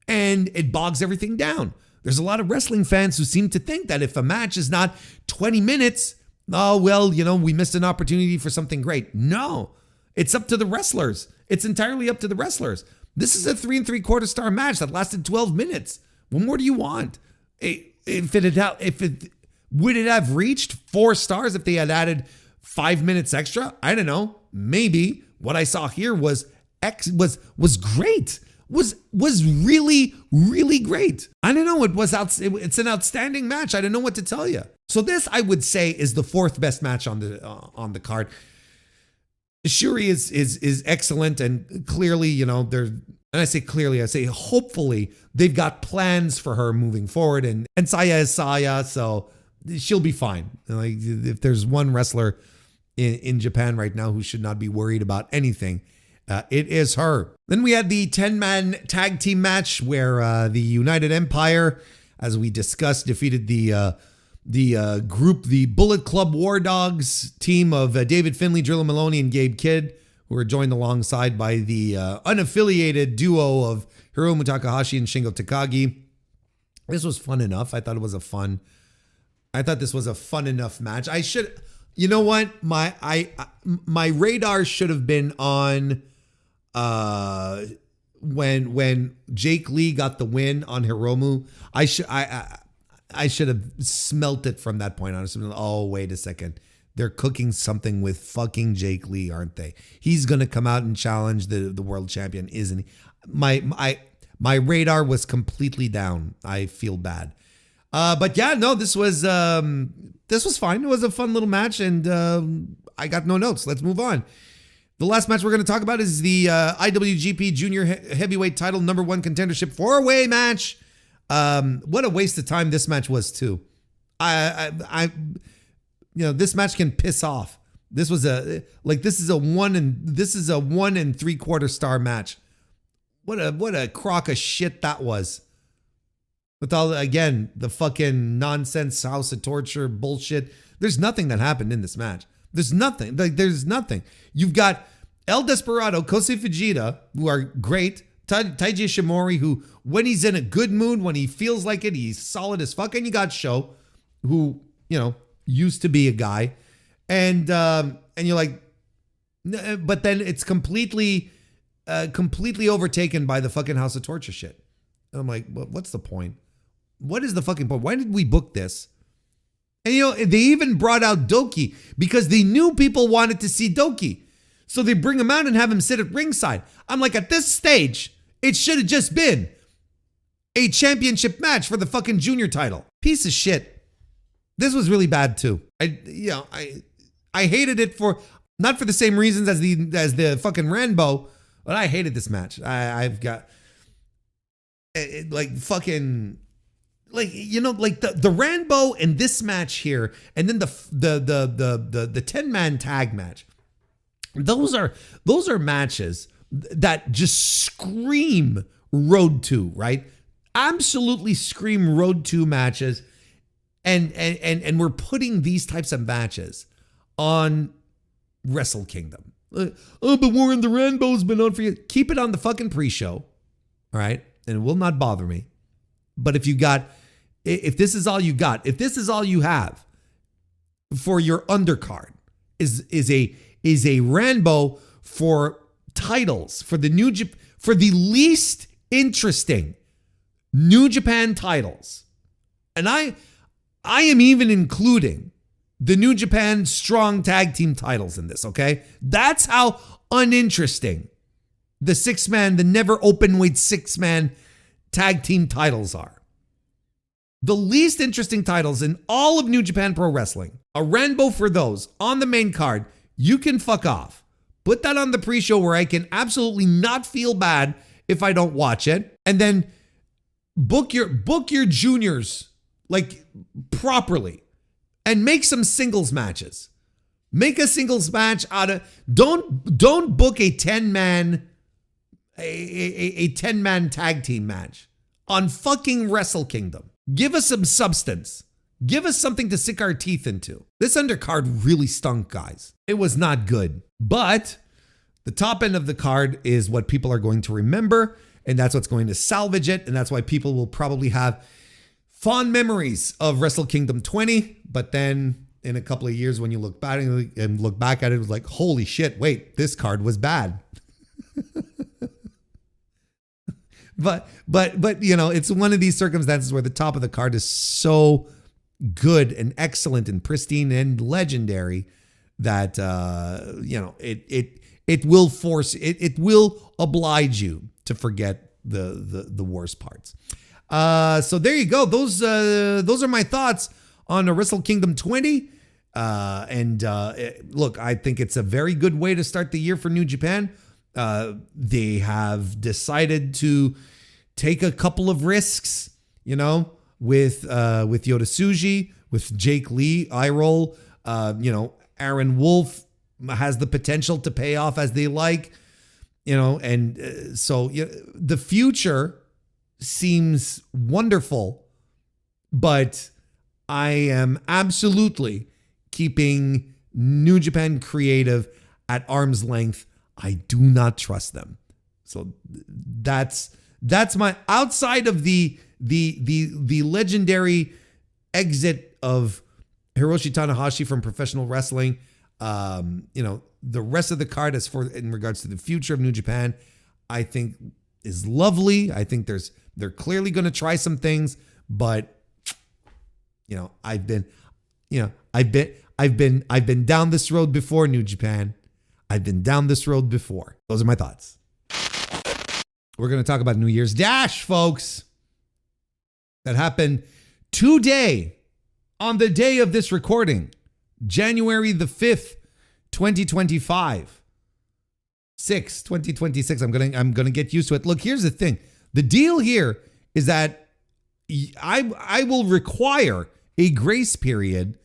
and it bogs everything down. There's a lot of wrestling fans who seem to think that if a match is not 20 minutes, oh, well, we missed an opportunity for something great. No, it's up to the wrestlers. It's entirely up to the wrestlers. This is a 3 3/4 star match that lasted 12 minutes. What more do you want? Would it have reached 4 stars if they had added 5 minutes extra? I don't know. Maybe. What I saw here was great. Was really, really great. I don't know. It's an outstanding match. I don't know what to tell you. So this, I would say, is the 4th best match on the card. Shuri is excellent, and clearly, And I say clearly, I say hopefully they've got plans for her moving forward. And Saya is Saya, so she'll be fine. Like, if there's one wrestler in Japan right now who should not be worried about anything, it is her. Then we had the 10-man tag team match where the United Empire, as we discussed, defeated the Bullet Club War Dogs team of David Finlay, Drilla Maloney, and Gabe Kidd, who were joined alongside by the unaffiliated duo of Hiromu Takahashi and Shingo Takagi. This was fun enough. I thought this was a fun enough match. You know what? My radar should have been on when Jake Lee got the win on Hiromu. I should have smelt it from that point on. Oh, wait a second. They're cooking something with fucking Jake Lee, aren't they? He's going to come out and challenge the world champion, isn't he? My radar was completely down. I feel bad. But yeah, no, this was fine. It was a fun little match, and I got no notes. Let's move on. The last match we're going to talk about is the IWGP Junior Heavyweight Title #1 Contendership 4-way match. What a waste of time this match was too. This match can piss off. This is a 1 3/4 star match. What a crock of shit that was. With all, again, the fucking nonsense House of Torture bullshit. There's nothing that happened in this match. There's nothing. There's nothing. You've got El Desperado, Kosei Fujita, who are great. Taiji Ishimori, who, when he's in a good mood, when he feels like it, he's solid as fuck. And you got Sho, who, used to be a guy. And you're like, but then it's completely overtaken by the fucking House of Torture shit. And I'm like, well, what's the point? What is the fucking point? Why did we book this? And they even brought out Doki because they knew people wanted to see Doki. So they bring him out and have him sit at ringside. I'm like, at this stage, it should have just been a championship match for the fucking junior title. Piece of shit. This was really bad too. I hated it not for the same reasons as the fucking Rambo, but I hated this match. I've got the Rambo and this match here, and then the 10-man tag match. Those are matches that just scream Road to, right? Absolutely scream Road to matches. And we're putting these types of matches on Wrestle Kingdom. But Warren, the Rambo's been on for you. Keep it on the fucking pre-show. All right? And it will not bother me. But if this is all you got, if this is all you have for your undercard is a Rambo for titles, for the least interesting New Japan titles. And I am even including the New Japan Strong Tag Team titles in this, okay? That's how uninteresting the never open weight 6-man tag team titles are. The least interesting titles in all of New Japan Pro Wrestling. A Rambo for those on the main card. You can fuck off. Put that on the pre-show where I can absolutely not feel bad if I don't watch it. And then book your juniors like properly and make some singles matches. Make a singles match out of don't book a 10-man tag team match on fucking Wrestle Kingdom. Give us some substance. Give us something to sink our teeth into. This undercard really stunk, guys. It was not good. But the top end of the card is what people are going to remember, and that's what's going to salvage it, and that's why people will probably have fond memories of Wrestle Kingdom 20, but then in a couple of years when you look back at it, it was like, holy shit, wait, this card was bad. But it's one of these circumstances where the top of the card is so good and excellent and pristine and legendary that it will oblige you to forget the worst parts. So there you go. Those are my thoughts on Wrestle Kingdom 20. Look, I think it's a very good way to start the year for New Japan. They have decided to take a couple of risks, with Yota Tsuji, with Jake Lee, iRoll. Aaron Wolf has the potential to pay off as they like, so the future seems wonderful, but I am absolutely keeping New Japan Creative at arm's length. I do not trust them. So that's my, outside of the legendary exit of Hiroshi Tanahashi from professional wrestling, the rest of the card in regards to the future of New Japan, I think is lovely. I think they're clearly going to try some things, but I've been down this road before, New Japan. I've been down this road before. Those are my thoughts. We're going to talk about New Year's Dash, folks. That happened today, on the day of this recording, January the 5th, 2025. 2026. I'm gonna get used to it. Look, here's the thing. The deal here is that I will require a grace period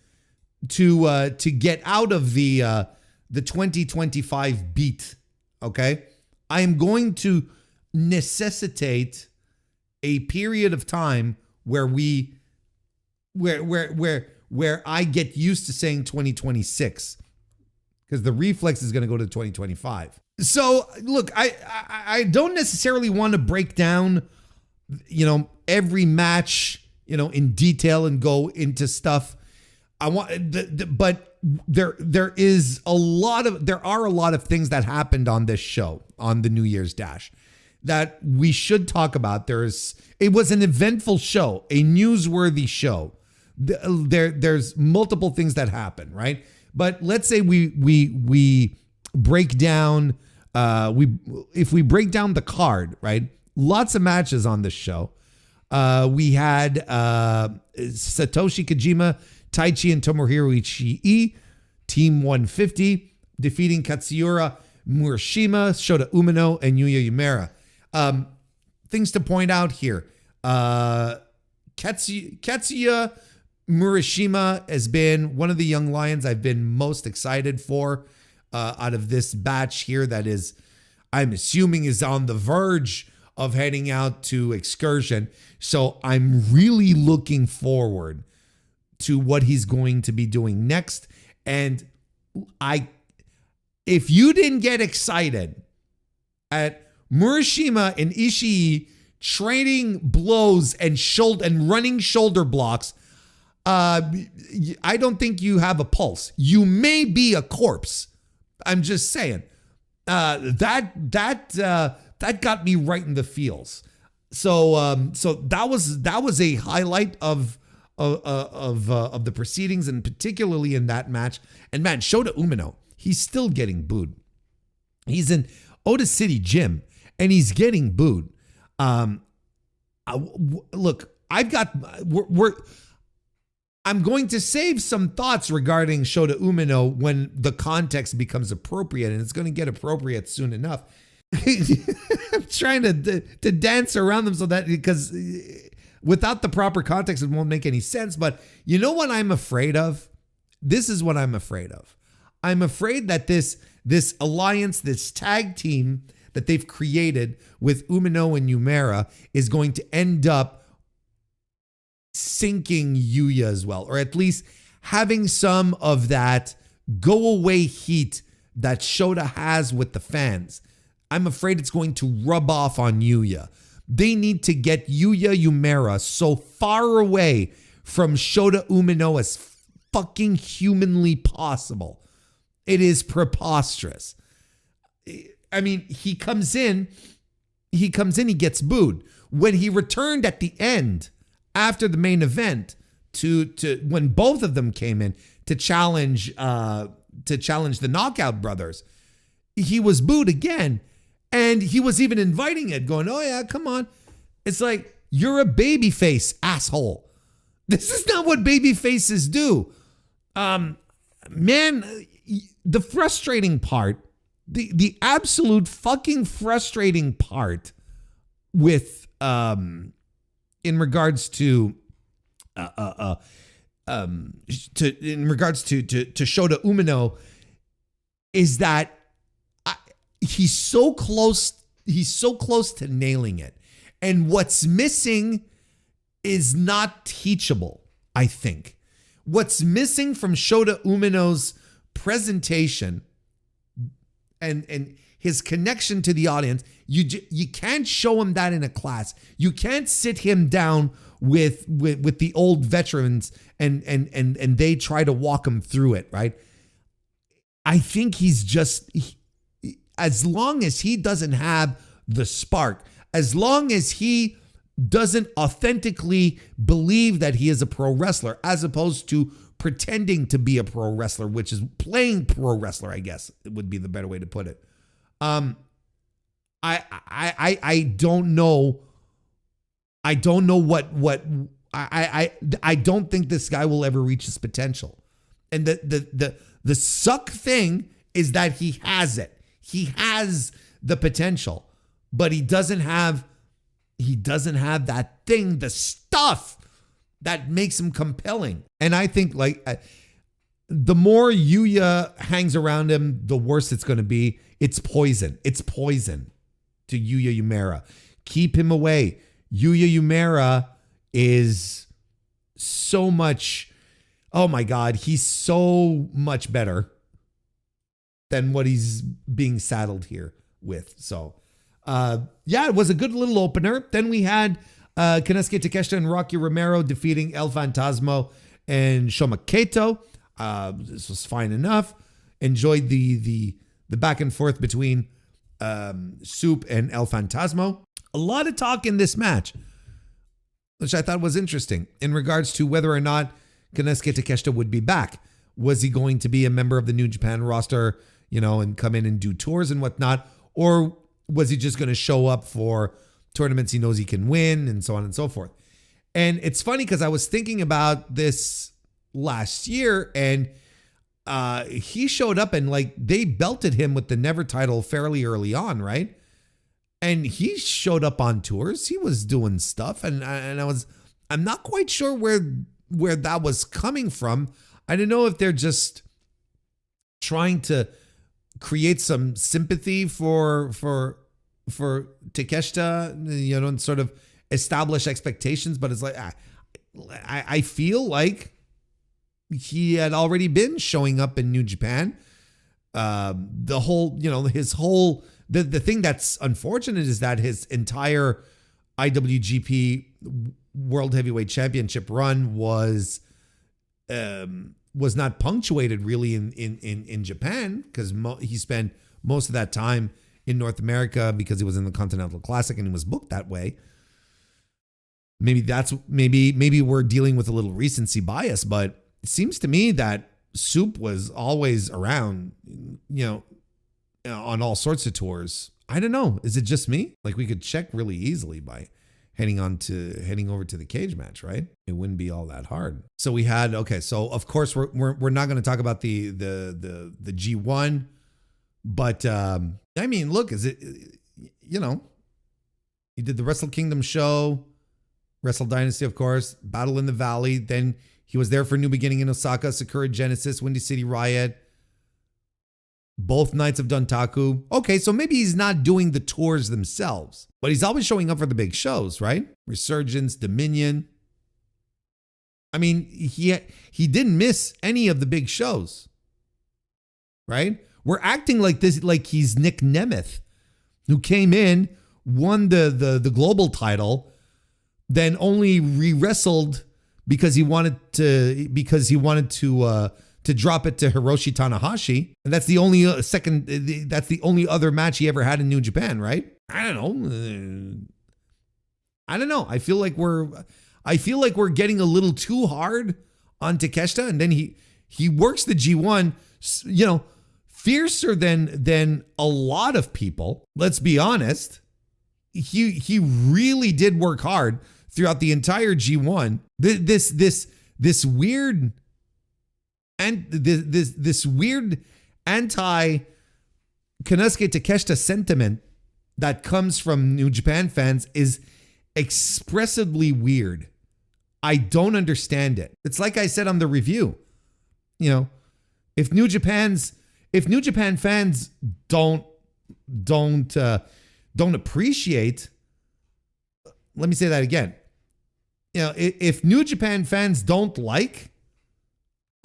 to get out of the 2025 beat. Okay, I am going to necessitate a period of time where I get used to saying 2026, because the reflex is going to go to 2025. So look, I don't necessarily want to break down, every match, in detail and go into stuff. But there are a lot of things that happened on this show, on the New Year's Dash, that we should talk about. It was an eventful show, a newsworthy show. There's multiple things that happen, right? But let's say we break down, if we break down the card, right? Lots of matches on this show. We had Satoshi Kojima, Taichi, and Tomohiro Ishii, Team 150, defeating Katsuyori Murashima, Shota Umino, and Yuya Uemura. Things to point out here. Katsuya Murashima has been one of the young lions I've been most excited for out of this batch here, that is, I'm assuming, is on the verge of heading out to Excursion. So I'm really looking forward to what he's going to be doing next. And if you didn't get excited at Murashima and Ishii trading blows and running shoulder blocks, I don't think you have a pulse. You may be a corpse. I'm just saying. That got me right in the feels. So that was a highlight of the proceedings, and particularly in that match. And man, Shota Umino, he's still getting booed. He's in Otis City Gym and he's getting booed. Look, I'm going to save some thoughts regarding Shota Umino when the context becomes appropriate, and it's going to get appropriate soon enough. I'm trying to dance around them because without the proper context, it won't make any sense. But you know what I'm afraid of? This is what I'm afraid of. I'm afraid that this alliance, this tag team that they've created with Umino and Uemura is going to end up sinking Yuya as well, or at least having some of that go away heat that Shota has with the fans. I'm afraid it's going to rub off on Yuya. They need to get Yuya Uemura so far away from Shota Umino as fucking humanly possible. It is preposterous. I mean, he comes in, he gets booed. When he returned at the end, after the main event, to when both of them came in to challenge the Knockout Brothers, he was booed again. And he was even inviting it, going, "Oh yeah, come on." It's like, you're a babyface, asshole. This is not what babyfaces do. Man, the frustrating part the absolute fucking frustrating part with in regards to Shota Umino is that he's so close to nailing it, and what's missing is not teachable. I think what's missing from Shota Umino's presentation and his connection to the audience, you can't show him that in a class. You can't sit him down with the old veterans and they try to walk him through it, right? I think he's just, as long as he doesn't have the spark, as long as he doesn't authentically believe that he is a pro wrestler, as opposed to pretending to be a pro wrestler, which is playing pro wrestler, I guess it would be the better way to put it. I don't know. I don't know what I don't think this guy will ever reach his potential. And the suck thing is that he has it. He has the potential, but he doesn't have that thing, the stuff that makes him compelling. And I think the more Yuya hangs around him, the worse it's going to be. It's poison. It's poison to Yuya Uemura. Keep him away. Yuya Uemura is so much, oh my God, he's so much better than what he's being saddled here with. So, yeah, it was a good little opener. Then we had Konosuke Takeshita and Rocky Romero defeating El Fantasmo and Shoma Kato. This was fine enough. Enjoyed the back and forth between Soup and El Fantasmo. A lot of talk in this match, which I thought was interesting in regards to whether or not Konosuke Takeshita would be back. Was he going to be a member of the New Japan roster, and come in and do tours and whatnot? Or was he just going to show up for tournaments he knows he can win and so on and so forth? And it's funny because I was thinking about this last year, and he showed up and they belted him with the Never title fairly early on, right? And he showed up on tours. He was doing stuff, and I'm not quite sure where that was coming from. I don't know if they're just trying to create some sympathy for Takeshita, and sort of establish expectations. But it's I feel like he had already been showing up in New Japan. The whole, the thing that's unfortunate is that his entire IWGP World Heavyweight Championship run was not punctuated really in Japan, because he spent most of that time in North America because he was in the Continental Classic and he was booked that way. Maybe we're dealing with a little recency bias, but it seems to me that Soup was always around, on all sorts of tours. I don't know. Is it just me? We could check really easily by heading over to the cage match, right? It wouldn't be all that hard. So we had, so of course we're not going to talk about the G1, but look, is it, he did the Wrestle Kingdom show, Wrestle Dynasty, of course, Battle in the Valley. Then he was there for New Beginning in Osaka, Sakura Genesis, Windy City Riot, both nights of Dontaku. Okay, so maybe he's not doing the tours themselves, but he's always showing up for the big shows, right? Resurgence, Dominion. He didn't miss any of the big shows, right? We're acting like this, like he's Nick Nemeth, who came in, won the global title, then only re-wrestled because he wanted to drop it to Hiroshi Tanahashi, and that's the only that's the only other match he ever had in New Japan, right? I don't know. I feel like we're getting a little too hard on Takeshita, and then he works the G1, fiercer than a lot of people. Let's be honest. He really did work hard throughout the entire G1. This weird and this weird anti Konosuke Takeshita sentiment that comes from New Japan fans is expressively weird. I don't understand it. It's like I said on the review. You know, if New Japan fans don't appreciate, let me say that again. You know, if New Japan fans don't like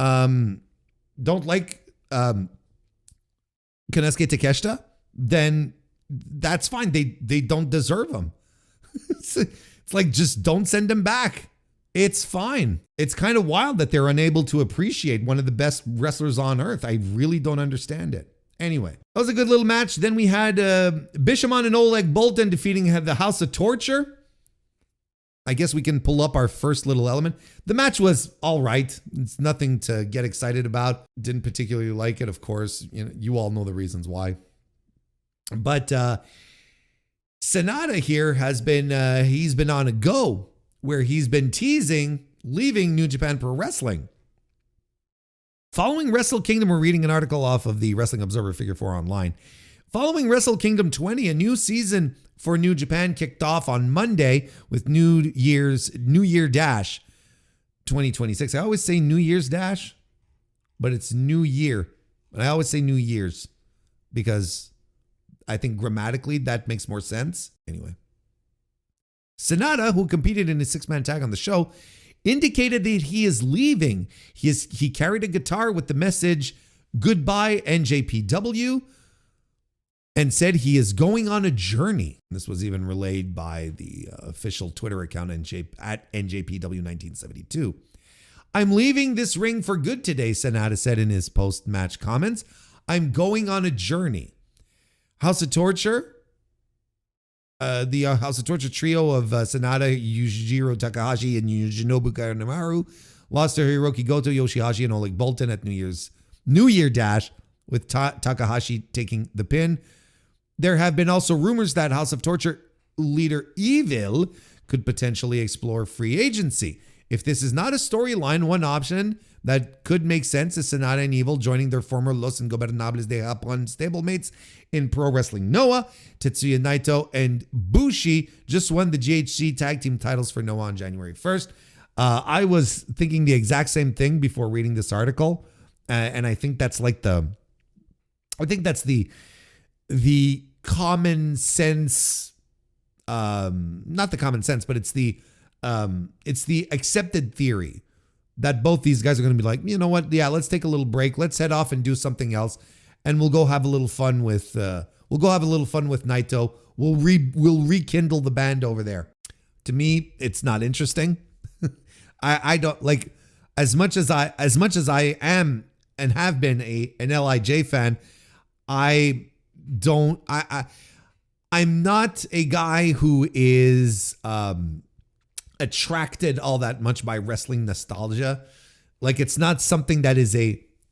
Konosuke Takeshita, then that's fine. They don't deserve him. It's like, just don't send him back. It's fine. It's kind of wild that they're unable to appreciate one of the best wrestlers on earth. I really don't understand it. Anyway, that was a good little match. Then we had Bishamon and Oleg Boltin defeating the House of Torture. I guess we can pull up our first little element. The match was all right. It's nothing to get excited about. Didn't particularly like it, of course. You all know the reasons why. But Sanada here has been, he's been on a go where he's been teasing leaving New Japan Pro Wrestling. Following Wrestle Kingdom, we're reading an article off of the Wrestling Observer Figure 4 online. Following Wrestle Kingdom 20, a new season for New Japan kicked off on Monday with New Year Dash 2026. I always say New Year's Dash, but it's New Year. And I always say New Year's because I think grammatically that makes more sense. Anyway. Sanada, who competed in a 6-man tag on the show, indicated that he is leaving. He carried a guitar with the message, "Goodbye NJPW," and said he is going on a journey. This was even relayed by the official Twitter account at NJPW 1972. "I'm leaving this ring for good today," Sanada said in his post-match comments. "I'm going on a journey." House of Torture, the House of Torture trio of Sanada, Yujiro Takahashi, and Yoshinobu Kanemaru lost to Hiroki Goto, Yoshihashi, and Oleg Boltin at New Year Dash, with Takahashi taking the pin. There have been also rumors that House of Torture leader Evil could potentially explore free agency. If this is not a storyline, one option that could make sense is Sanada and Evil joining their former Los Ingobernables de Japón stablemates in Pro Wrestling Noah. Tetsuya Naito and Bushi just won the GHC tag team titles for Noah on January 1st. I was thinking the exact same thing before reading this article. And I think that's like the common sense, not the common sense, but it's the accepted theory that both these guys are going to be like, you know what? Yeah, let's take a little break. Let's head off and do something else. And we'll go have a little fun with, Naito. We'll rekindle the band over there. To me, it's not interesting. I don't like, as much as I am and have been an LIJ fan, I'm not a guy who is attracted all that much by wrestling nostalgia. Like, it's not something that is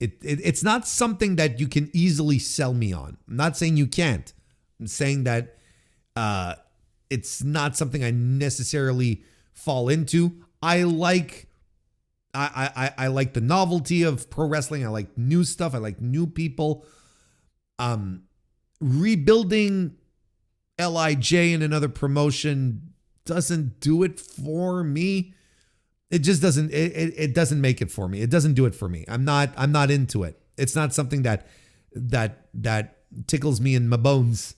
it's not something that you can easily sell me on. I'm not saying you can't. I'm saying that it's not something I necessarily fall into. I like the novelty of pro wrestling. I like new stuff. I like new people. Rebuilding LIJ in another promotion doesn't do it for me. It just doesn't. It doesn't make it for me. It doesn't do it for me. I'm not into it. It's not something that tickles me in my bones.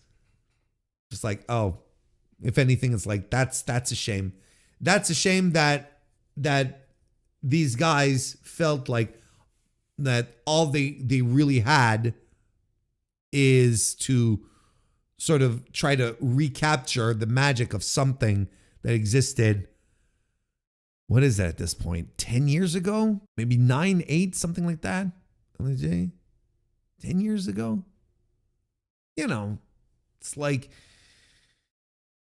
Just like, oh, if anything, it's like that's a shame. That's a shame that these guys felt like that all they really had is to sort of try to recapture the magic of something that existed. What is that at this point? 10 years ago? Maybe 9, 8, something like that? 10 years ago? You know, it's like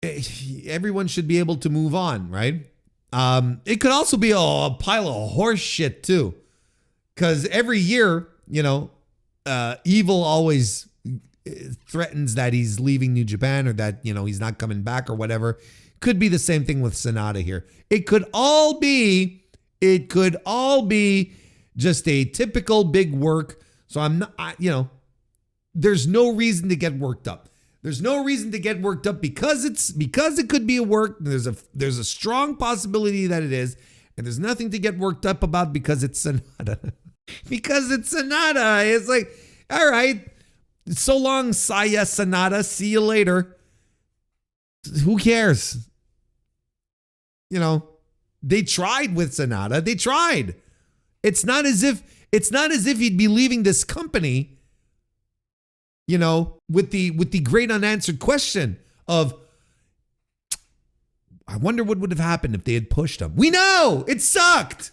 everyone should be able to move on, right? It could also be a pile of horse shit too. Because every year, you know, Evil always threatens that he's leaving New Japan or that, you know, he's not coming back or whatever. Could be the same thing with Sanada here. It could all be just a typical big work. So I'm not, there's no reason to get worked up. There's no reason to get worked up because it could be a work. There's a strong possibility that it is, and there's nothing to get worked up about because it's Sanada. Because it's Sanada. It's like, all right, so long, Saya Sanada. See you later. Who cares? You know, they tried with Sanada. They tried. It's not as if he'd be leaving this company, you know, with the great unanswered question of, I wonder what would have happened if they had pushed him. We know it sucked.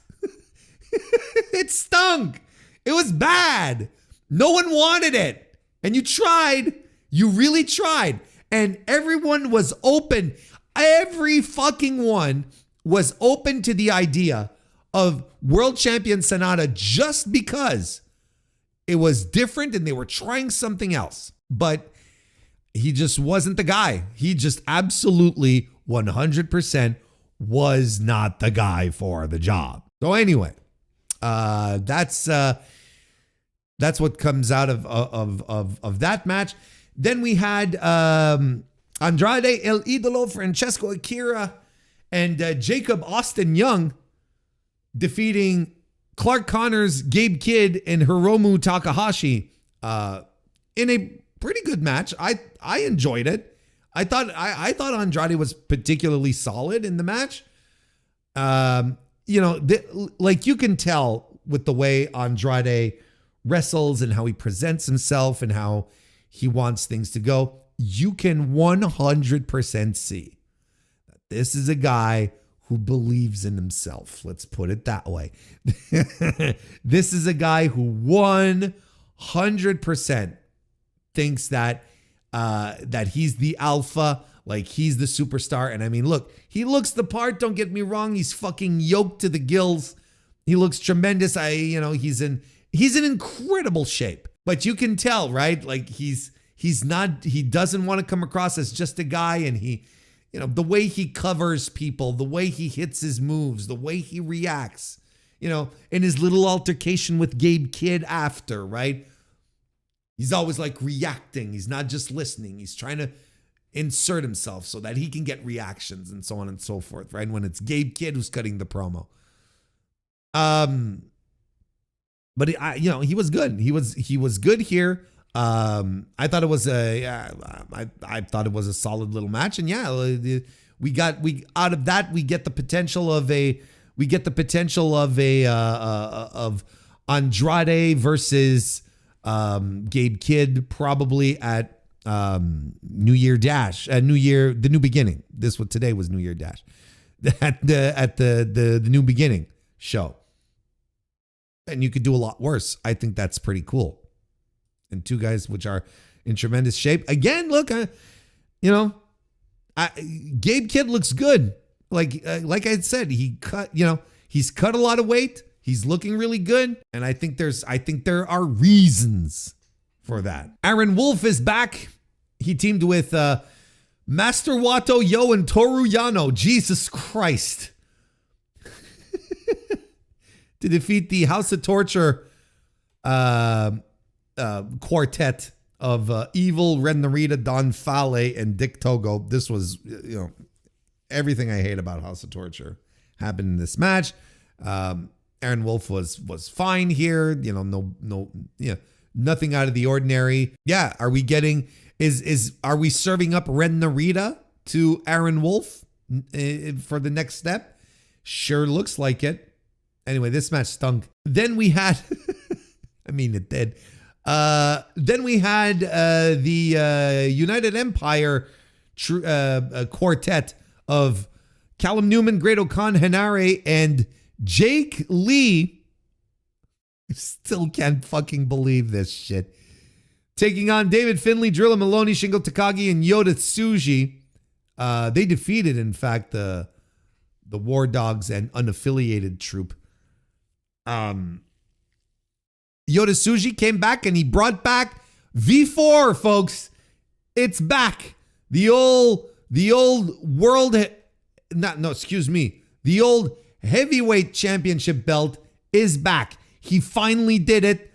It stunk. It was bad. No one wanted it. And you tried. You really tried. And everyone was open. Every fucking one was open to the idea of world champion Sanada just because it was different and they were trying something else. But he just wasn't the guy. He just absolutely 100% was not the guy for the job. So anyway, that's what comes out of that match. Then we had Andrade El Idolo, Francesco Akira, and Jacob Austin Young defeating Clark Connors, Gabe Kidd, and Hiromu Takahashi in a pretty good match. I enjoyed it. I thought Andrade was particularly solid in the match. You know, like you can tell with the way Andrade wrestles and how he presents himself and how he wants things to go. You can 100% see that this is a guy who believes in himself. Let's put it that way. This is a guy who 100% thinks that he's the alpha, like he's the superstar. And I mean, look, he looks the part. Don't get me wrong. He's fucking yoked to the gills. He looks tremendous. He's in incredible shape. But you can tell, right? Like he doesn't want to come across as just a guy, and he, you know, the way he covers people, the way he hits his moves, the way he reacts, you know, in his little altercation with Gabe Kidd after, right? He's always like reacting. He's not just listening. He's trying to insert himself so that he can get reactions and so on and so forth, right? When it's Gabe Kidd who's cutting the promo. But he was good. He was good here. I thought it was I thought it was a solid little match, and yeah, we out of that we get the potential of Andrade versus Gabe Kidd probably at New Year Dash, the New Beginning. Today was New Year Dash at the New Beginning show. And you could do a lot worse. I think that's pretty cool. And two guys which are in tremendous shape. Again, look, Gabe Kidd looks good. Like I said, he's cut a lot of weight. He's looking really good. And I think there are reasons for that. Aaron Wolf is back. He teamed with Master Wato Yo and Toru Yano. Jesus Christ. To defeat the House of Torture quartet of Evil, Ren Narita, Don Fale, and Dick Togo. This was, everything I hate about House of Torture happened in this match. Aaron Wolf was fine here. Nothing out of the ordinary. Yeah, are we getting are we serving up Ren Narita to Aaron Wolf for the next step? Sure looks like it. Anyway, this match stunk. Then we had, I mean, it did. Then we had the United Empire quartet of Callum Newman, Great-O-Khan, Hanare, and Jake Lee. I still can't fucking believe this shit. Taking on David Finlay, Drilla Maloney, Shingo Takagi, and Yota Tsuji. They defeated, in fact, the War Dogs and unaffiliated troupe. Yota Tsuji came back and he brought back V4, folks. It's back. The old heavyweight championship belt is back. He finally did it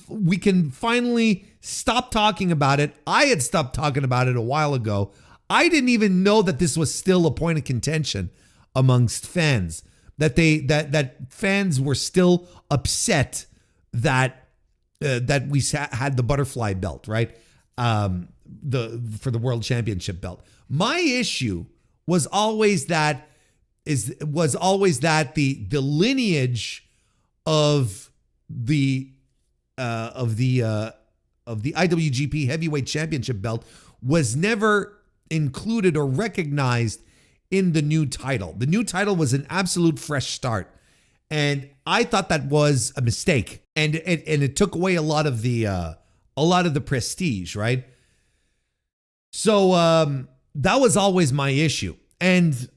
We can finally stop talking about it. I had stopped talking about it a while ago. I didn't even know that this was still a point of contention amongst fans. That fans were still upset that we had the butterfly belt, right? For the world championship belt. My issue was always that the lineage of the IWGP Heavyweight Championship belt was never included or recognized in the new title. The new title was an absolute fresh start, and I thought that was a mistake, and it took away a lot of the prestige, right? So that was always my issue, and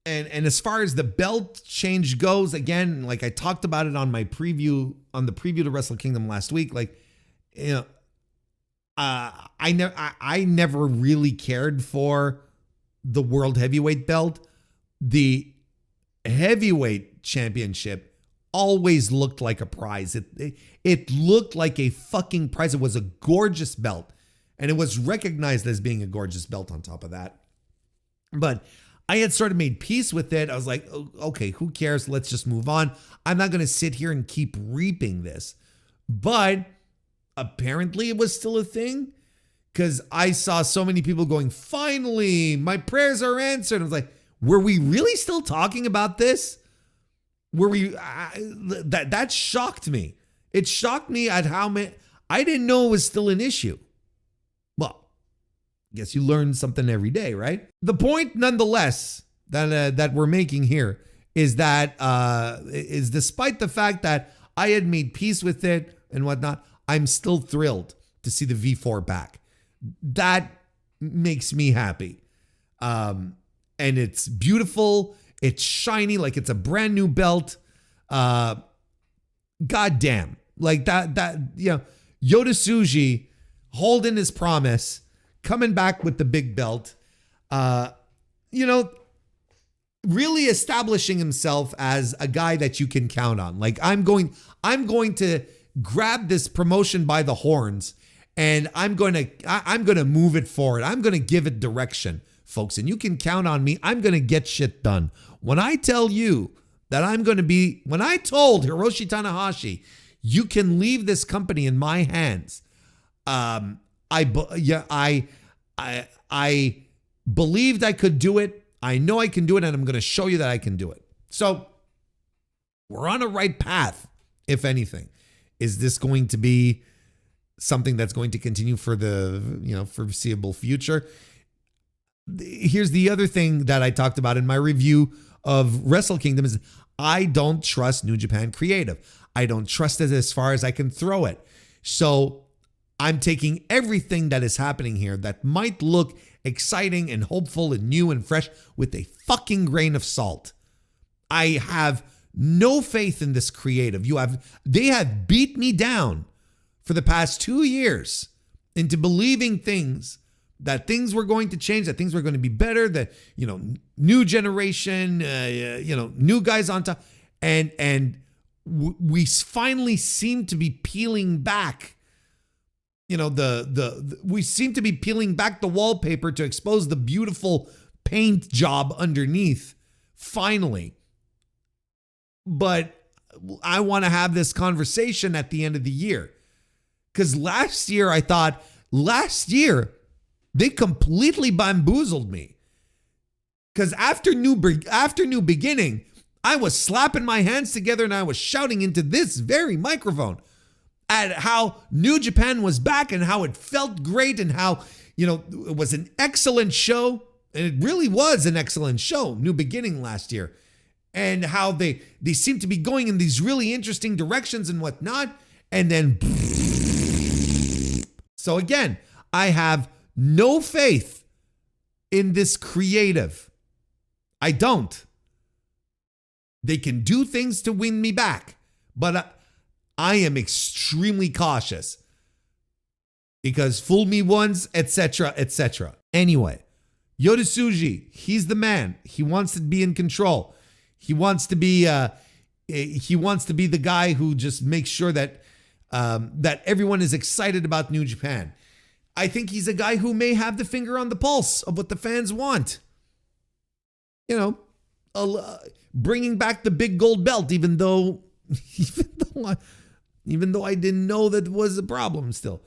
as far as the belt change goes, again, like I talked about it on the preview to Wrestle Kingdom last week, like, you know, I never really cared for the World Heavyweight belt. The Heavyweight Championship always looked like a prize. It looked like a fucking prize. It was a gorgeous belt, and it was recognized as being a gorgeous belt on top of that. But I had sort of made peace with it. I was like, okay, who cares? Let's just move on. I'm not going to sit here and keep reaping this. But apparently it was still a thing, because I saw so many people going, finally, my prayers are answered. I was like, were we really still talking about this? Were we? That shocked me. It shocked me at how many. I didn't know it was still an issue. Well, I guess you learn something every day, right? The point, nonetheless, that we're making here is that is despite the fact that I had made peace with it and whatnot, I'm still thrilled to see the V4 back. That makes me happy. And it's beautiful. It's shiny, like it's a brand new belt. God damn. Like that, you know, Yota Tsuji holding his promise, coming back with the big belt, you know, really establishing himself as a guy that you can count on. Like I'm going to grab this promotion by the horns, and I'm going to move it forward. I'm going to give it direction, folks, and you can count on me. I'm going to get shit done. When I tell you that when I told Hiroshi Tanahashi, you can leave this company in my hands, I believed I could do it. I know I can do it, and I'm going to show you that I can do it. So we're on a right path, if anything. Is this going to be something that's going to continue for the foreseeable future? Here's the other thing that I talked about in my review of Wrestle Kingdom is I don't trust New Japan Creative. I don't trust it as far as I can throw it. So I'm taking everything that is happening here that might look exciting and hopeful and new and fresh with a fucking grain of salt. I have no faith in this creative. They have beat me down for the past 2 years into believing that things were going to change, that things were going to be better, that, you know, new generation, new guys on top. And we finally seem to be peeling back, you know, we seem to be peeling back the wallpaper to expose the beautiful paint job underneath, finally. But I want to have this conversation at the end of the year. Because last year, they completely bamboozled me. Because after New Beginning, I was slapping my hands together and I was shouting into this very microphone at how New Japan was back and how it felt great and how, you know, it was an excellent show. And it really was an excellent show, New Beginning last year. And how they seem to be going in these really interesting directions and whatnot. And then, so again, I have no faith in this creative. I don't. They can do things to win me back, but I am extremely cautious because fool me once, etc., etc. Anyway, Yota Tsuji, he's the man. He wants to be in control. He wants to be the guy who just makes sure that that everyone is excited about New Japan. I think he's a guy who may have the finger on the pulse of what the fans want. You know, bringing back the big gold belt, even though I didn't know that was a problem still.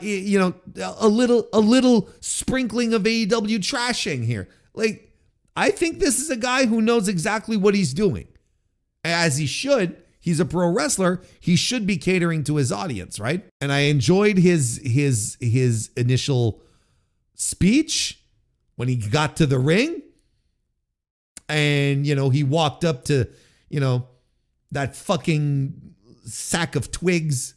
You know, a little sprinkling of AEW trashing here. Like, I think this is a guy who knows exactly what he's doing, as he should. He's a pro wrestler. He should be catering to his audience, right? And I enjoyed his initial speech when he got to the ring. And, you know, he walked up to, you know, that fucking sack of twigs,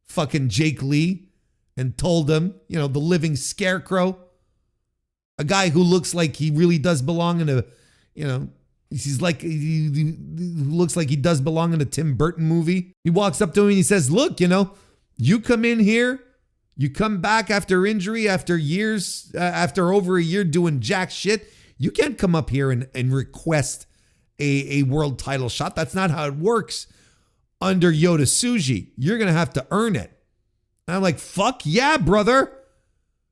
fucking Jake Lee, and told him, you know, the living scarecrow, a guy who looks like he really does belong in a, you know, he's like, he looks like he does belong in a Tim Burton movie. He walks up to him and he says, look, you know, you come in here, you come back after injury, after years, after over a year doing jack shit. You can't come up here and request a world title shot. That's not how it works under Yota Tsuji. You're going to have to earn it. And I'm like, fuck yeah, brother.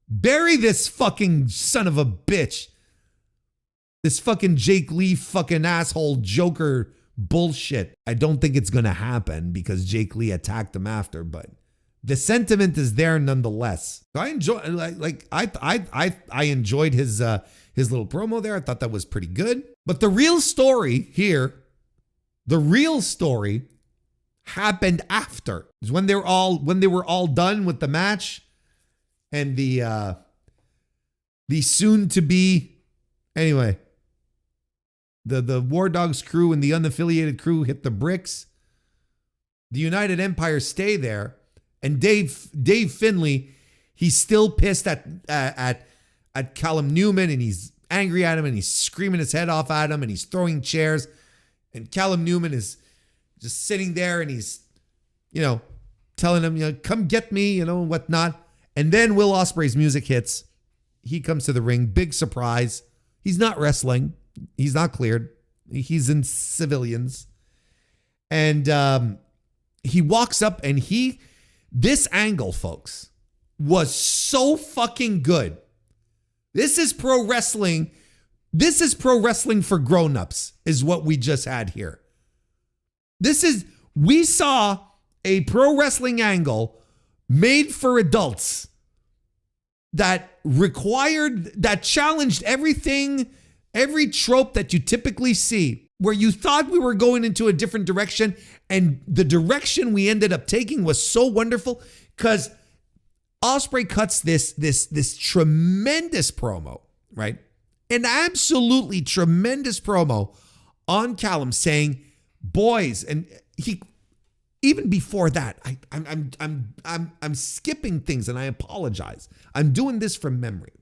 Bury this fucking son of a bitch. This fucking Jake Lee fucking asshole Joker bullshit. I don't think it's going to happen because Jake Lee attacked him after, but the sentiment is there nonetheless. So I enjoy, I enjoyed his little promo there. I thought that was pretty good. But the real story here, the real story happened after. It was when they were all done with the match, and the soon to be, anyway, the War Dogs crew and the unaffiliated crew hit the bricks. The United Empire stay there, and Dave Finlay, he's still pissed at Callum Newman, and he's angry at him, and he's screaming his head off at him, and he's throwing chairs, and Callum Newman is just sitting there, and he's, you know, telling him, you know, come get me, you know, whatnot. And then Will Ospreay's music hits. He comes to the ring, big surprise. He's not wrestling. He's not cleared. He's in civilians. And he walks up, and this angle, folks, was so fucking good. This is pro wrestling. This is pro wrestling for grown-ups, is what we just had here. We saw a pro wrestling angle made for adults that challenged everything, every trope that you typically see, where you thought we were going into a different direction, and the direction we ended up taking was so wonderful because Ospreay cuts this tremendous promo, right? An absolutely tremendous promo on Callum saying, boys, and he, even before that, I'm skipping things and I apologize. I'm doing this from memory.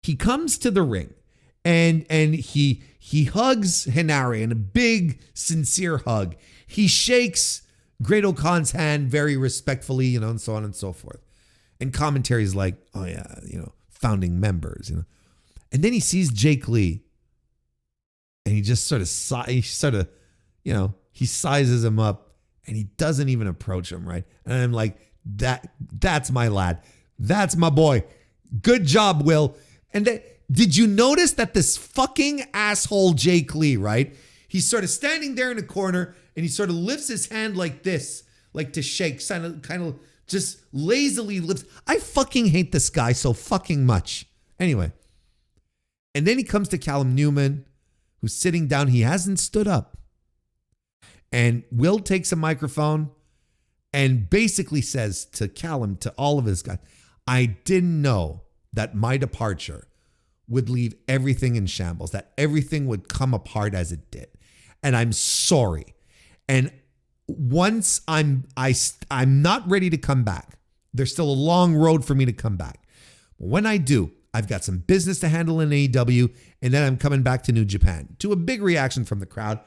He comes to the ring and he hugs Henare in a big, sincere hug. He shakes Great Khan's hand very respectfully, you know, and so on and so forth. And commentary is like, oh yeah, you know, founding members, you know. And then he sees Jake Lee and he just sort of, you know, he sizes him up and he doesn't even approach him, right? And I'm like, that's my lad. That's my boy. Good job, Will. And did you notice that this fucking asshole Jake Lee, right? He's sort of standing there in a corner and he sort of lifts his hand like this, like to shake, kind of just lazily lifts. I fucking hate this guy so fucking much. Anyway. And then he comes to Callum Newman, who's sitting down. He hasn't stood up. And Will takes a microphone and basically says to Callum, to all of his guys, I didn't know that my departure would leave everything in shambles, that everything would come apart as it did. And I'm sorry. And once I'm not ready to come back, there's still a long road for me to come back. When I do, I've got some business to handle in AEW, and then I'm coming back to New Japan, to a big reaction from the crowd.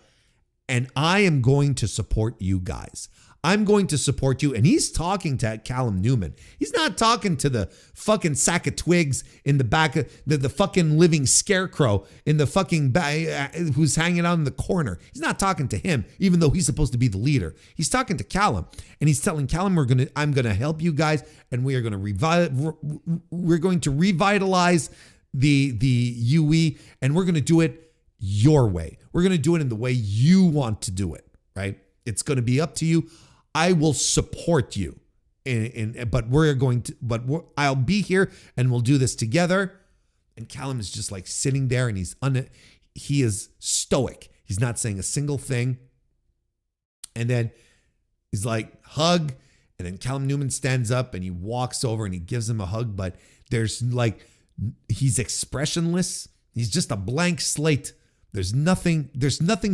And I am going to support you guys. I'm going to support you. And he's talking to Callum Newman. He's not talking to the fucking sack of twigs in the back of the fucking living scarecrow in the fucking who's hanging out in the corner. He's not talking to him, even though he's supposed to be the leader. He's talking to Callum, and he's telling Callum, I'm going to help you guys, and we're going to revitalize the UE, and we're going to do it your way. We're going to do it in the way you want to do it, right? It's going to be up to you. I will support you, but I'll be here and we'll do this together. And Callum is just like sitting there, and he is stoic. He's not saying a single thing. And then he's like, hug. And then Callum Newman stands up and he walks over and he gives him a hug. But he's expressionless. He's just a blank slate. There's nothing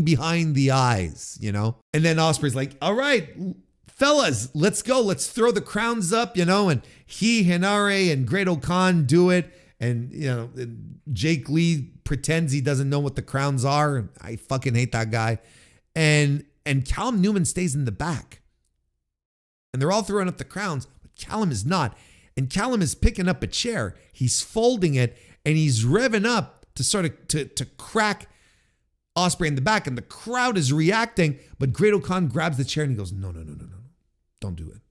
behind the eyes, you know? And then Ospreay's like, all right, fellas, let's go. Let's throw the crowns up, you know? And Henare and Great-O-Khan do it. And, you know, Jake Lee pretends he doesn't know what the crowns are. I fucking hate that guy. And Callum Newman stays in the back. And they're all throwing up the crowns, but Callum is not. And Callum is picking up a chair. He's folding it, and he's revving up to sort of to crack Ospreay in the back, and the crowd is reacting, but Great-O-Khan grabs the chair and he goes, no. Don't do it.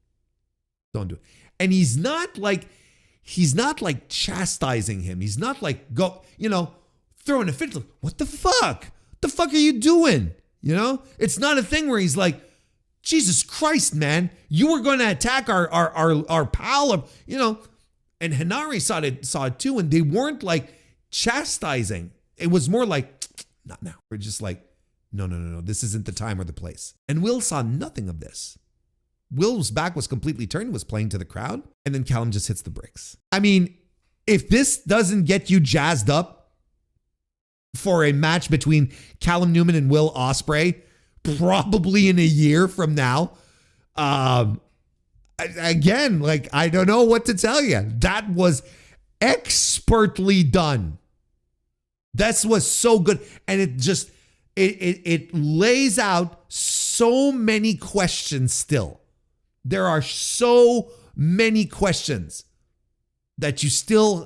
Don't do it. And he's not like chastising him. He's not like throwing a fit. What the fuck? The fuck are you doing? You know? It's not a thing where he's like, Jesus Christ, man, you were going to attack our pal, you know. And Henare saw it too, and they weren't like chastising. It was more like, not now. We're just like, no. This isn't the time or the place. And Will saw nothing of this. Will's back was completely turned, was playing to the crowd, and then Callum just hits the bricks. I mean, if this doesn't get you jazzed up for a match between Callum Newman and Will Ospreay, probably in a year from now, again, like, I don't know what to tell you. That was expertly done. That was so good. And it just, it lays out so many questions still. There are so many questions that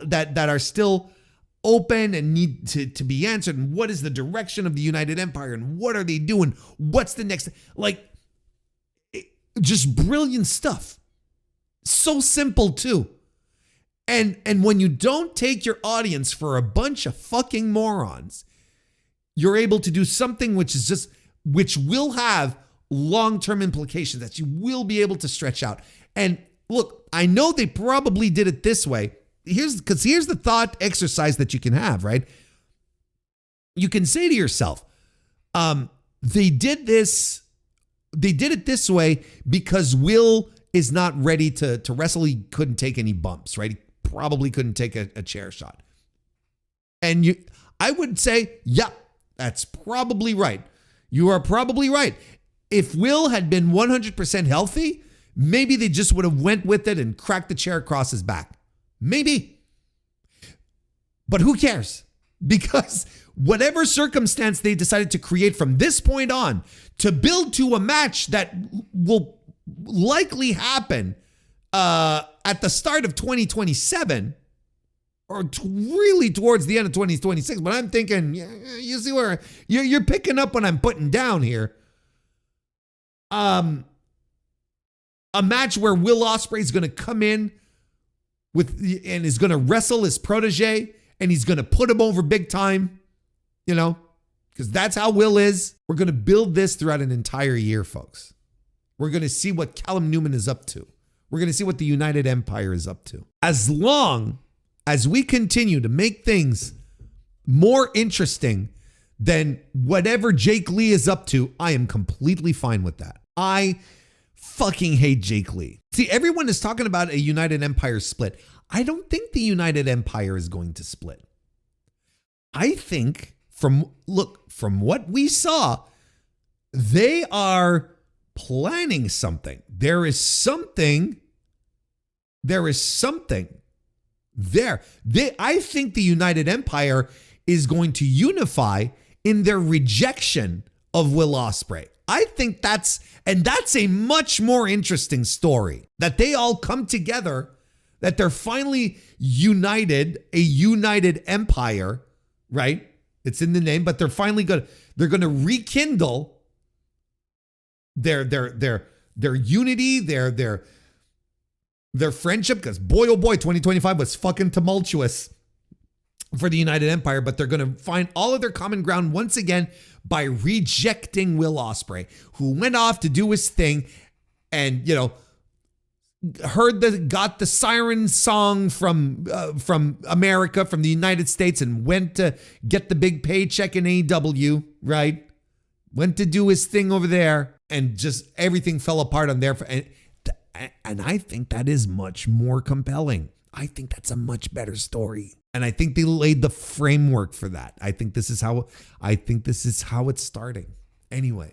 that are still open and need to be answered. And what is the direction of the United Empire? And what are they doing? What's the next? Just brilliant stuff. So simple too. And when you don't take your audience for a bunch of fucking morons, you're able to do something which will have long-term implications that you will be able to stretch out. And look, I know they probably did it this way. Here's the thought exercise that you can have, right? You can say to yourself, they did it this way because Will is not ready to wrestle. He couldn't take any bumps, right? He probably couldn't take a chair shot. And I would say, yeah, that's probably right. You are probably right. If Will had been 100% healthy, maybe they just would have went with it and cracked the chair across his back. Maybe. But who cares? Because whatever circumstance they decided to create from this point on to build to a match that will likely happen at the start of 2027 or really towards the end of 2026. But I'm thinking, you see where you're picking up what I'm putting down here. A match where Will Ospreay is going to come in and is going to wrestle his protege, and he's going to put him over big time, you know, because that's how Will is. We're going to build this throughout an entire year, folks. We're going to see what Callum Newman is up to. We're going to see what the United Empire is up to. As long as we continue to make things more interesting than whatever Jake Lee is up to, I am completely fine with that. I fucking hate Jake Lee. See, everyone is talking about a United Empire split. I don't think the United Empire is going to split. I think from what we saw, they are planning something. There is something there. I think the United Empire is going to unify in their rejection of Will Ospreay. I think that's a much more interesting story, that they all come together, that they're finally united, a united empire, right? It's in the name, but they're finally going to rekindle their unity, their friendship, because boy, oh boy, 2025 was fucking tumultuous for the United Empire, but they're going to find all of their common ground once again by rejecting Will Ospreay, who went off to do his thing and, got the siren song from America, from the United States, and went to get the big paycheck in AEW, right? Went to do his thing over there, and just everything fell apart on there. And I think that is much more compelling. I think that's a much better story. And I think they laid the framework for that. I think this is how it's starting. Anyway,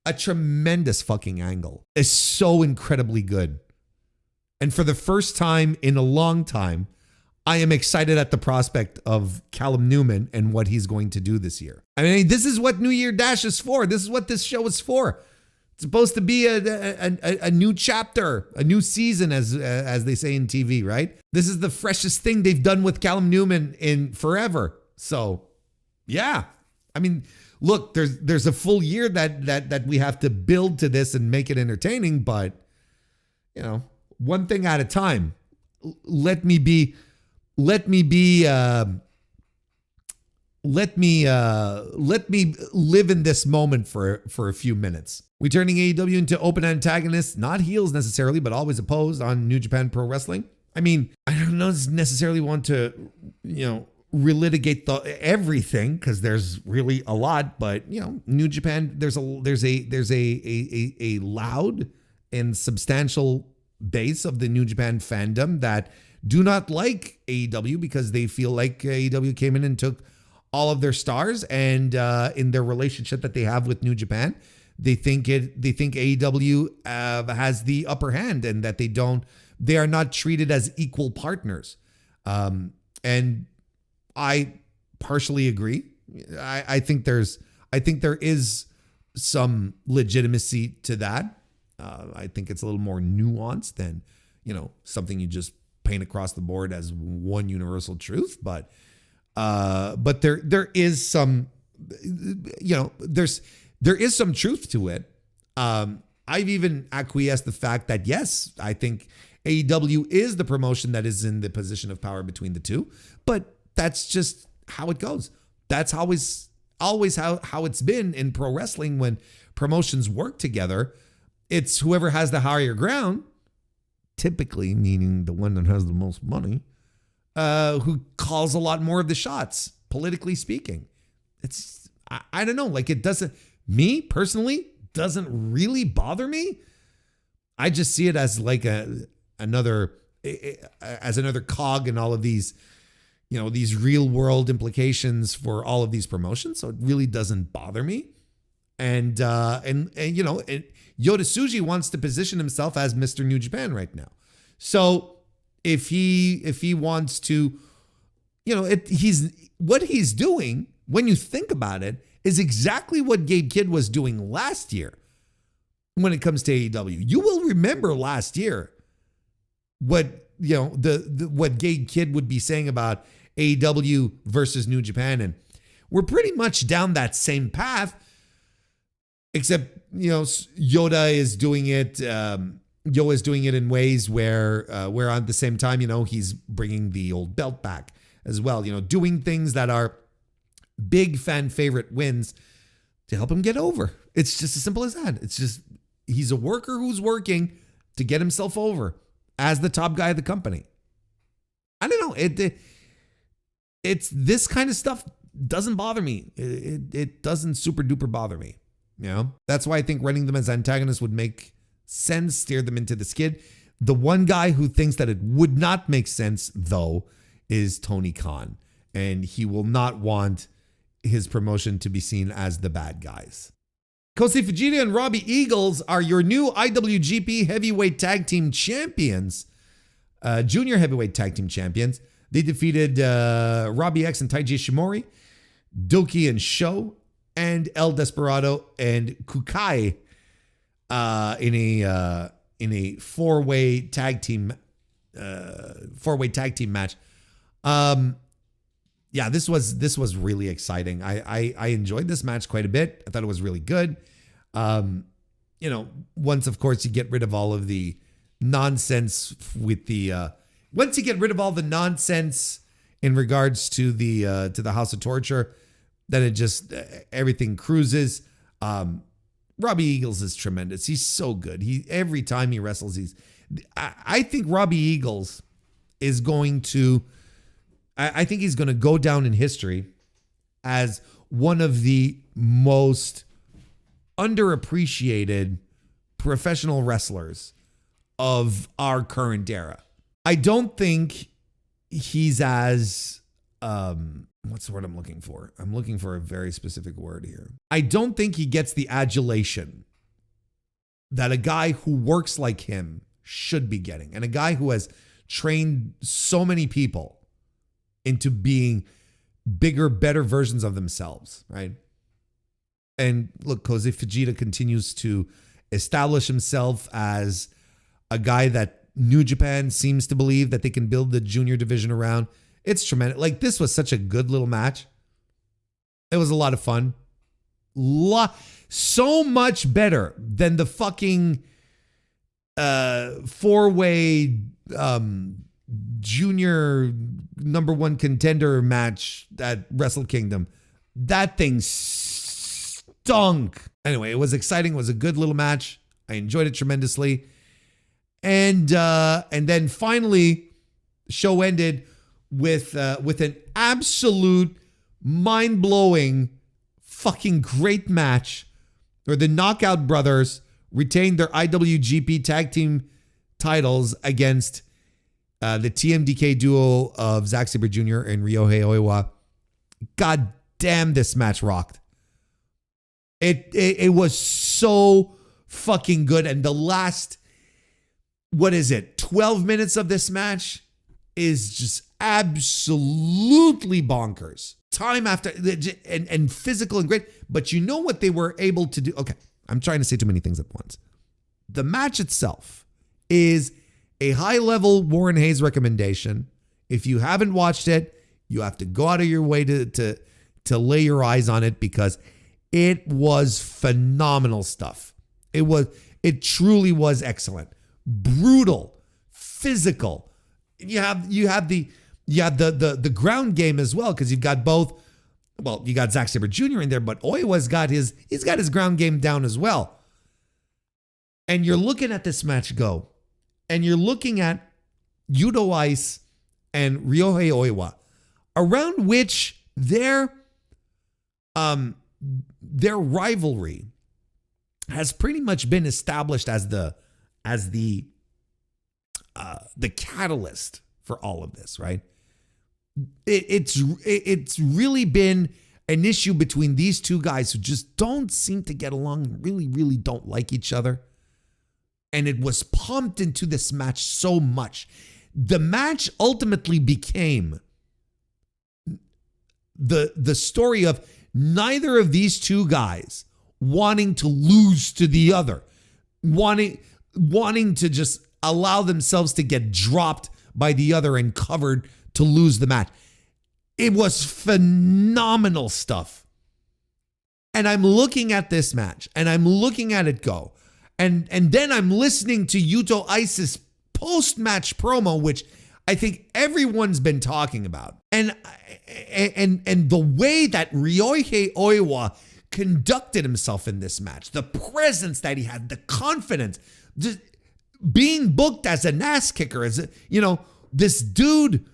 a tremendous fucking angle. Is so incredibly good. And for the first time in a long time, I am excited at the prospect of Callum Newman and what he's going to do this year. I mean, this is what New Year Dash is for. This is what this show is for. It's supposed to be a new chapter, a new season, as they say in TV, right? This is the freshest thing they've done with Callum Newman in forever. So, yeah. I mean, look, there's a full year that we have to build to this and make it entertaining, but one thing at a time. Let me live in this moment for a few minutes. We turning AEW into open antagonists, not heels necessarily, but always opposed on New Japan Pro Wrestling. I mean, I don't necessarily want to, relitigate everything, because there's really a lot, but New Japan, there's a loud and substantial base of the New Japan fandom that do not like AEW because they feel like AEW came in and took all of their stars, and in their relationship that they have with New Japan, they think AEW has the upper hand, and that they are not treated as equal partners. And I partially agree. I think there is some legitimacy to that. I think it's a little more nuanced than, something you just paint across the board as one universal truth. But there is some, there is some truth to it. I've even acquiesced the fact that, yes, I think AEW is the promotion that is in the position of power between the two, but that's just how it goes. That's always how it's been in pro wrestling. When promotions work together, it's whoever has the higher ground, typically meaning the one that has the most money, who calls a lot more of the shots, politically speaking. I don't know, like, it doesn't, me personally, doesn't really bother me. I just see it as like another cog in all of these, these real world implications for all of these promotions. So it really doesn't bother me. And Yota Tsuji wants to position himself as Mr. New Japan right now. So if he wants to, what he's doing, when you think about it, is exactly what Gabe Kidd was doing last year when it comes to AEW. You will remember last year what Gabe Kidd would be saying about AEW versus New Japan, and we're pretty much down that same path. Except, Yoda is doing it. Yo is doing it in ways where at the same time, he's bringing the old belt back as well. Doing things that are big fan favorite wins to help him get over. It's just as simple as that. It's just, he's a worker who's working to get himself over as the top guy of the company. I don't know. It's this kind of stuff doesn't bother me. It doesn't super duper bother me. That's why I think running them as antagonists would make sense, steer them into the skid. The one guy who thinks that it would not make sense, though, is Tony Khan. And he will not want his promotion to be seen as the bad guys. Kosei Fujita and Robbie Eagles are your new IWGP Heavyweight Tag Team Champions. Junior Heavyweight Tag Team Champions. They defeated Robbie X and Taiji Shimori, Doki and Sho, and El Desperado and Kukai in a four-way tag team match. Yeah, this was really exciting. I enjoyed this match quite a bit. I thought it was really good. Once of course you get rid of all of the nonsense with the once you get rid of all the nonsense in regards to the House of Torture, then it just everything cruises. Robbie Eagles is tremendous. He's so good. Every time he wrestles, I think Robbie Eagles is going to. I think he's going to go down in history as one of the most underappreciated professional wrestlers of our current era. I don't think he's as what's the word I'm looking for? I'm looking for a very specific word here. I don't think he gets the adulation that a guy who works like him should be getting, and a guy who has trained so many people into being bigger, better versions of themselves, right? And look, Kosei Fujita continues to establish himself as a guy that New Japan seems to believe that they can build the junior division around. It's tremendous. Like, this was such a good little match. It was a lot of fun. So much better than the fucking four-way junior number one contender match at Wrestle Kingdom. That thing stunk. Anyway, it was exciting. It was a good little match. I enjoyed it tremendously. And then finally, the show ended with an absolute mind-blowing fucking great match where the Knockout Brothers retained their IWGP tag team titles against the TMDK duo of Zack Sabre Jr. and Ryohei Oiwa. God damn, this match rocked. It was so fucking good. And the last, 12 minutes of this match is just absolutely bonkers. Time after, and physical and great. But you know what they were able to do? Okay, I'm trying to say too many things at once. The match itself is a high-level WarrenHayes recommendation. If you haven't watched it, you have to go out of your way to lay your eyes on it, because it was phenomenal stuff. It truly was excellent. Brutal, physical. You have the ground game as well, because you've got both. Well, you got Zack Sabre Jr. in there, but Oiwa's got his ground game down as well. And you're looking at this match go. And you're looking at Yuto Ice and Ryohei Oiwa, around which their rivalry has pretty much been established as the catalyst for all of this, right? It's really been an issue between these two guys who just don't seem to get along, really, really don't like each other. And it was pumped into this match so much. The match ultimately became the story of neither of these two guys wanting to lose to the other, wanting to just allow themselves to get dropped by the other and covered to lose the match. It was phenomenal stuff. And I'm looking at this match and I'm looking at it go. And then I'm listening to Yuto Ice's post-match promo, which I think everyone's been talking about. And the way that Ryohei Oiwa conducted himself in this match, the presence that he had, the confidence, just being booked as an ass kicker, as this dude,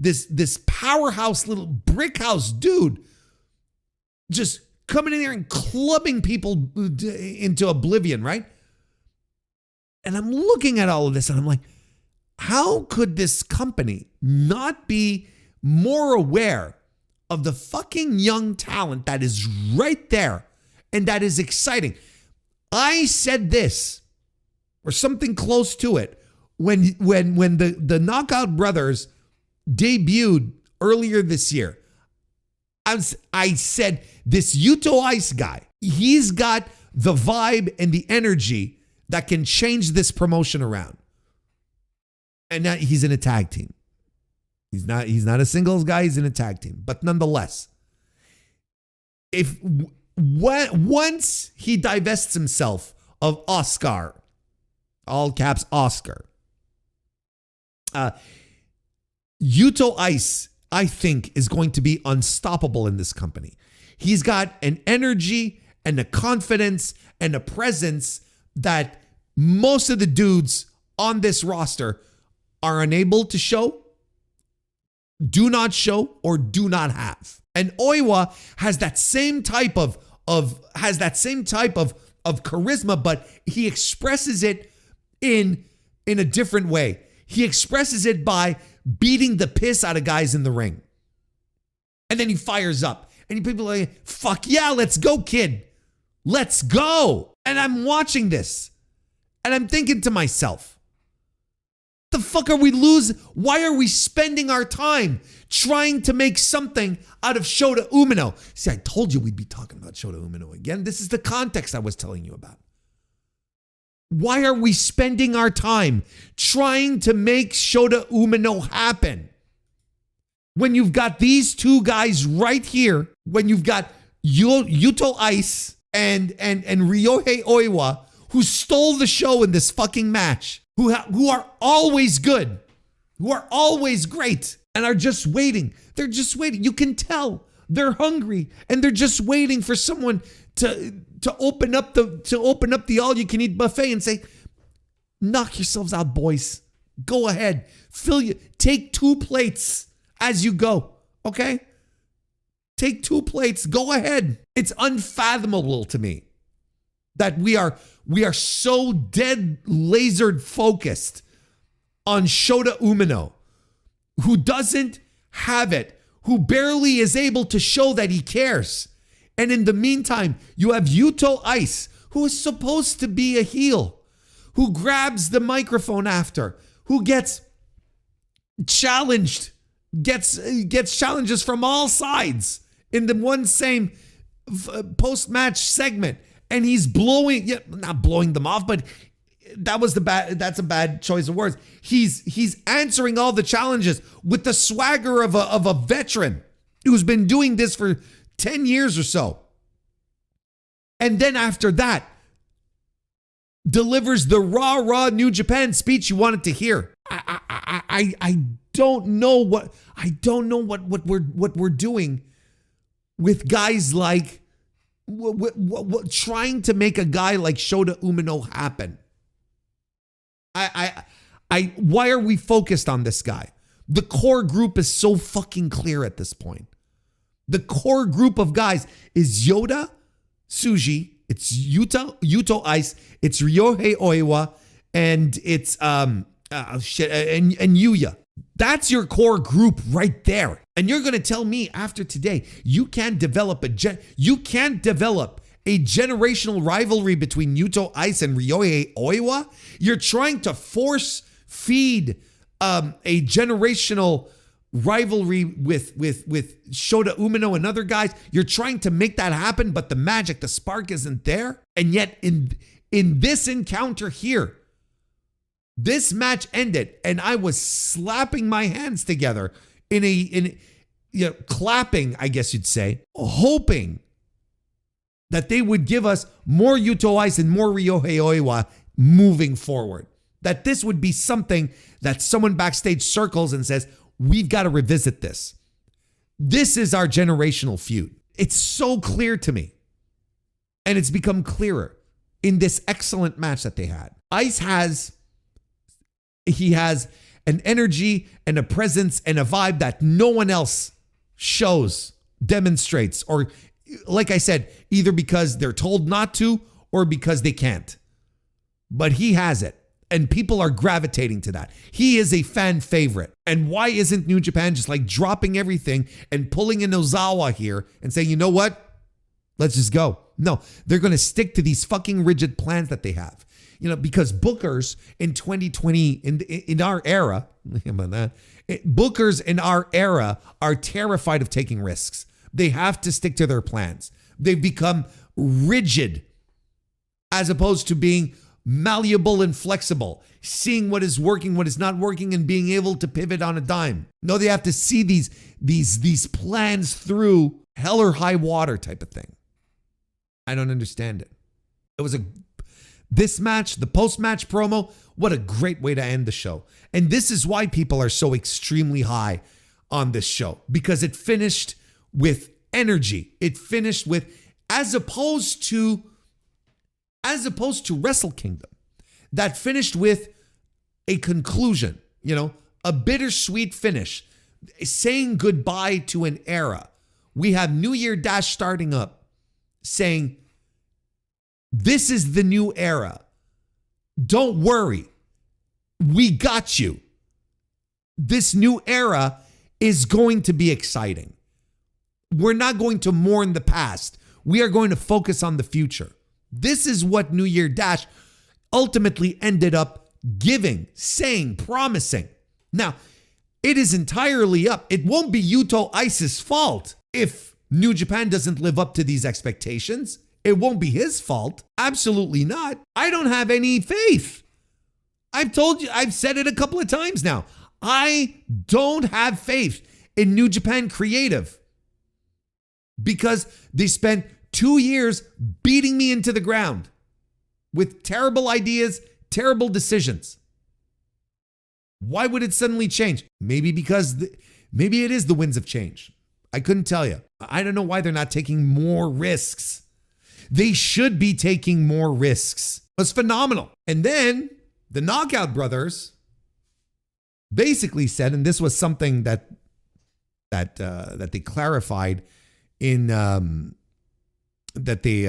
this powerhouse little brick house dude, just coming in there and clubbing people into oblivion, right? And I'm looking at all of this and I'm like, how could this company not be more aware of the fucking young talent that is right there and that is exciting? I said this, or something close to it, when the Knockout Brothers debuted earlier this year. I said this Yuto Ice guy, he's got the vibe and the energy that can change this promotion around. And now he's in a tag team. He's not a singles guy, he's in a tag team. But nonetheless, once he divests himself of Oscar, all caps Oscar, Yuto Ice, I think, is going to be unstoppable in this company. He's got an energy and a confidence and a presence that most of the dudes on this roster are unable to show, do not show, or do not have. And Oiwa has that same type of charisma, but he expresses it in a different way. He expresses it by beating the piss out of guys in the ring. And then he fires up. And people are like, fuck yeah, let's go, kid. Let's go. And I'm watching this. And I'm thinking to myself, the fuck are we losing? Why are we spending our time trying to make something out of Shota Umino? See, I told you we'd be talking about Shota Umino again. This is the context I was telling you about. Why are we spending our time trying to make Shota Umino happen? When you've got these two guys right here, when you've got Yuto Ice and Ryohei Oiwa, who stole the show in this fucking match, who are always good, who are always great, and are just waiting. They're just waiting. You can tell they're hungry, and they're just waiting for someone to open up the all-you-can-eat buffet and say, knock yourselves out, boys. Go ahead. Take 2 plates as you go, okay? Take 2 plates. Go ahead. It's unfathomable to me that we are so dead lasered focused on Shota Umino, who doesn't have it, who barely is able to show that he cares. And in the meantime, you have Yuto Ice, who is supposed to be a heel, who grabs the microphone after, who gets challenged, gets challenges from all sides in the one same post-match segment. And he's not blowing them off, but that's a bad choice of words. He's answering all the challenges with the swagger of a veteran who's been doing this for 10 years or so. And then after that, delivers the raw New Japan speech you wanted to hear. I don't know what we're doing with guys like trying to make a guy like Shota Umino happen. Why are we focused on this guy? The core group is so fucking clear at this point. The core group of guys is Yoda, Tsuji, it's Yuto Ice, it's Ryohei Oiwa, and it's and Yuya. That's your core group right there. And you're going to tell me after today you can't develop a generational rivalry between Yuto Ice and Ryohei Oiwa? You're trying to force feed a generational rivalry with Shota Umino and other guys. You're trying to make that happen, but the magic, the spark isn't there. And yet in this encounter here, this match ended and I was slapping my hands together clapping, I guess you'd say, hoping that they would give us more Yuto Ice and more Ryohei Oiwa moving forward. That this would be something that someone backstage circles and says, we've got to revisit this. This is our generational feud. It's so clear to me. And it's become clearer in this excellent match that they had. Ice has an energy and a presence and a vibe that no one else shows, demonstrates, or like I said, either because they're told not to or because they can't. But he has it. And people are gravitating to that. He is a fan favorite. And why isn't New Japan just like dropping everything and pulling in Ozawa here and saying, you know what? Let's just go. No, they're going to stick to these fucking rigid plans that they have. Because bookers in 2020, in our era, bookers in our era are terrified of taking risks. They have to stick to their plans. They've become rigid as opposed to being malleable and flexible, seeing what is working, what is not working, and being able to pivot on a dime. No, they have to see these plans through hell or high water type of thing. I don't understand it. It was this match, the post-match promo, what a great way to end the show. And this is why people are so extremely high on this show, because it finished with energy. It finished with, as opposed to Wrestle Kingdom, that finished with a conclusion, a bittersweet finish, saying goodbye to an era. We have New Year Dash starting up, saying, this is the new era. Don't worry. We got you. This new era is going to be exciting. We're not going to mourn the past. We are going to focus on the future. This is what New Year Dash ultimately ended up giving, saying, promising. Now, it is entirely up. It won't be Yuto Ice's fault if New Japan doesn't live up to these expectations. It won't be his fault. Absolutely not. I don't have any faith. I've told you, I've said it a couple of times now. I don't have faith in New Japan Creative because they spent 2 years beating me into the ground with terrible ideas, terrible decisions. Why would it suddenly change? Maybe because maybe it is the winds of change. I couldn't tell you. I don't know why they're not taking more risks. They should be taking more risks. It was phenomenal. And then the Knockout Brothers basically said, and this was something that they clarified in that they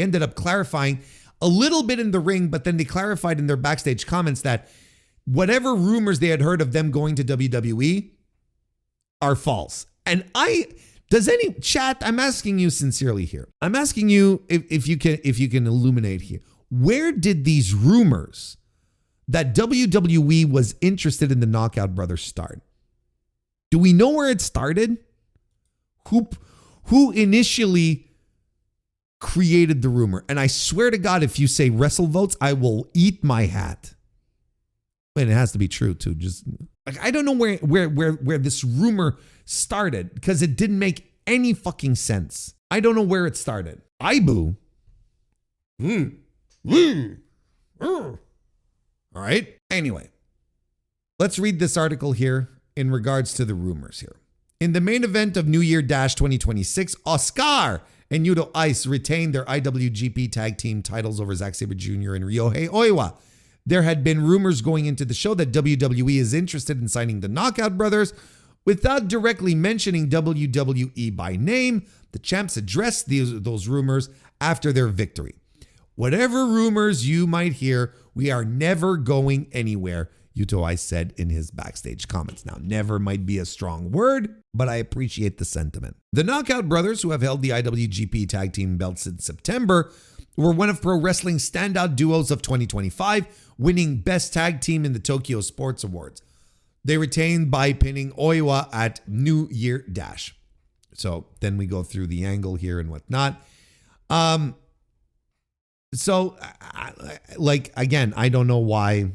ended up clarifying a little bit in the ring, but then they clarified in their backstage comments that whatever rumors they had heard of them going to WWE are false. And does any chat, I'm asking you sincerely here. I'm asking you if you can illuminate here. Where did these rumors that WWE was interested in the Knockout Brothers start? Do we know where it started? Who initially created the rumor? And I swear to God, if you say WrestleVotes, I will eat my hat. And it has to be true too. Just like, I don't know where this rumor started because it didn't make any fucking sense. I don't know where it started. Ibu. All right. Anyway, let's read this article here in regards to the rumors here. In the main event of New Year Dash 2026, Oscar and Yuto Ice retained their IWGP Tag Team titles over Zack Sabre Jr. and Ryohei Oiwa. There had been rumors going into the show that WWE is interested in signing the Knockout Brothers. Without directly mentioning WWE by name, the champs addressed those rumors after their victory. Whatever rumors you might hear, we are never going anywhere, Yuto Ice said in his backstage comments. Now, never might be a strong word, but I appreciate the sentiment. The Knockout Brothers, who have held the IWGP Tag Team belt since September, were one of pro wrestling's standout duos of 2025, winning Best Tag Team in the Tokyo Sports Awards. They retained by pinning Oiwa at New Year Dash. So then we go through the angle here and whatnot. So, again, I don't know why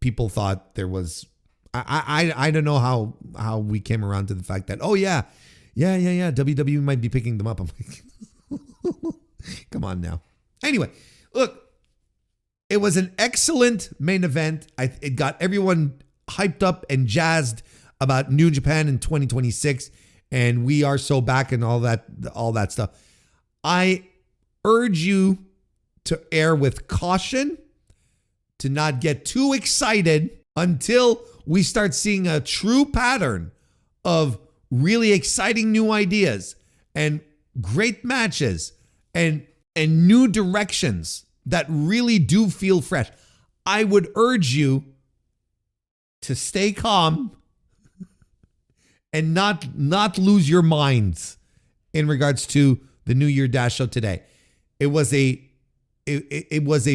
people thought there was. I don't know how we came around to the fact that, oh yeah, WWE might be picking them up. I'm like, come on now. Anyway, look, it was an excellent main event. It got everyone hyped up and jazzed about New Japan in 2026, and we are so back and all that stuff. I urge you to err with caution, to not get too excited until we start seeing a true pattern of really exciting new ideas and great matches and new directions that really do feel fresh. I would urge you to stay calm and not lose your minds in regards to the New Year Dash show today. It was a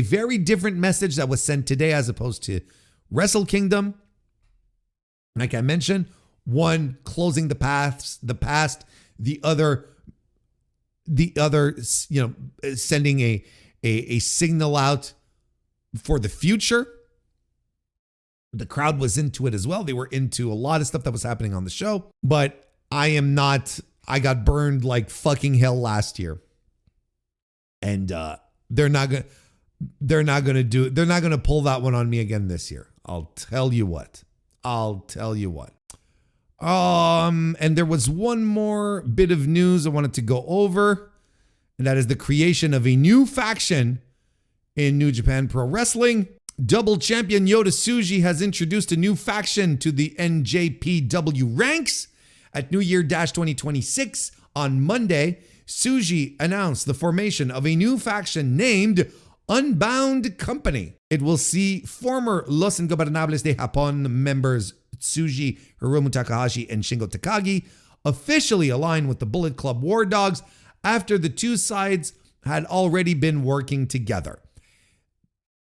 very different message that was sent today as opposed to Wrestle Kingdom. Like I mentioned, One closing the past, the other, sending a signal out for the future. The crowd was into it as well. They were into a lot of stuff that was happening on the show, but I got burned like fucking hell last year. And they're not going to pull that one on me again this year. I'll tell you what. And there was one more bit of news I wanted to go over, and that is the creation of a new faction in New Japan Pro Wrestling. Double champion Yota Tsuji has introduced a new faction to the NJPW ranks. At New Year Dash 2026 on Monday, Tsuji announced the formation of a new faction named Unbound Company. It will see former Los Ingobernables de Japón members Tsuji, Hiromu Takahashi, and Shingo Takagi officially align with the Bullet Club War Dogs after the two sides had already been working together.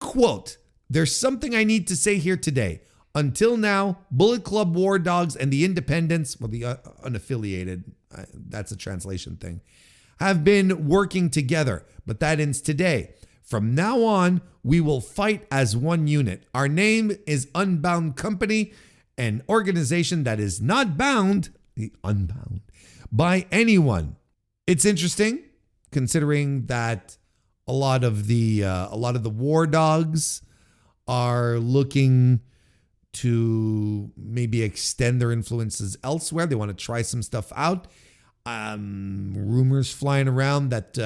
Quote, "There's something I need to say here today. Until now, Bullet Club War Dogs and the Independents," well, the unaffiliated, that's a translation thing, "have been working together, but that ends today. From now on, we will fight as one unit. Our name is Unbound Company, an organization that is not bound, unbound, by anyone." It's interesting, considering that a lot of the War Dogs are looking to maybe extend their influences elsewhere. They want to try some stuff out. Rumors flying around that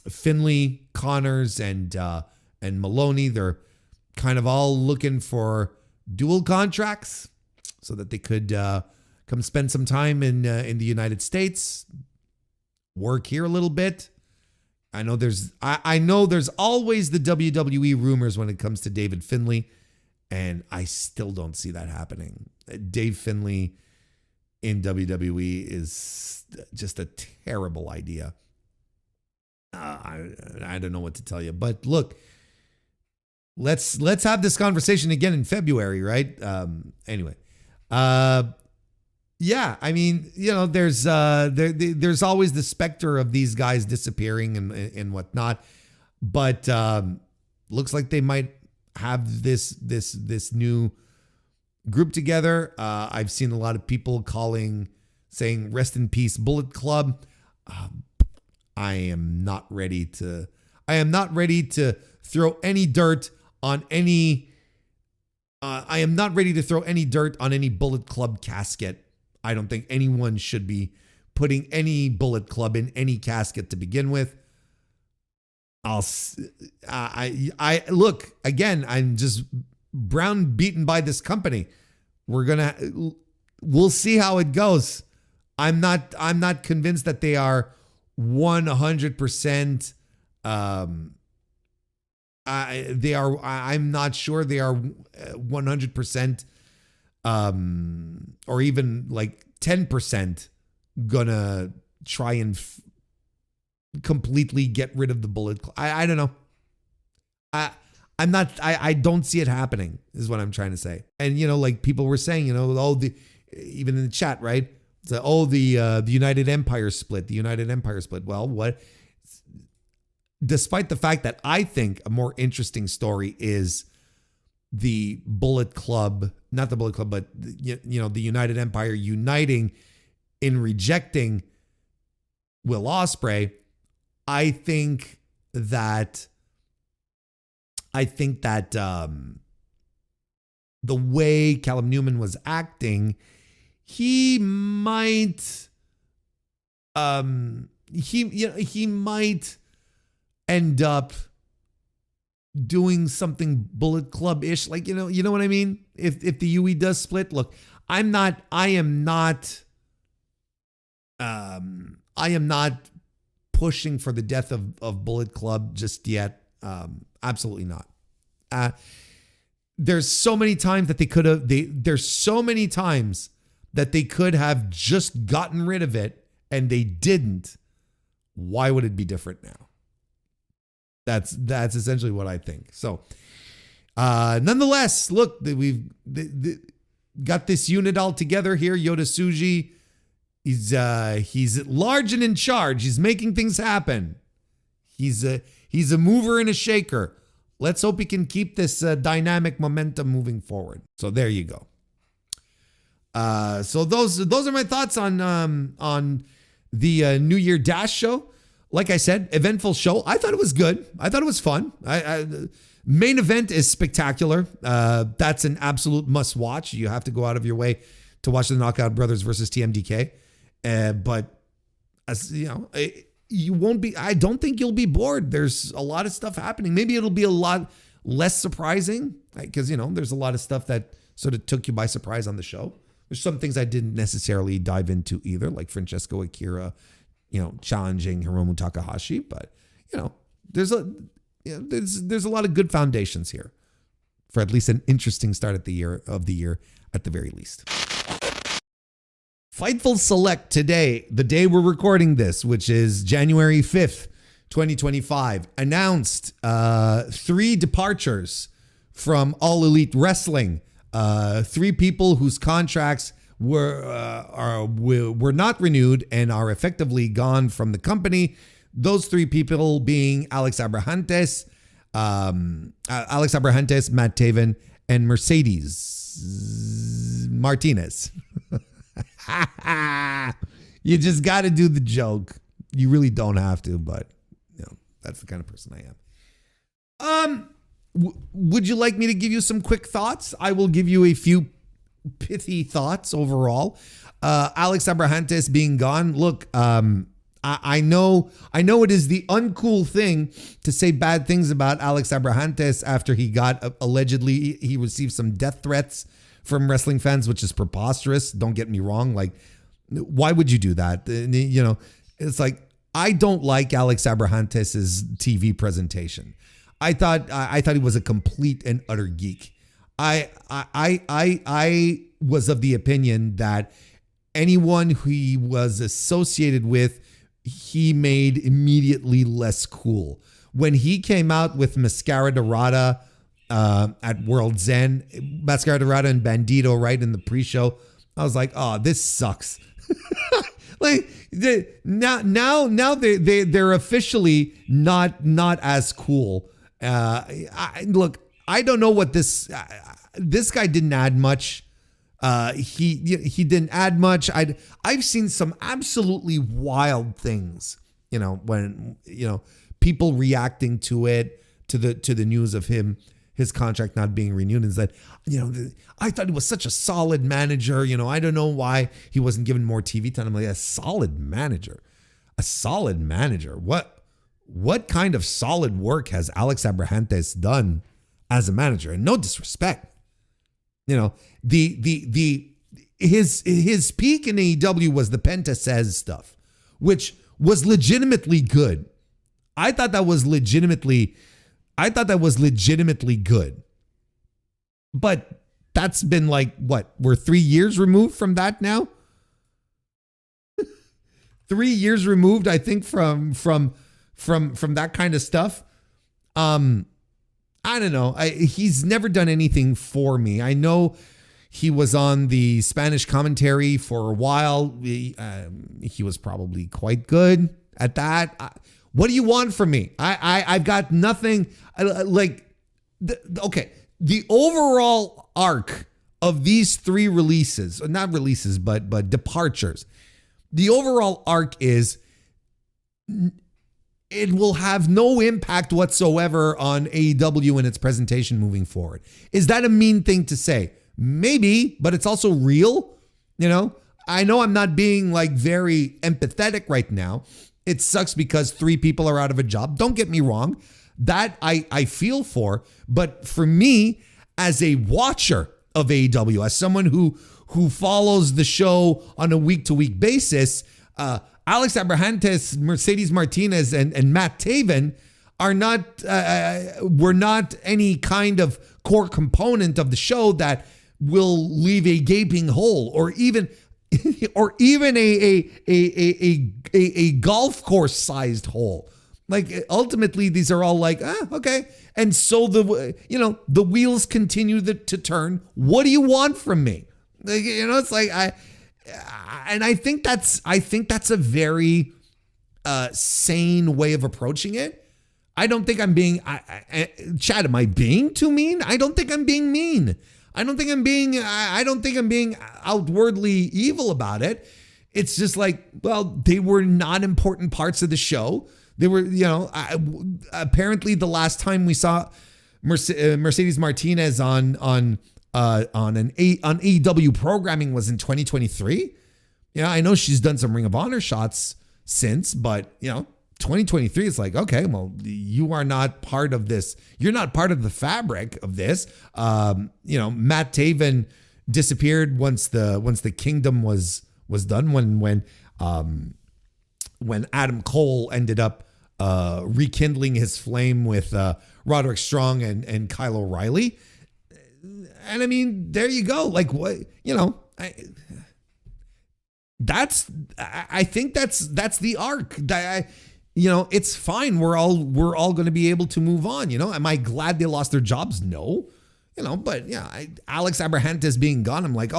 Finley, Connors, and Maloney, they're kind of all looking for dual contracts so that they could come spend some time in the United States, work here a little bit. I know there's always the WWE rumors when it comes to David Finley, and I still don't see that happening. Dave Finley in WWE is just a terrible idea. I don't know what to tell you, but look, let's have this conversation again in February, right? Anyway, yeah, I mean, there's always the specter of these guys disappearing and whatnot, but looks like they might have this new group together. I've seen a lot of people saying "Rest in peace, Bullet Club." I am not ready to throw any dirt on any. I am not ready to throw any dirt on any Bullet Club casket. I don't think anyone should be putting any Bullet Club in any casket to begin with. I look again. I'm just browbeaten by this company. We'll see how it goes. I'm not convinced that they are 100%. I'm not sure they are 100%. Or even like 10% gonna try and completely get rid of the Bullet Club. I don't know. I don't see it happening is what I'm trying to say. And, like people were saying, even in the chat, right? So, the United Empire split, Well, what? Despite the fact that I think a more interesting story is the Bullet Club, not the Bullet Club, but the United Empire uniting in rejecting Will Ospreay. I think that the way Callum Newman was acting, he might he might end up doing something Bullet Club-ish, like, you know what I mean? If the UE does split, look, I am not pushing for the death of Bullet Club just yet. Absolutely not. There's so many times that they could have just gotten rid of it and they didn't. Why would it be different now? That's essentially what I think. So Nonetheless, look, we've got this unit all together here. Yota Tsuji, he's large and in charge. He's making things happen. He's a mover and a shaker. Let's hope he can keep this dynamic momentum moving forward. So there you go. So those are my thoughts on the New Year Dash show. Like I said, eventful show. I thought it was good. I thought it was fun. Main event is spectacular. That's an absolute must watch. You have to go out of your way to watch the Knockout Brothers versus TMDK. But as you know, you won't be. I don't think you'll be bored. There's a lot of stuff happening. Maybe it'll be a lot less surprising because there's a lot of stuff that sort of took you by surprise on the show. There's some things I didn't necessarily dive into either, like Francesco Akira, challenging Hiromu Takahashi. But there's a lot of good foundations here for at least an interesting start at the year at the very least. Fightful Select today, the day we're recording this, which is January 5th, 2025, announced 3 departures from All Elite Wrestling. 3 people whose contracts were not renewed and are effectively gone from the company. Those 3 people being Alex Abrahantes, Matt Taven, and Mercedes Martinez. You just got to do the joke. You really don't have to, but that's the kind of person I am. Would you like me to give you some quick thoughts? I will give you a few pithy thoughts overall. Alex Abrahantes being gone. Look, I know it is the uncool thing to say bad things about Alex Abrahantes after he got allegedly he received some death threats from wrestling fans, which is preposterous. Don't get me wrong. Like, why would you do that? It's like, I don't like Alex Abrahantes' TV presentation. I thought he was a complete and utter geek. I was of the opinion that anyone who he was associated with, he made immediately less cool. When he came out with Mascara Dorada at World's End, Mascara Dorada and Bandito right in the pre-show, I was like, oh, this sucks. Like now they're officially not as cool. Look, I don't know what this guy didn't add much. He didn't add much. I've seen some absolutely wild things, when people reacting to it, to the news of his contract not being renewed, and said, I thought he was such a solid manager. I don't know why he wasn't given more TV time. I'm like, a solid manager. What kind of solid work has Alex Abrahantes done as a manager? And no disrespect, his peak in AEW was the Penta Says stuff, which was legitimately good. I thought that was legitimately good. But that's been like, what? We're 3 years removed from that now? 3 years removed, I think, from that kind of stuff. I don't know. He's never done anything for me. I know he was on the Spanish commentary for a while. He was probably quite good at that. What do you want from me? I've got nothing. Okay, the overall arc of these 3 releases, not releases, but departures. The overall arc is it will have no impact whatsoever on AEW and its presentation moving forward. Is that a mean thing to say? Maybe, but it's also real. I know I'm not being like very empathetic right now. It sucks because 3 people are out of a job. Don't get me wrong. That I feel for. But for me, as a watcher of AEW, as someone who follows the show on a week-to-week basis, Alex Abrahantes, Mercedes Martinez, and Matt Taven were not any kind of core component of the show that will leave a gaping hole or even a golf course sized hole. Like ultimately, these are all like, okay. And so the wheels continue to turn. What do you want from me? Like, it's like I think that's a very sane way of approaching it. I don't think I'm being, Chad, am I being too mean? I don't think I'm being mean. I don't think I'm being outwardly evil about it. It's just like, well, they were not important parts of the show. They were, apparently the last time we saw Mercedes Martinez on AEW programming was in 2023. Yeah, I know she's done some Ring of Honor shots since, but 2023 is like, okay, well, you are not part of this. You're not part of the fabric of this. Matt Taven disappeared once the Kingdom was done, when Adam Cole ended up rekindling his flame with Roderick Strong and Kyle O'Reilly. And I mean, there you go. Like, what, I think that's the arc. It's fine. We're all going to be able to move on. Am I glad they lost their jobs? No. But yeah, Alex Abrahantes being gone, I'm like,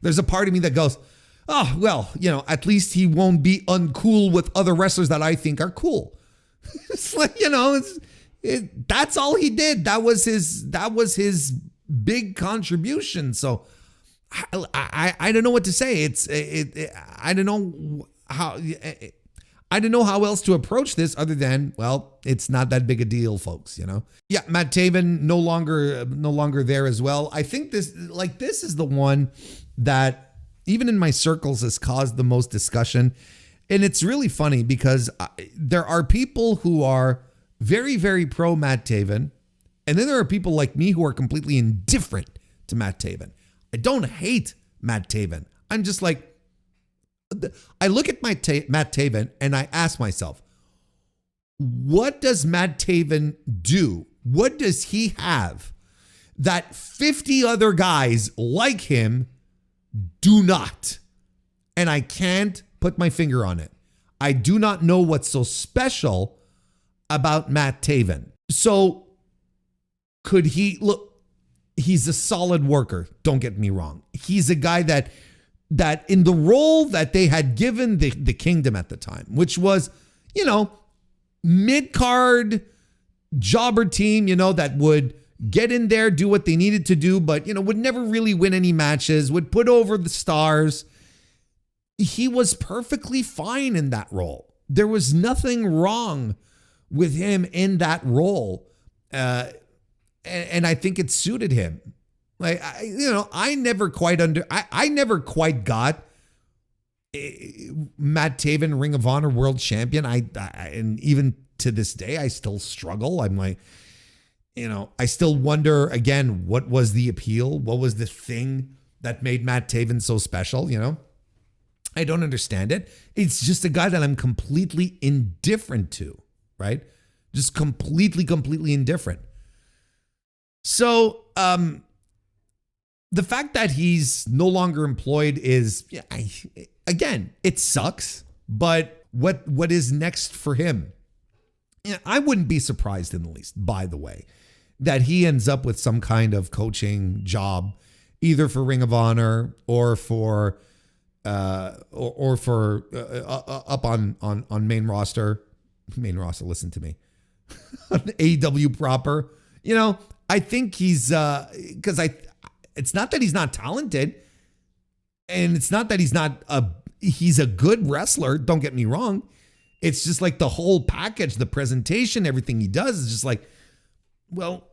there's a part of me that goes, oh, well, at least he won't be uncool with other wrestlers that I think are cool. It's like, that's all he did. That was his big contribution. So I don't know what to say. I don't know how else to approach this other than, well, it's not that big a deal, folks, Yeah, Matt Taven no longer there as well. I think this is the one that even in my circles has caused the most discussion. And it's really funny because there are people who are very, very pro Matt Taven. And then there are people like me who are completely indifferent to Matt Taven. I don't hate Matt Taven. I'm just like, I look at Matt Taven and I ask myself, what does Matt Taven do? What does he have that 50 other guys like him do not? And I can't put my finger on it. I do not know what's so special about Matt Taven. So could he look? He's a solid worker. Don't get me wrong. He's a guy that in the role that they had given the Kingdom at the time, which was, mid-card jobber team, that would get in there, do what they needed to do, but, would never really win any matches, would put over the stars. He was perfectly fine in that role. There was nothing wrong with him in that role. And I think it suited him. Like, I never quite got Matt Taven, Ring of Honor World Champion. And even to this day, I still struggle. I'm like, I still wonder, again, what was the appeal? What was the thing that made Matt Taven so special? I don't understand it. It's just a guy that I'm completely indifferent to, right? Just completely indifferent. So, the fact that he's no longer employed is, again, it sucks, but what is next for him? I wouldn't be surprised in the least, by the way, that he ends up with some kind of coaching job, either for Ring of Honor or for up on main roster. Listen to me. On AEW proper. I think he's because it's not that he's not talented, and it's not that he's a good wrestler, don't get me wrong. It's just like the whole package, the presentation, everything he does is just like, well,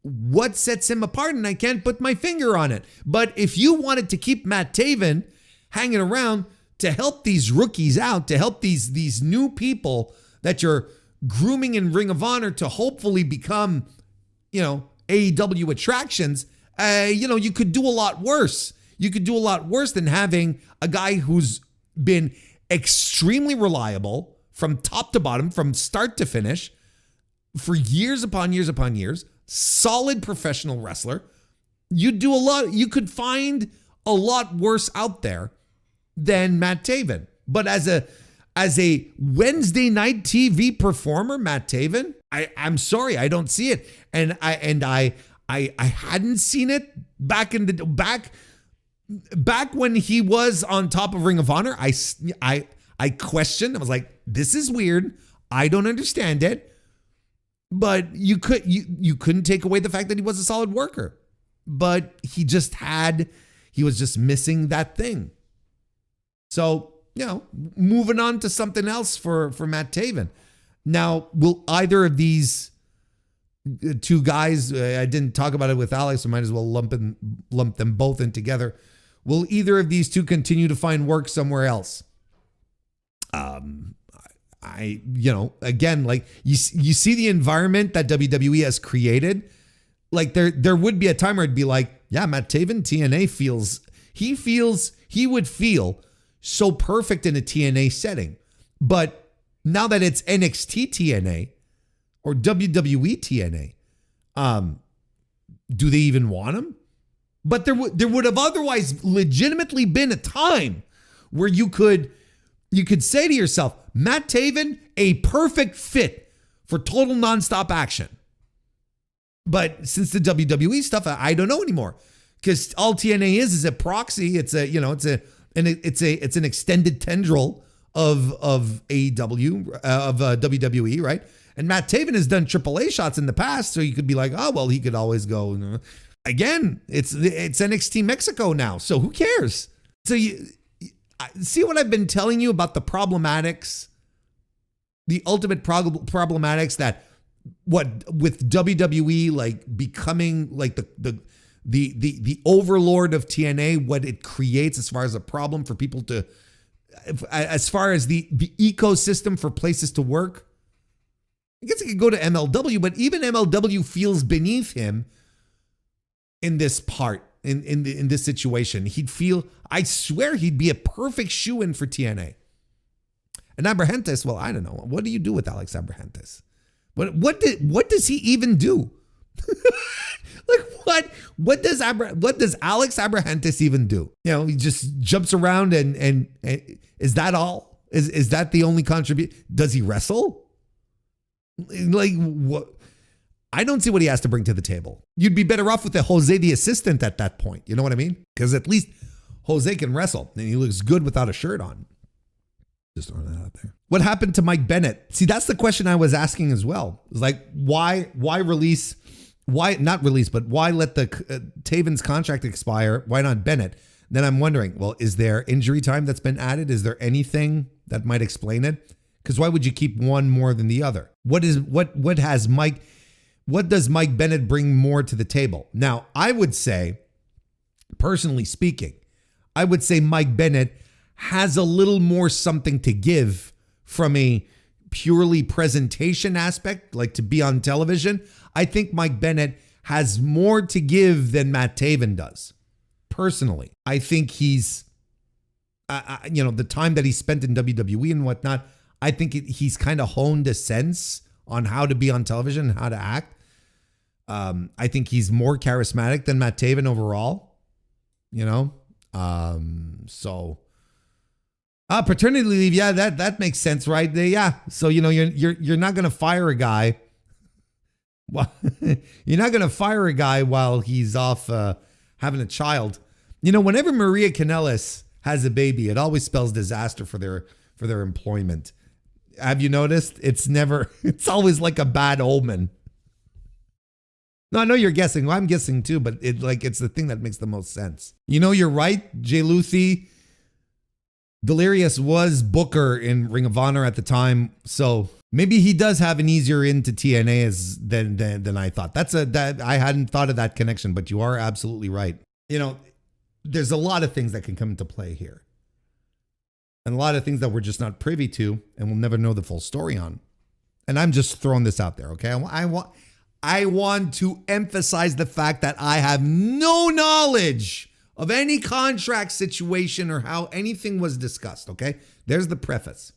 what sets him apart? And I can't put my finger on it. But if you wanted to keep Matt Taven hanging around to help these rookies out, to help these new people that you're grooming in Ring of Honor to hopefully become, AEW attractions, you could do a lot worse. You could do a lot worse than having a guy who's been extremely reliable from top to bottom, from start to finish, for years upon years upon years, solid professional wrestler. You could find a lot worse out there than Matt Taven. But as as a Wednesday night TV performer, Matt Taven. I'm sorry, I don't see it. And I hadn't seen it back when he was on top of Ring of Honor. I questioned. I was like, this is weird. I don't understand it. But you couldn't take away the fact that he was a solid worker. But he was just missing that thing. So, moving on to something else for Matt Taven. Now, will either of these two guys, I didn't talk about it with Alex, so might as well lump them both in together. Will either of these two continue to find work somewhere else? Again, like you see the environment that WWE has created. Like there would be a time where it'd be like, yeah, Matt Taven, TNA he would feel so perfect in a TNA setting. But now that it's NXT TNA or WWE TNA, do they even want him? But there would have otherwise legitimately been a time where you could say to yourself, Matt Taven, a perfect fit for total nonstop action. But since the WWE stuff, I don't know anymore, because all TNA is a proxy. It's an extended tendril of AEW, of WWE, right? And Matt Taven has done AAA shots in the past, so you could be like, oh well, he could always go. Again, it's NXT Mexico now, so who cares? So you see what I've been telling you about the problematics, the ultimate problematics that with WWE like becoming like the overlord of TNA, what it creates as far as a problem for people to, as far as the ecosystem for places to work. I guess it could go to MLW, but even MLW feels beneath him in this part, in this situation. I swear he'd be a perfect shoe-in for TNA. And Abrahantes, well, I don't know. What do you do with Alex Abrahantes? What does he even do? Like what does Alex Abrahantes even do? He just jumps around and is that all? Is that the only contribution? Does he wrestle? Like what? I don't see what he has to bring to the table. You'd be better off with the Jose the assistant at that point. You know what I mean? Because at least Jose can wrestle and he looks good without a shirt on. Just throwing that out there. What happened to Mike Bennett? See, that's the question I was asking as well. It's like, why release? Why not release? But why let the Taven's contract expire? Why not Bennett? Then I'm wondering, well, is there injury time that's been added? Is there anything that might explain it? Because why would you keep one more than the other? What does Mike Bennett bring more to the table? Now, I would say, personally speaking, I would say Mike Bennett has a little more something to give from a purely presentation aspect, like to be on television. I think Mike Bennett has more to give than Matt Taven does. Personally, I think he's, the time that he spent in WWE and whatnot, I think he's kind of honed a sense on how to be on television and how to act. I think he's more charismatic than Matt Taven overall, so paternity leave. Yeah, that makes sense, right? Yeah. So, you're not going to fire a guy. Well, you're not going to fire a guy while he's off having a child. Whenever Maria Kanellis has a baby, it always spells disaster for their employment. Have you noticed? It's always like a bad omen. No, I know you're guessing. Well, I'm guessing too, but it's the thing that makes the most sense. You're right. Jay Luthi, Delirious was Booker in Ring of Honor at the time, so maybe he does have an easier into TNA than I thought. I hadn't thought of that connection, but you are absolutely right. There's a lot of things that can come into play here, and a lot of things that we're just not privy to, and we'll never know the full story on. And I'm just throwing this out there, okay? I want to emphasize the fact that I have no knowledge of any contract situation or how anything was discussed, okay? There's the preface.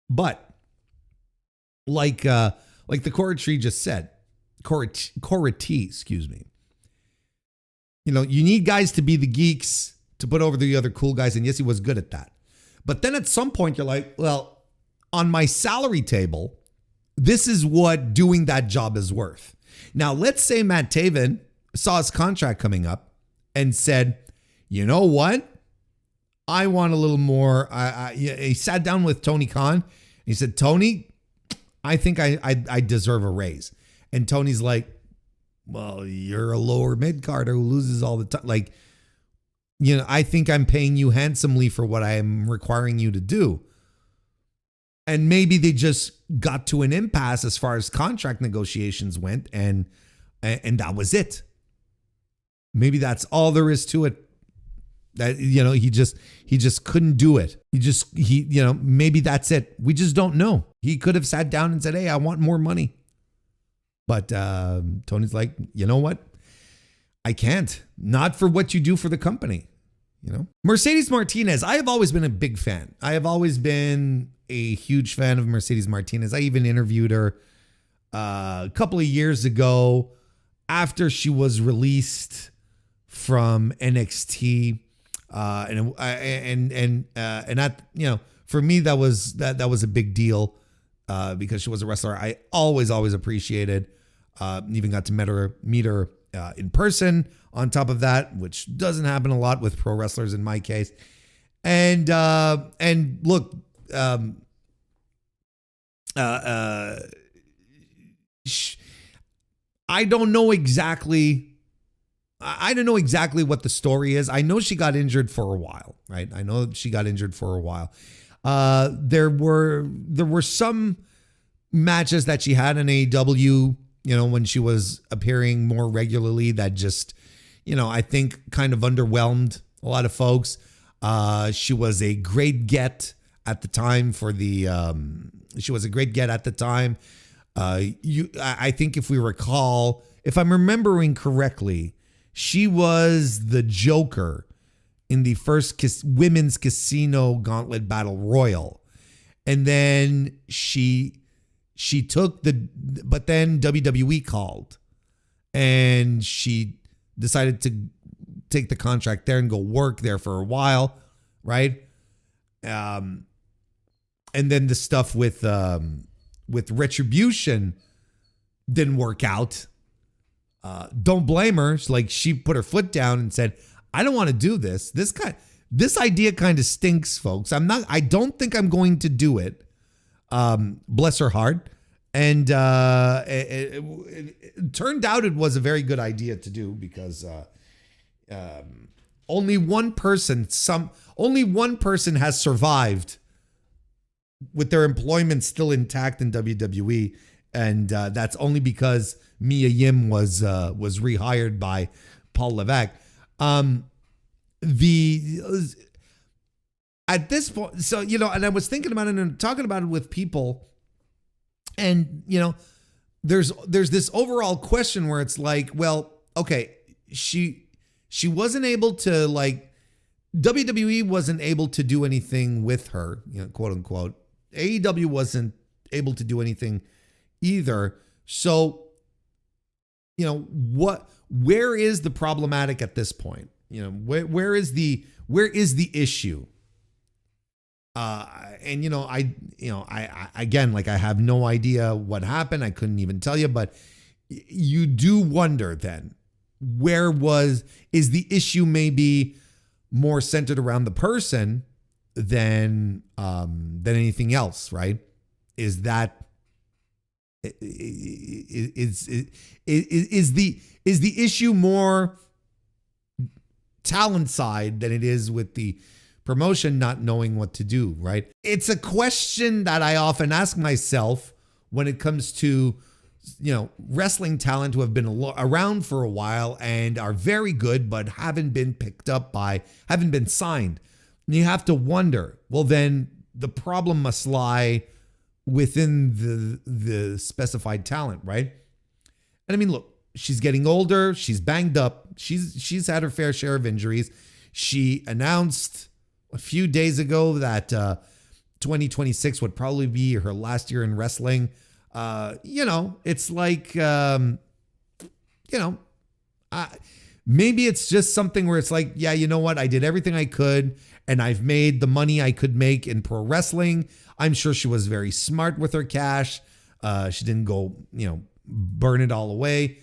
But like the Cora T just said, Cora T, excuse me. You need guys to be the geeks to put over the other cool guys, and yes, he was good at that. But then at some point you're like, well, on my salary table, this is what doing that job is worth. Now, let's say Matt Taven saw his contract coming up and said, you know what? I want a little more. He sat down with Tony Khan. He said, Tony, I think I deserve a raise. And Tony's like, well, you're a lower mid-carder who loses all the time. Like, you know, I think I'm paying you handsomely for what I am requiring you to do. And maybe they just got to an impasse as far as contract negotiations went, and that was it. Maybe that's all there is to it. That, you know, he just couldn't do it. Maybe that's it. We just don't know. He could have sat down and said, hey, I want more money. But Tony's like, you know what? I can't. Not for what you do for the company. You know, Mercedes Martinez, I have always been a big fan. I have always been a huge fan of Mercedes Martinez. I even interviewed her a couple of years ago after she was released from NXT. And that, you know, for me, that was a big deal because she was a wrestler I always appreciated. Even got to meet her in person on top of that, which doesn't happen a lot with pro wrestlers in my case. And look, I don't know exactly what the story is. I know she got injured for a while, right? I know she got injured for a while. There were some matches that she had in AEW, you know, when she was appearing more regularly that just, you know, I think kind of underwhelmed a lot of folks. She was a great get at the time I think if we recall, if I'm remembering correctly, she was the Joker in the first women's casino gauntlet battle royal. And then but then WWE called and she decided to take the contract there and go work there for a while. Right. And then the stuff with Retribution didn't work out. Don't blame her. She put her foot down and said, I don't want to do this. This idea kind of stinks, folks. I don't think I'm going to do it. Bless her heart. And it turned out it was a very good idea to do because only one person has survived with their employment still intact in WWE. And that's only because Mia Yim was rehired by Paul Levesque. At this point, so, you know, and I was thinking about it and talking about it with people, and, you know, there's this overall question where it's like, well, okay, she wasn't able to, like, WWE wasn't able to do anything with her, you know, quote unquote. AEW wasn't able to do anything either. So, you know, where is the problematic at this point? You know, where is the issue? And, you know, I again, like, I have no idea what happened. I couldn't even tell you, but you do wonder then, is the issue maybe more centered around the person than anything else, right? Is the issue more talent side than it is with the promotion not knowing what to do, right? It's a question that I often ask myself when it comes to, you know, wrestling talent who have been around for a while and are very good, but haven't been signed. And you have to wonder, well, then the problem must lie within the specified talent, right? And I mean, look, she's getting older. She's banged up. She's had her fair share of injuries. She announced a few days ago that 2026 would probably be her last year in wrestling. You know, it's like, you know, maybe it's just something where it's like, yeah, you know what? I did everything I could. and I've made the money I could make in pro wrestling. I'm sure she was very smart with her cash. She didn't go, burn it all away.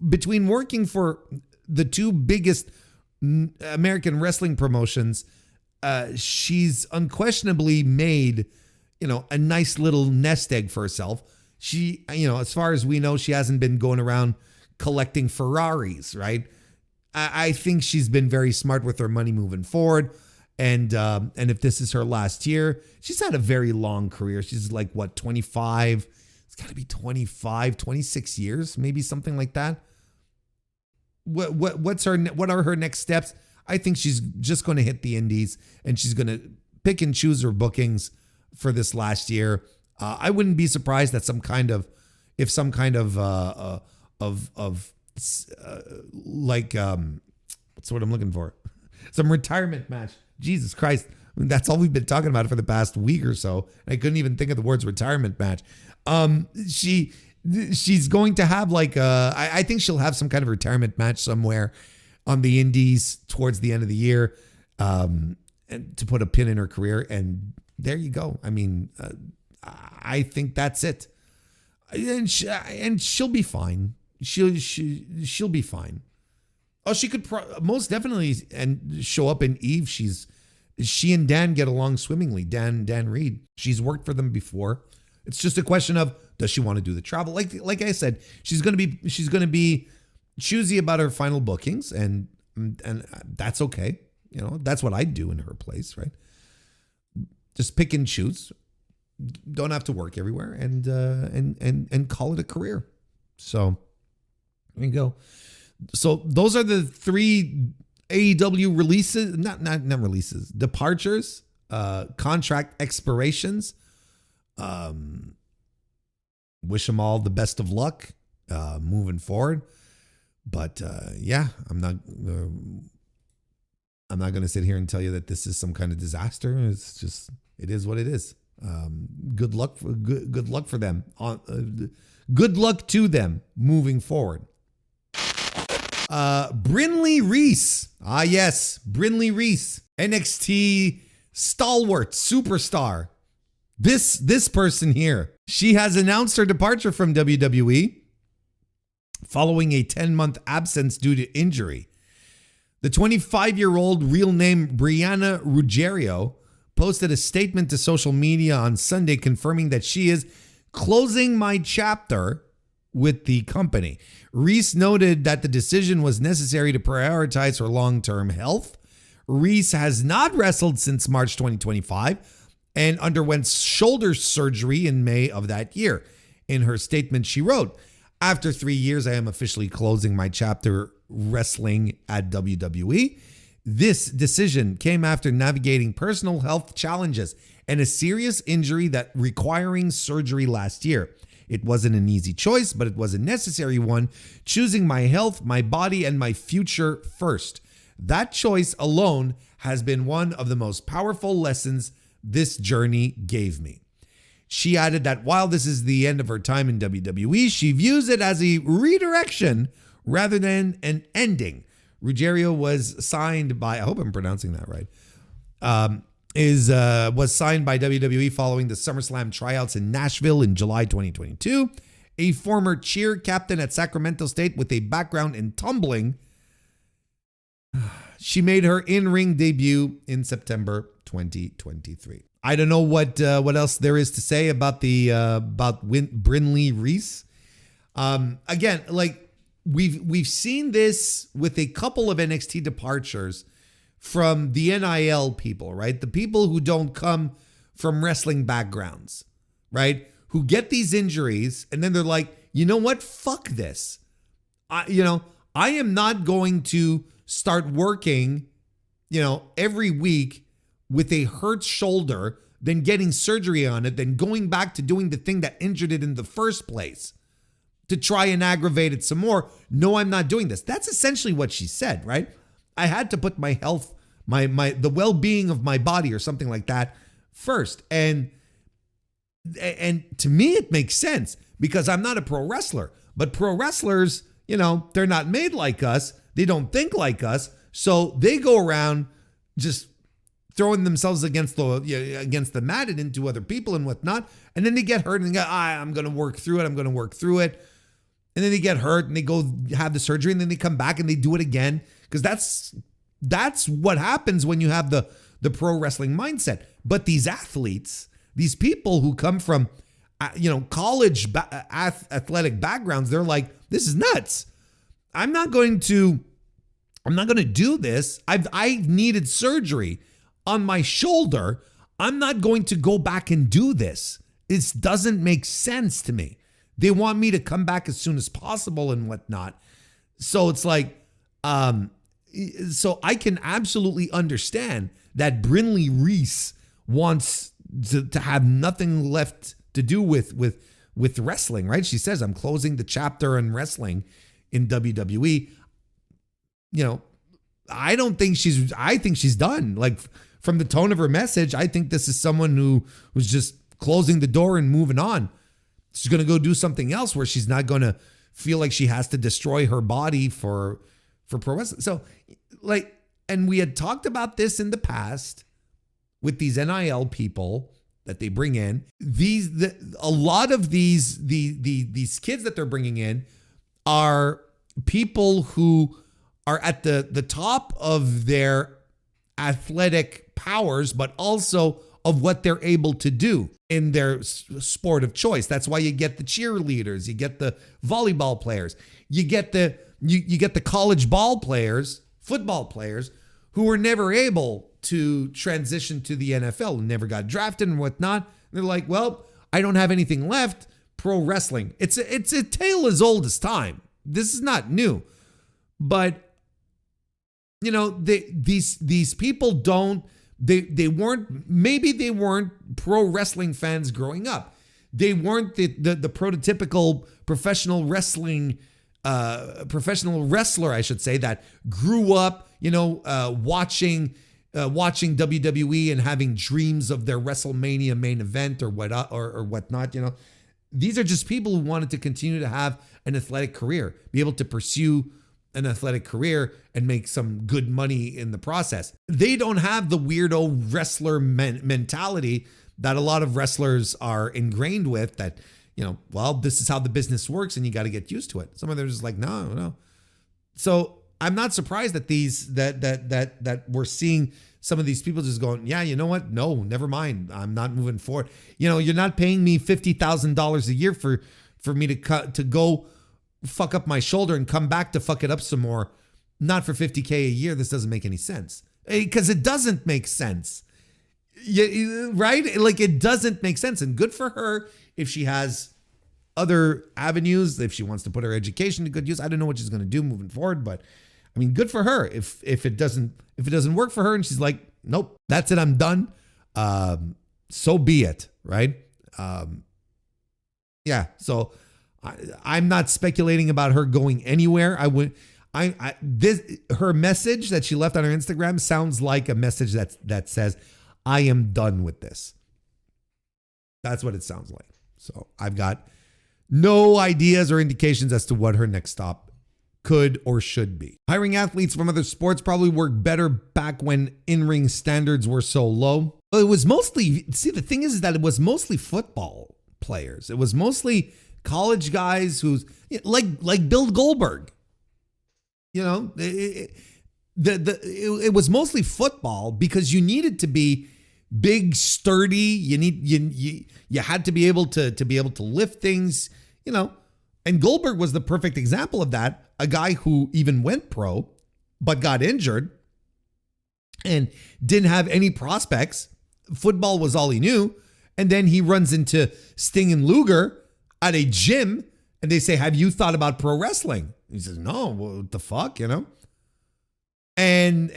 Between working for the two biggest American wrestling promotions, she's unquestionably made, a nice little nest egg for herself. She, as far as we know, she hasn't been going around collecting Ferraris, right? I think she's been very smart with her money moving forward. And if this is her last year, she's had a very long career. She's like, 25? It's got to be 25, 26 years, maybe something like that. What are her next steps? I think she's just going to hit the indies, and she's going to pick and choose her bookings for this last year. I wouldn't be surprised that some kind of what's what I'm looking for? Some retirement match. Jesus Christ. I mean, that's all we've been talking about for the past week or so. I couldn't even think of the words retirement match. She's going to have I think she'll have some kind of retirement match somewhere on the indies towards the end of the year, and to put a pin in her career. And there you go. I mean, I think that's it. And she'll be fine. She'll be fine. Oh, she could most definitely and show up in Eve. She and Dan get along swimmingly. Dan Reed. She's worked for them before. It's just a question of, does she want to do the travel? Like I said, she's gonna be choosy about her final bookings, and that's okay. That's what I'd do in her place, right? Just pick and choose. Don't have to work everywhere, and call it a career. So there you go. So those are the 3 AEW releases, not releases, departures, contract expirations. Wish them all the best of luck moving forward. But I'm not going to sit here and tell you that this is some kind of disaster. It's just, it is what it is. Good luck for them. Good luck to them moving forward. Brinley Reese. Ah, yes. Brinley Reese. NXT stalwart superstar. This person here. She has announced her departure from WWE following a 10-month absence due to injury. The 25-year-old, real name Brianna Ruggiero, posted a statement to social media on Sunday confirming that she is closing my chapter with the company. Reese noted that the decision was necessary to prioritize her long-term health. Reese has not wrestled since March 2025 and underwent shoulder surgery in May of that year. In her statement, she wrote, "After 3 years, I am officially closing my chapter wrestling at WWE. This decision came after navigating personal health challenges and a serious injury that requiring surgery last year. It wasn't an easy choice, but it was a necessary one, choosing my health, my body, and my future first. That choice alone has been one of the most powerful lessons this journey gave me." She added that while this is the end of her time in WWE, she views it as a redirection rather than an ending. Ruggiero was signed by, I hope I'm pronouncing that right, was signed by WWE following the SummerSlam tryouts in Nashville in July 2022. A former cheer captain at Sacramento State with a background in tumbling, she made her in-ring debut in September 2023. I don't know what else there is to say about Brinley Reese. Again, like we've seen this with a couple of NXT departures from the NIL people, right? The people who don't come from wrestling backgrounds, right? Who get these injuries and then they're like, you know what? Fuck this. I am not going to start working, every week with a hurt shoulder, then getting surgery on it, then going back to doing the thing that injured it in the first place to try and aggravate it some more. No, I'm not doing this. That's essentially what she said, right? I had to put my health, the well-being of my body or something like that first. And to me, it makes sense because I'm not a pro wrestler, but pro wrestlers, they're not made like us. They don't think like us. So they go around just throwing themselves against the mat and into other people and whatnot. And then they get hurt and they go, I'm going to work through it. I'm going to work through it. And then they get hurt and they go have the surgery and then they come back and they do it again. Because that's what happens when you have the pro wrestling mindset. But these athletes, these people who come from, college athletic backgrounds, they're like, this is nuts. I'm not going to do this. I've needed surgery on my shoulder. I'm not going to go back and do this. This doesn't make sense to me. They want me to come back as soon as possible and whatnot. So it's like, so I can absolutely understand that Brinley Reese wants to have nothing left to do with wrestling, right? She says, I'm closing the chapter on wrestling in WWE. I think she's done. Like, from the tone of her message, I think this is someone who was just closing the door and moving on. She's going to go do something else where she's not going to feel like she has to destroy her body for pro wrestling. So, and we had talked about this in the past with these NIL people that they bring in. A lot of these kids that they're bringing in are people who are at the top of their athletic powers, but also of what they're able to do in their sport of choice. That's why you get the cheerleaders, you get the volleyball players, you get the college ball players, football players who were never able to transition to the NFL and never got drafted and whatnot. And they're like, well, I don't have anything left. Pro wrestling. It's a tale as old as time. This is not new, but these people don't. They weren't pro wrestling fans growing up. They weren't the prototypical professional wrestler, I should say, that grew up, watching WWE and having dreams of their WrestleMania main event or whatnot. These are just people who wanted to continue to have an athletic career, be able to pursue an athletic career and make some good money in the process. They don't have the weirdo wrestler mentality that a lot of wrestlers are ingrained with, that, this is how the business works and you got to get used to it. Some of them are just like, no. So I'm not surprised that that we're seeing some of these people just going, yeah, you know what? No, never mind. I'm not moving forward. You're not paying me $50,000 a year for me to go fuck up my shoulder and come back to fuck it up some more. Not for $50K a year. This doesn't make any sense, because it doesn't make sense. Yeah, right? Like, it doesn't make sense. And good for her if she has other avenues, if she wants to put her education to good use. I don't know what she's going to do moving forward, but I mean, good for her. If it doesn't work for her and she's like, nope, that's it, I'm done. So be it, right? Yeah. So I'm not speculating about her going anywhere. Her message that she left on her Instagram sounds like a message that says, I am done with this. That's what it sounds like. So I've got no ideas or indications as to what her next stop could or should be. Hiring athletes from other sports probably worked better back when in-ring standards were so low. But it was mostly, the thing is that it was mostly football players. It was mostly college guys who's like Bill Goldberg. It was mostly football because you needed to be big, sturdy. You had to be able to lift things, And Goldberg was the perfect example of that. A guy who even went pro, but got injured and didn't have any prospects. Football was all he knew. And then he runs into Sting and Luger at a gym, and they say, have you thought about pro wrestling? He says, no, what the fuck, And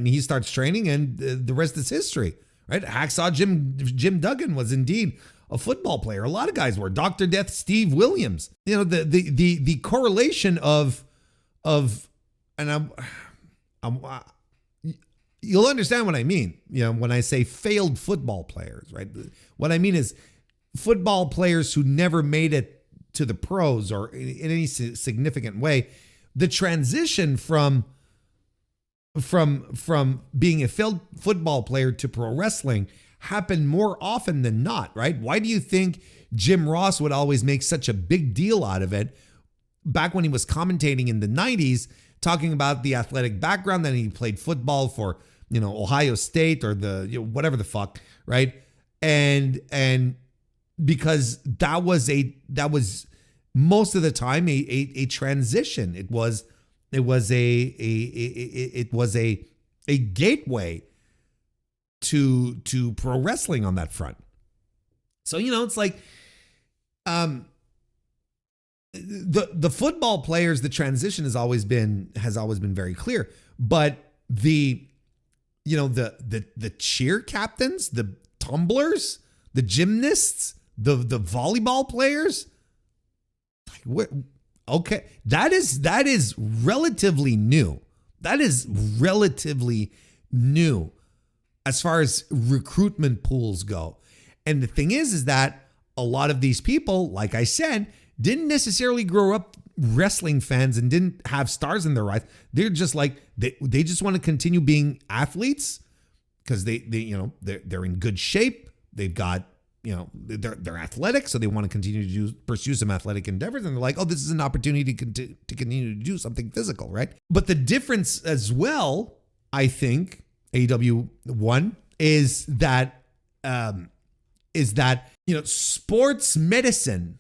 he starts training, and the rest is history, right? Hacksaw Jim Duggan was indeed a football player. A lot of guys were. Dr. Death Steve Williams. The correlation of and you'll understand what I mean. When I say failed football players, right? What I mean is football players who never made it to the pros or in any significant way, the transition from being a failed football player to pro wrestling happened more often than not, right? Why do you think Jim Ross would always make such a big deal out of it back when he was commentating in the 90s, talking about the athletic background that he played football for, Ohio State or whatever the fuck, right? And because that was most of the time a transition. It was a gateway to pro wrestling on that front. So it's like the football players, the transition has always been very clear, but the cheer captains, the tumblers, the gymnasts, the volleyball players, okay, that is relatively new. That is relatively new as far as recruitment pools go. And the thing is that a lot of these people, like I said, didn't necessarily grow up wrestling fans and didn't have stars in their eyes. They're just like, they just want to continue being athletes because they're in good shape. They've got, they're athletic, so they want to continue to pursue some athletic endeavors. And they're like, oh, this is an opportunity to continue to do something physical, right? But the difference as well, I think, AEW one is that sports medicine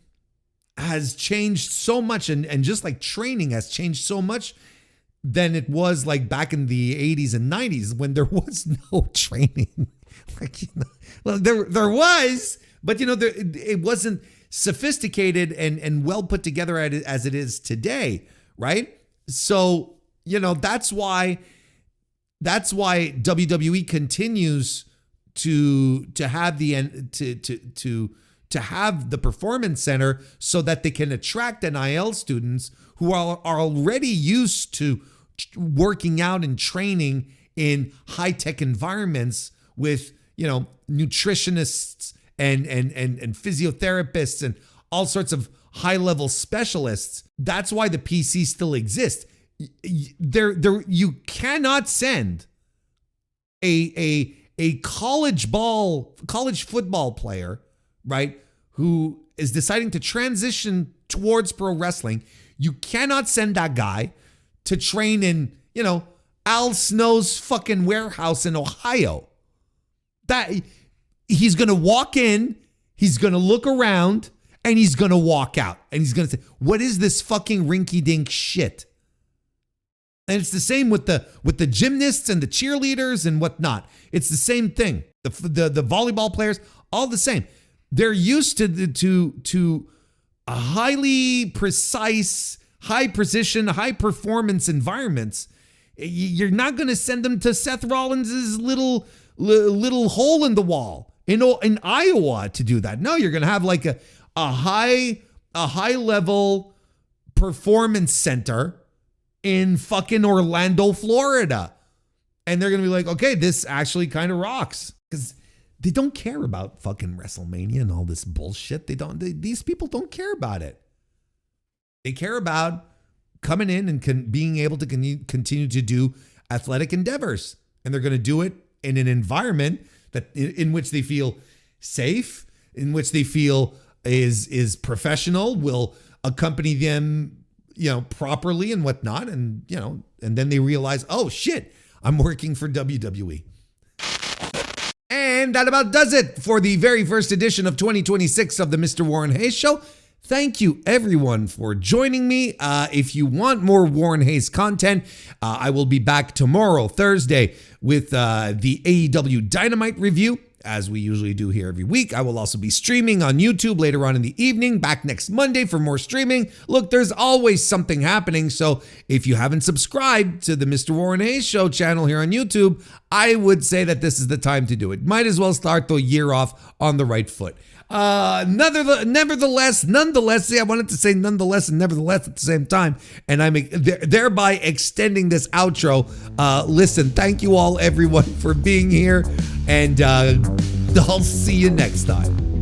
has changed so much, and just like training has changed so much than it was like back in the 80s and 90s when there was no training. Well, there was, but it wasn't sophisticated and well put together as it is today, right? So that's why WWE continues to have to have the performance center so that they can attract NIL students who are already used to working out and training in high-tech environments with, nutritionists and physiotherapists and all sorts of high-level specialists. That's why the PC still exists. You cannot send a college football player, right, who is deciding to transition towards pro wrestling. You cannot send that guy to train in, Al Snow's fucking warehouse in Ohio. That he's going to walk in, he's going to look around, and he's going to walk out. And he's going to say, what is this fucking rinky-dink shit? And it's the same with the gymnasts and the cheerleaders and whatnot. It's the same thing. The volleyball players, all the same. They're used to a highly precise, high precision, high performance environments. You're not going to send them to Seth Rollins' little hole in the wall in Iowa to do that. No, you're going to have like a high level performance center in fucking Orlando, Florida. And they're going to be like, okay, this actually kind of rocks. Because they don't care about fucking WrestleMania and all this bullshit. These people don't care about it. They care about coming in and being able to continue to do athletic endeavors. And they're going to do it in an environment in which they feel safe, in which they feel is professional, will accompany them, properly and whatnot. And, and then they realize, oh shit, I'm working for WWE. And that about does it for the very first edition of 2026 of the Mr. Warren Hayes Show. Thank you, everyone, for joining me. If you want more Warren Hayes content, I will be back tomorrow, Thursday, with the AEW Dynamite review, as we usually do here every week. I will also be streaming on YouTube later on in the evening, back next Monday for more streaming. Look, there's always something happening, so if you haven't subscribed to the Mr. Warren Hayes Show channel here on YouTube, I would say that this is the time to do it. Might as well start the year off on the right foot. Nonetheless, see, I wanted to say nonetheless and nevertheless at the same time, and I'm thereby extending this outro. Listen, thank you all, everyone, for being here, and I'll see you next time.